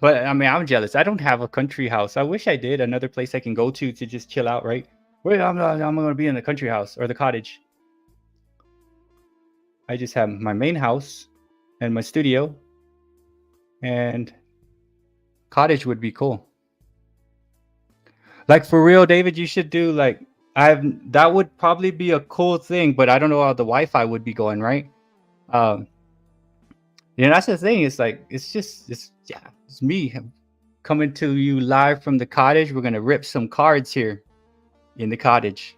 But I mean, I'm jealous. I don't have a country house. I wish I did. Another place I can go to just chill out, right? Wait, I'm going to be in the country house or the cottage. I just have my main house and my studio, and cottage would be cool. Like for real, David, you should do like that would probably be a cool thing, but I don't know how the Wi-Fi would be going, right? That's the thing. It's like it's me coming to you live from the cottage. We're gonna rip some cards here in the cottage.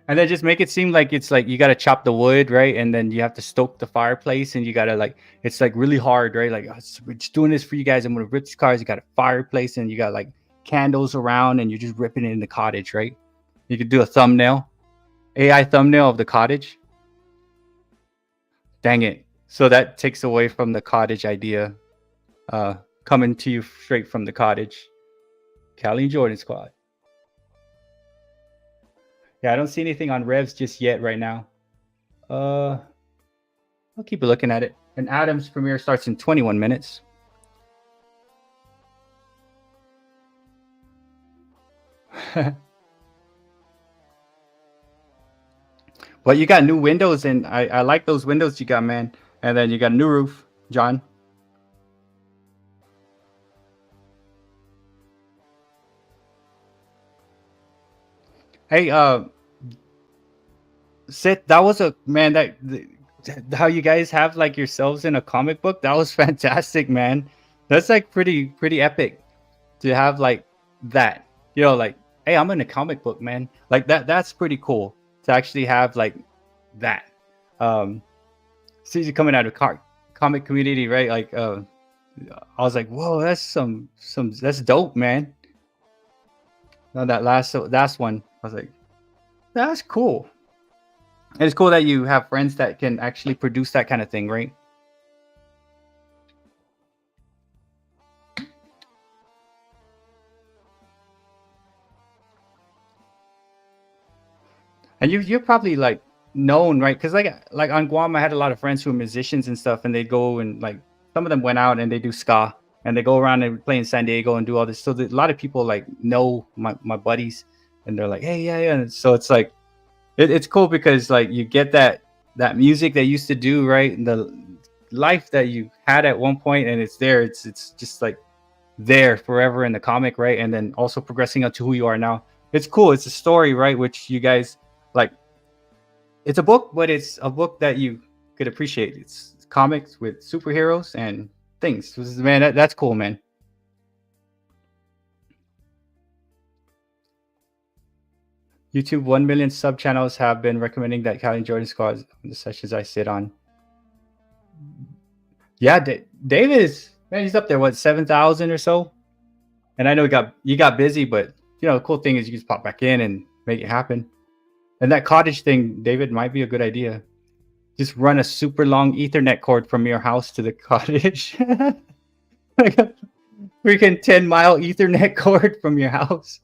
And then just make it seem like it's like you got to chop the wood, right? And then you have to stoke the fireplace, and you got to like, it's like really hard, right? Like, we're just doing this for you guys. I'm going to rip these cards. You got a fireplace, and you got like candles around, and you're just ripping it in the cottage, right? You could do a thumbnail, AI thumbnail of the cottage. Dang it. So that takes away from the cottage idea. Coming to you straight from the cottage. Callie and Jordan squad. Yeah, I don't see anything on Revs just yet right now. I'll keep looking at it. And Adam's premiere starts in 21 minutes. But you got new windows, and I like those windows you got, man. And then you got a new roof, John. Hey, Seth, that was a man how you guys have like yourselves in a comic book. That was fantastic, man. That's like pretty epic to have like that. Like, hey, I'm in a comic book, man. Like that's pretty cool to actually have like that. Since you're coming out of comic community, right? Like I was like, whoa, that's that's dope, man. No, that last one, I was like, that's cool. And it's cool that you have friends that can actually produce that kind of thing, right? And you're probably like known, right? Because like on Guam, I had a lot of friends who are musicians and stuff, and they go and like some of them went out and they do ska, and they go around and play in San Diego and do all this. So a lot of people like know my buddies, and they're like, hey, yeah. And so it's like it's cool because like you get that music they used to do, right? And the life that you had at one point, and it's there. It's just like there forever in the comic, right? And then also progressing up to who you are now. It's cool. It's a story, right? Which you guys like. It's a book, but it's a book that you could appreciate. It's comics with superheroes and things. Man, that's cool, man. YouTube 1 million sub channels have been recommending that Callie and Jordan squads in the sessions I sit on. Yeah, Davis, man, he's up there, what, 7,000 or so? And I know you got busy, but you know, the cool thing is you just pop back in and make it happen. And that cottage thing, David, might be a good idea. Just run a super long Ethernet cord from your house to the cottage. Like a freaking 10-mile Ethernet cord from your house.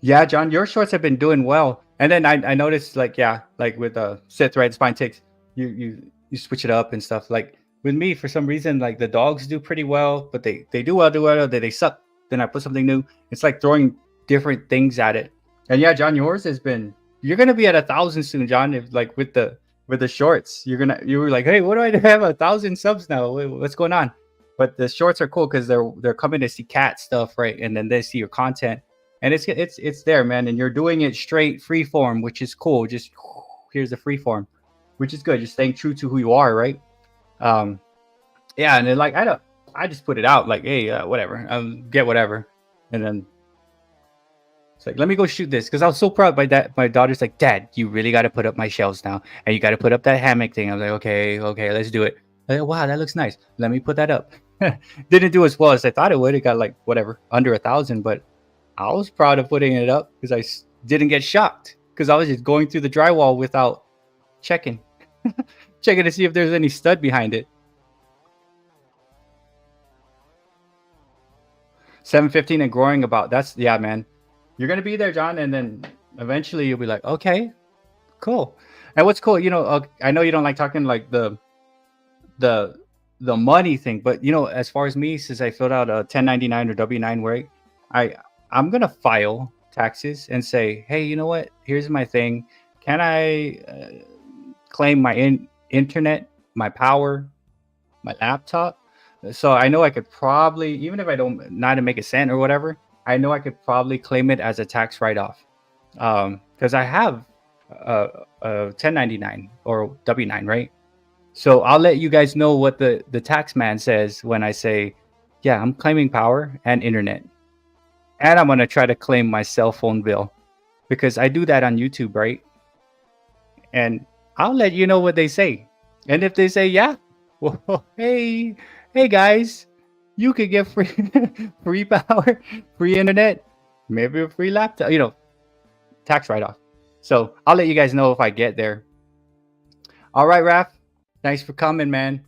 Yeah, John, your shorts have been doing well. And then I noticed, like, yeah, like with Sith, right, spine ticks, you switch it up and stuff. Like with me, for some reason, like the dogs do pretty well, but they do well, they suck. Then I put something new. It's like throwing different things at it. And yeah, John, yours has been. You're gonna be at 1,000 soon, John. If like with the shorts, you were like, hey, what do I have 1,000 subs now? What's going on? But the shorts are cool because they're coming to see cat stuff, right? And then they see your content. And it's there, man. And you're doing it straight free form, which is cool. Just here's the free form, which is good. You're staying true to who you are, right? Yeah. And then like I just put it out like, hey, whatever, get whatever, and then it's like, let me go shoot this because I was so proud by that. My daughter's like, Dad, you really got to put up my shelves now, and you got to put up that hammock thing. I was like, okay, let's do it. Like, wow, that looks nice. Let me put that up. Didn't do as well as I thought it would. It got like whatever under 1,000, but I was proud of putting it up because I didn't get shocked because I was just going through the drywall without checking to see if there's any stud behind it. 715 and growing about. That's, yeah, man. You're going to be there, John. And then eventually you'll be like, okay, cool. And what's cool, you know, I know you don't like talking like the money thing, but you know, as far as me, since I filled out a 1099 or W9 work, I'm gonna file taxes and say, hey, you know what? Here's my thing. Can I claim my internet, my power, my laptop? So I know I could probably, even if I don't not to make a cent or whatever, I know I could probably claim it as a tax write-off because I have a 1099 or W9, right? So I'll let you guys know what the tax man says when I say, yeah, I'm claiming power and internet. And I'm going to try to claim my cell phone bill because I do that on YouTube, right? And I'll let you know what they say. And if they say, yeah, well, hey guys, you could get free free power, free internet, maybe a free laptop, you know, tax write-off. So I'll let you guys know if I get there. All right, Raph. Thanks for coming, man.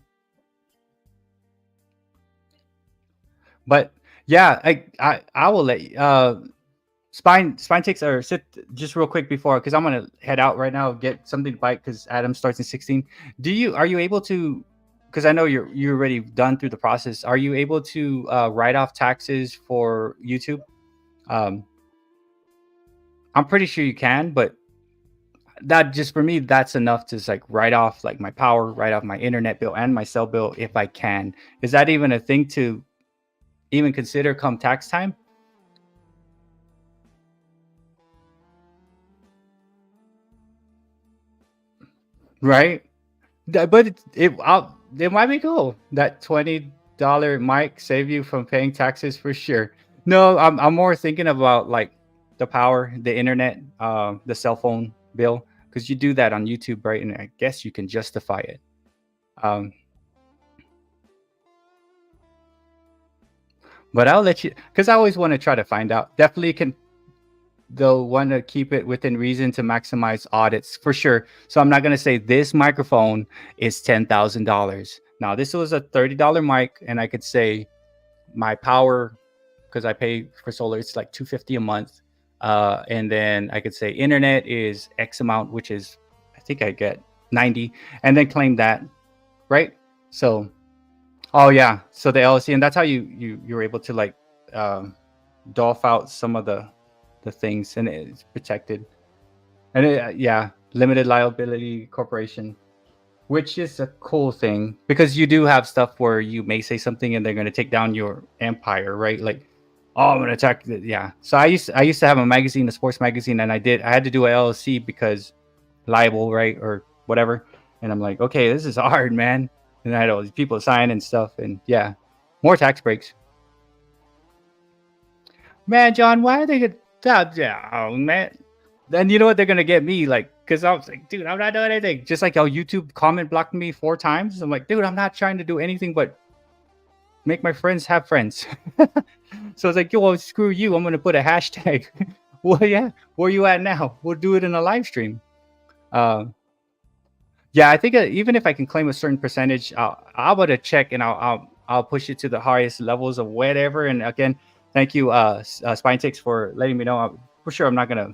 But yeah, I will let you, spine ticks or sit just real quick before, because I'm gonna head out right now, get something to bite because Adam starts in 16. Are you able to, because I know you're already done through the process, are you able to write off taxes for YouTube? I'm pretty sure you can, but that just for me, that's enough to like write off like my power, write off my internet bill and my cell bill if I can. Is that even a thing to even consider come tax time? Right? But it might be cool. That $20 mic save you from paying taxes for sure. No, I'm more thinking about like the power, the internet, the cell phone bill, because you do that on YouTube, right? And I guess you can justify it. But I'll let you, because I always want to try to find out. Definitely can, they'll want to keep it within reason to maximize audits for sure. So I'm not going to say this microphone is $10,000. Now, this was a $30 mic, and I could say my power, because I pay for solar, it's like $250 a month. And then I could say internet is X amount, which is, I think I get 90, and then claim that, right? So, oh yeah, so the LLC, and that's how you're able to like doff out some of the things, and it's protected. And yeah, limited liability corporation, which is a cool thing because you do have stuff where you may say something and they're going to take down your empire, right? Like Oh, I'm gonna attack. Yeah. So I used to have a magazine, a sports magazine, and I had to do a LLC because libel, right, or whatever. And I'm like, okay, this is hard, man. And I had all these people sign and stuff, and yeah, more tax breaks. Man, John, why are they gonna? Yeah, oh man. Then you know what they're gonna get me like, because I was like, dude, I'm not doing anything. Just like how YouTube comment blocked me 4 times. I'm like, dude, I'm not trying to do anything but make my friends have friends. So it's like, yo, well, screw you. I'm gonna put a hashtag. Well, yeah, where you at now? We'll do it in a live stream. Uh, yeah, I think even if I can claim a certain percentage, I'll go to check and I'll push it to the highest levels of whatever. And again, thank you, Spinetix, for letting me know. For sure, I'm not gonna.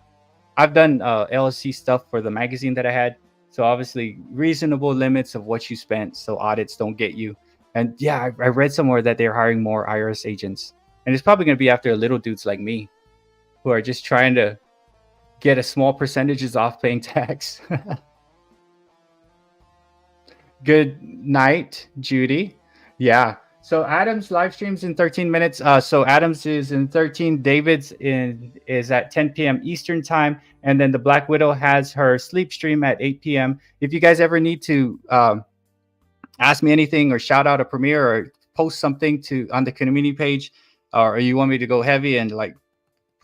I've done LLC stuff for the magazine that I had, so obviously reasonable limits of what you spent, so audits don't get you. And yeah, I read somewhere that they're hiring more IRS agents, and it's probably gonna be after little dudes like me who are just trying to get a small percentages off paying tax. Good night, Judy. Yeah. So Adam's live streams in 13 minutes. So Adam's is in 13. David's is at 10 p.m. Eastern time, and then the Black Widow has her sleep stream at 8 p.m. If you guys ever need to ask me anything or shout out a premiere or post something to on the community page, or you want me to go heavy and like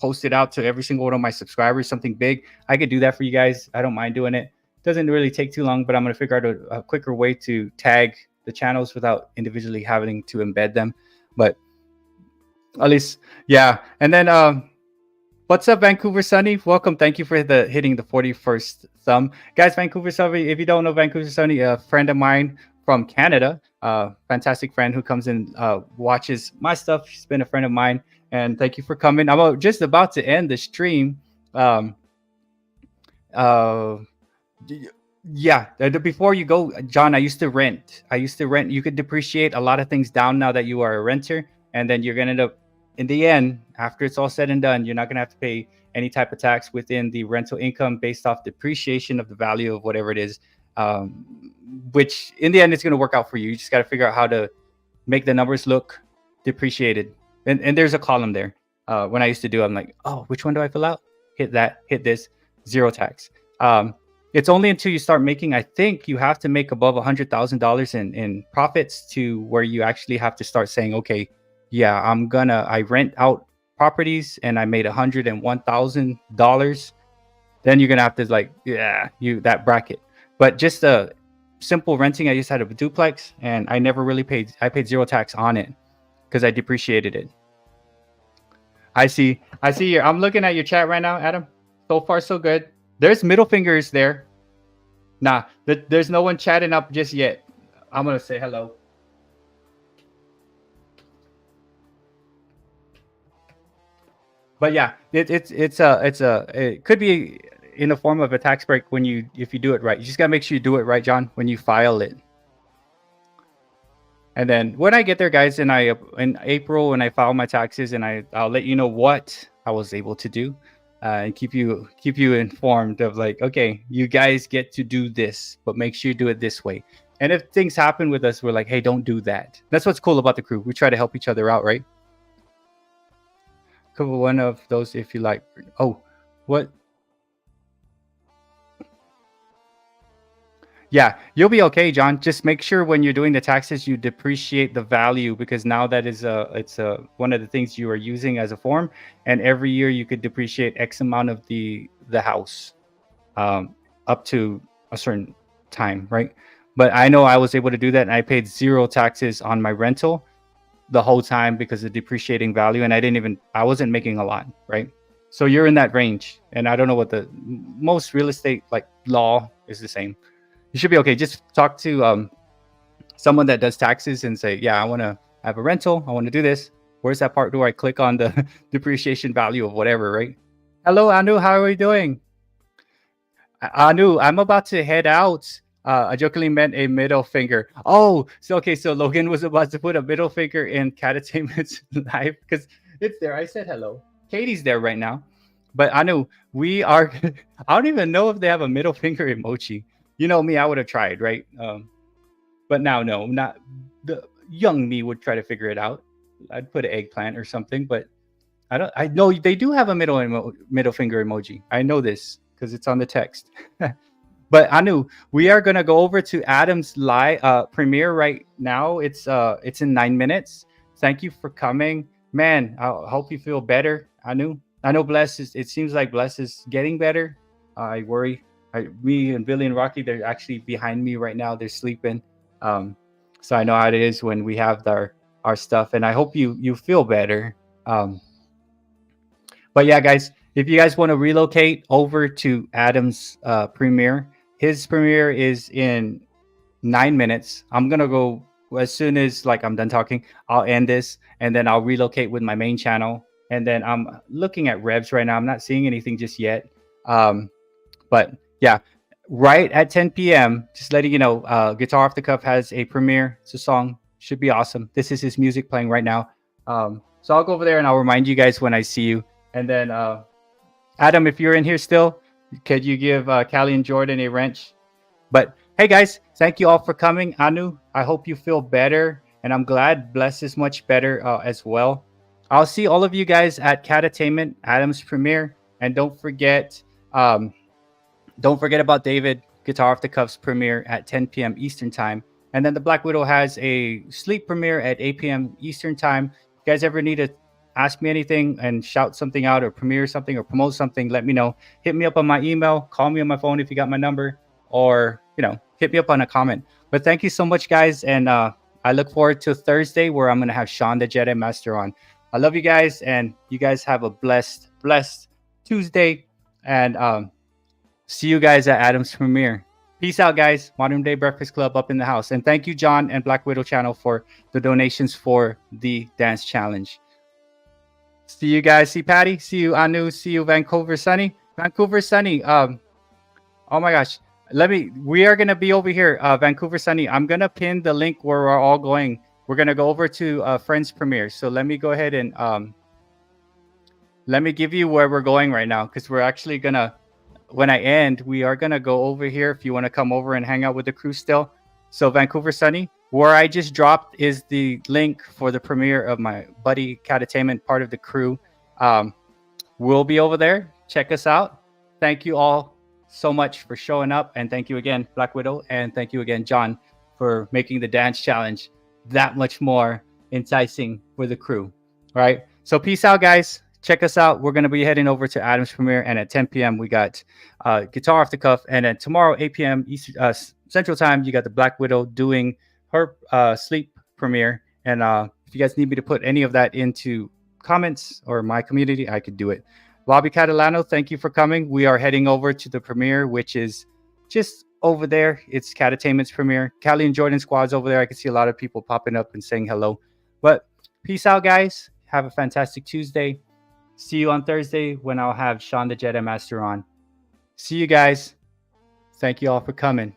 post it out to every single one of my subscribers, something big, I could do that for you guys. I don't mind doing it. Doesn't really take too long, but I'm going to figure out a quicker way to tag the channels without individually having to embed them. But at least, yeah. And then what's up, Vancouver Sunny? Welcome. Thank you for hitting the 41st thumb. Guys, Vancouver Sunny, if you don't know Vancouver Sunny, a friend of mine from Canada, fantastic friend who comes and watches my stuff. She's been a friend of mine, and thank you for coming. I'm just about to end the stream. Yeah, before you go, John, I used to rent. You could depreciate a lot of things down now that you are a renter, and then you're gonna end up, in the end, after it's all said and done, you're not gonna have to pay any type of tax within the rental income based off depreciation of the value of whatever it is. Which in the end, it's gonna work out for you. You just got to figure out how to make the numbers look depreciated. And there's a column there. When I used to do, I'm like, oh, which one do I fill out? Hit that, hit this, zero tax. It's only until you start making, I think you have to make above $100,000 in profits to where you actually have to start saying, okay, yeah, I rent out properties and I made $101,000. Then you're gonna have to like, yeah, that bracket. But just a simple renting, I just had a duplex and I never really paid. I paid zero tax on it because I depreciated it. I see I'm looking at your chat right now, Adam. So far, so good. There's middle fingers there. Nah, there's no one chatting up just yet. I'm gonna say hello. But yeah, it could be in the form of a tax break if you do it right. You just gotta make sure you do it right, John, when you file it. And then when I get there, guys, in April when I file my taxes, and I'll let you know what I was able to do. And keep you informed of like, okay, you guys get to do this, but make sure you do it this way. And if things happen with us, we're like, hey, don't do that. That's what's cool about the crew. We try to help each other out, right? Could be one of those if you like. Oh, what? Yeah, you'll be okay, John. Just make sure when you're doing the taxes, you depreciate the value, because now that is it's one of the things you are using as a form, and every year you could depreciate X amount of the house, up to a certain time, right? But I know I was able to do that, and I paid zero taxes on my rental the whole time because of depreciating value, and I wasn't making a lot, right? So you're in that range, and I don't know what the most real estate like law is the same. You should be okay. Just talk to someone that does taxes and say, yeah, I want to have a rental. I want to do this. Where's that part? Do I click on the depreciation value of whatever, right? Hello, Anu. How are you doing? Anu, I'm about to head out. I jokingly meant a middle finger. Oh, so okay. So Logan was about to put a middle finger in Catatainment's live because it's there. I said hello. Katie's there right now. But Anu, we are. I don't even know if they have a middle finger emoji. You know me, I would have tried, right? But now, no, not the young me would try to figure it out. I'd put an eggplant or something, but I know they do have a middle finger emoji. I know this because it's on the text. But Anu, we are gonna go over to Adam's live premiere right now. It's in 9 minutes. Thank you for coming, man. I hope you feel better, Anu. I know Bless is. It seems like Bless is getting better. I worry. Me and Billy and Rocky, they're actually behind me right now. They're sleeping. So I know how it is when we have our stuff, and I hope you feel better. But yeah, guys, if you guys want to relocate over to Adam's premiere, his premiere is in 9 minutes. I'm gonna go as soon as like I'm done talking. I'll end this and then I'll relocate with my main channel. And then I'm looking at revs right now. I'm not seeing anything just yet. But yeah, right at 10 p.m. Just letting you know, Guitar Off the Cuff has a premiere. It's a song, should be awesome. This is his music playing right now. So I'll go over there and I'll remind you guys when I see you. And then Adam, if you're in here still, could you give Callie and Jordan a wrench? But hey guys, thank you all for coming. Anu, I hope you feel better, and I'm glad Bless is much better as well. I'll see all of you guys at Catattainment Adam's premiere, and don't forget about David Guitar Off the Cuff's premiere at 10 p.m. Eastern time, and then the Black Widow has a sleep premiere at 8 p.m. Eastern time. If you guys ever need to ask me anything and shout something out or premiere something or promote something, let me know. Hit me up on my email, call me on my phone if you got my number, or hit me up on a comment. But thank you so much, guys, and I look forward to Thursday where I'm gonna have Sean the Jedi Master on. I love you guys, and you guys have a blessed Tuesday, and see you guys at Adam's premiere. Peace out, guys. Modern Day Breakfast Club up in the house. And thank you, John and Black Widow channel, for the donations for the dance challenge. See you guys. See Patty. See you, Anu. See you, Vancouver Sunny. Vancouver Sunny. Oh my gosh. We are gonna be over here, Vancouver Sunny. I'm gonna pin the link where we're all going. We're gonna go over to Friends premiere. So let me go ahead and let me give you where we're going right now, because we're actually gonna, when I end, we are gonna go over here if you want to come over and hang out with the crew still. So Vancouver Sunny, where I just dropped is the link for the premiere of my buddy Catattainment, part of the crew. We'll be over there. Check us out. Thank you all so much for showing up, and thank you again, Black Widow, and thank you again, John, for making the dance challenge that much more enticing for the crew. All right, so peace out, guys. Check us out. We're going to be heading over to Adam's premiere, and at 10 p.m. we got Guitar Off the Cuff, and then tomorrow 8 p.m. Eastern, Central Time, you got the Black Widow doing her sleep premiere. And if you guys need me to put any of that into comments or my community, I could do it. Bobby Catalano, thank you for coming. We are heading over to the premiere, which is just over there. It's Catattainment's premiere. Callie and Jordan squad's over there. I can see a lot of people popping up and saying hello. But peace out, guys. Have a fantastic Tuesday. See you on Thursday when I'll have Sean the Jedi Master on. See you guys. Thank you all for coming.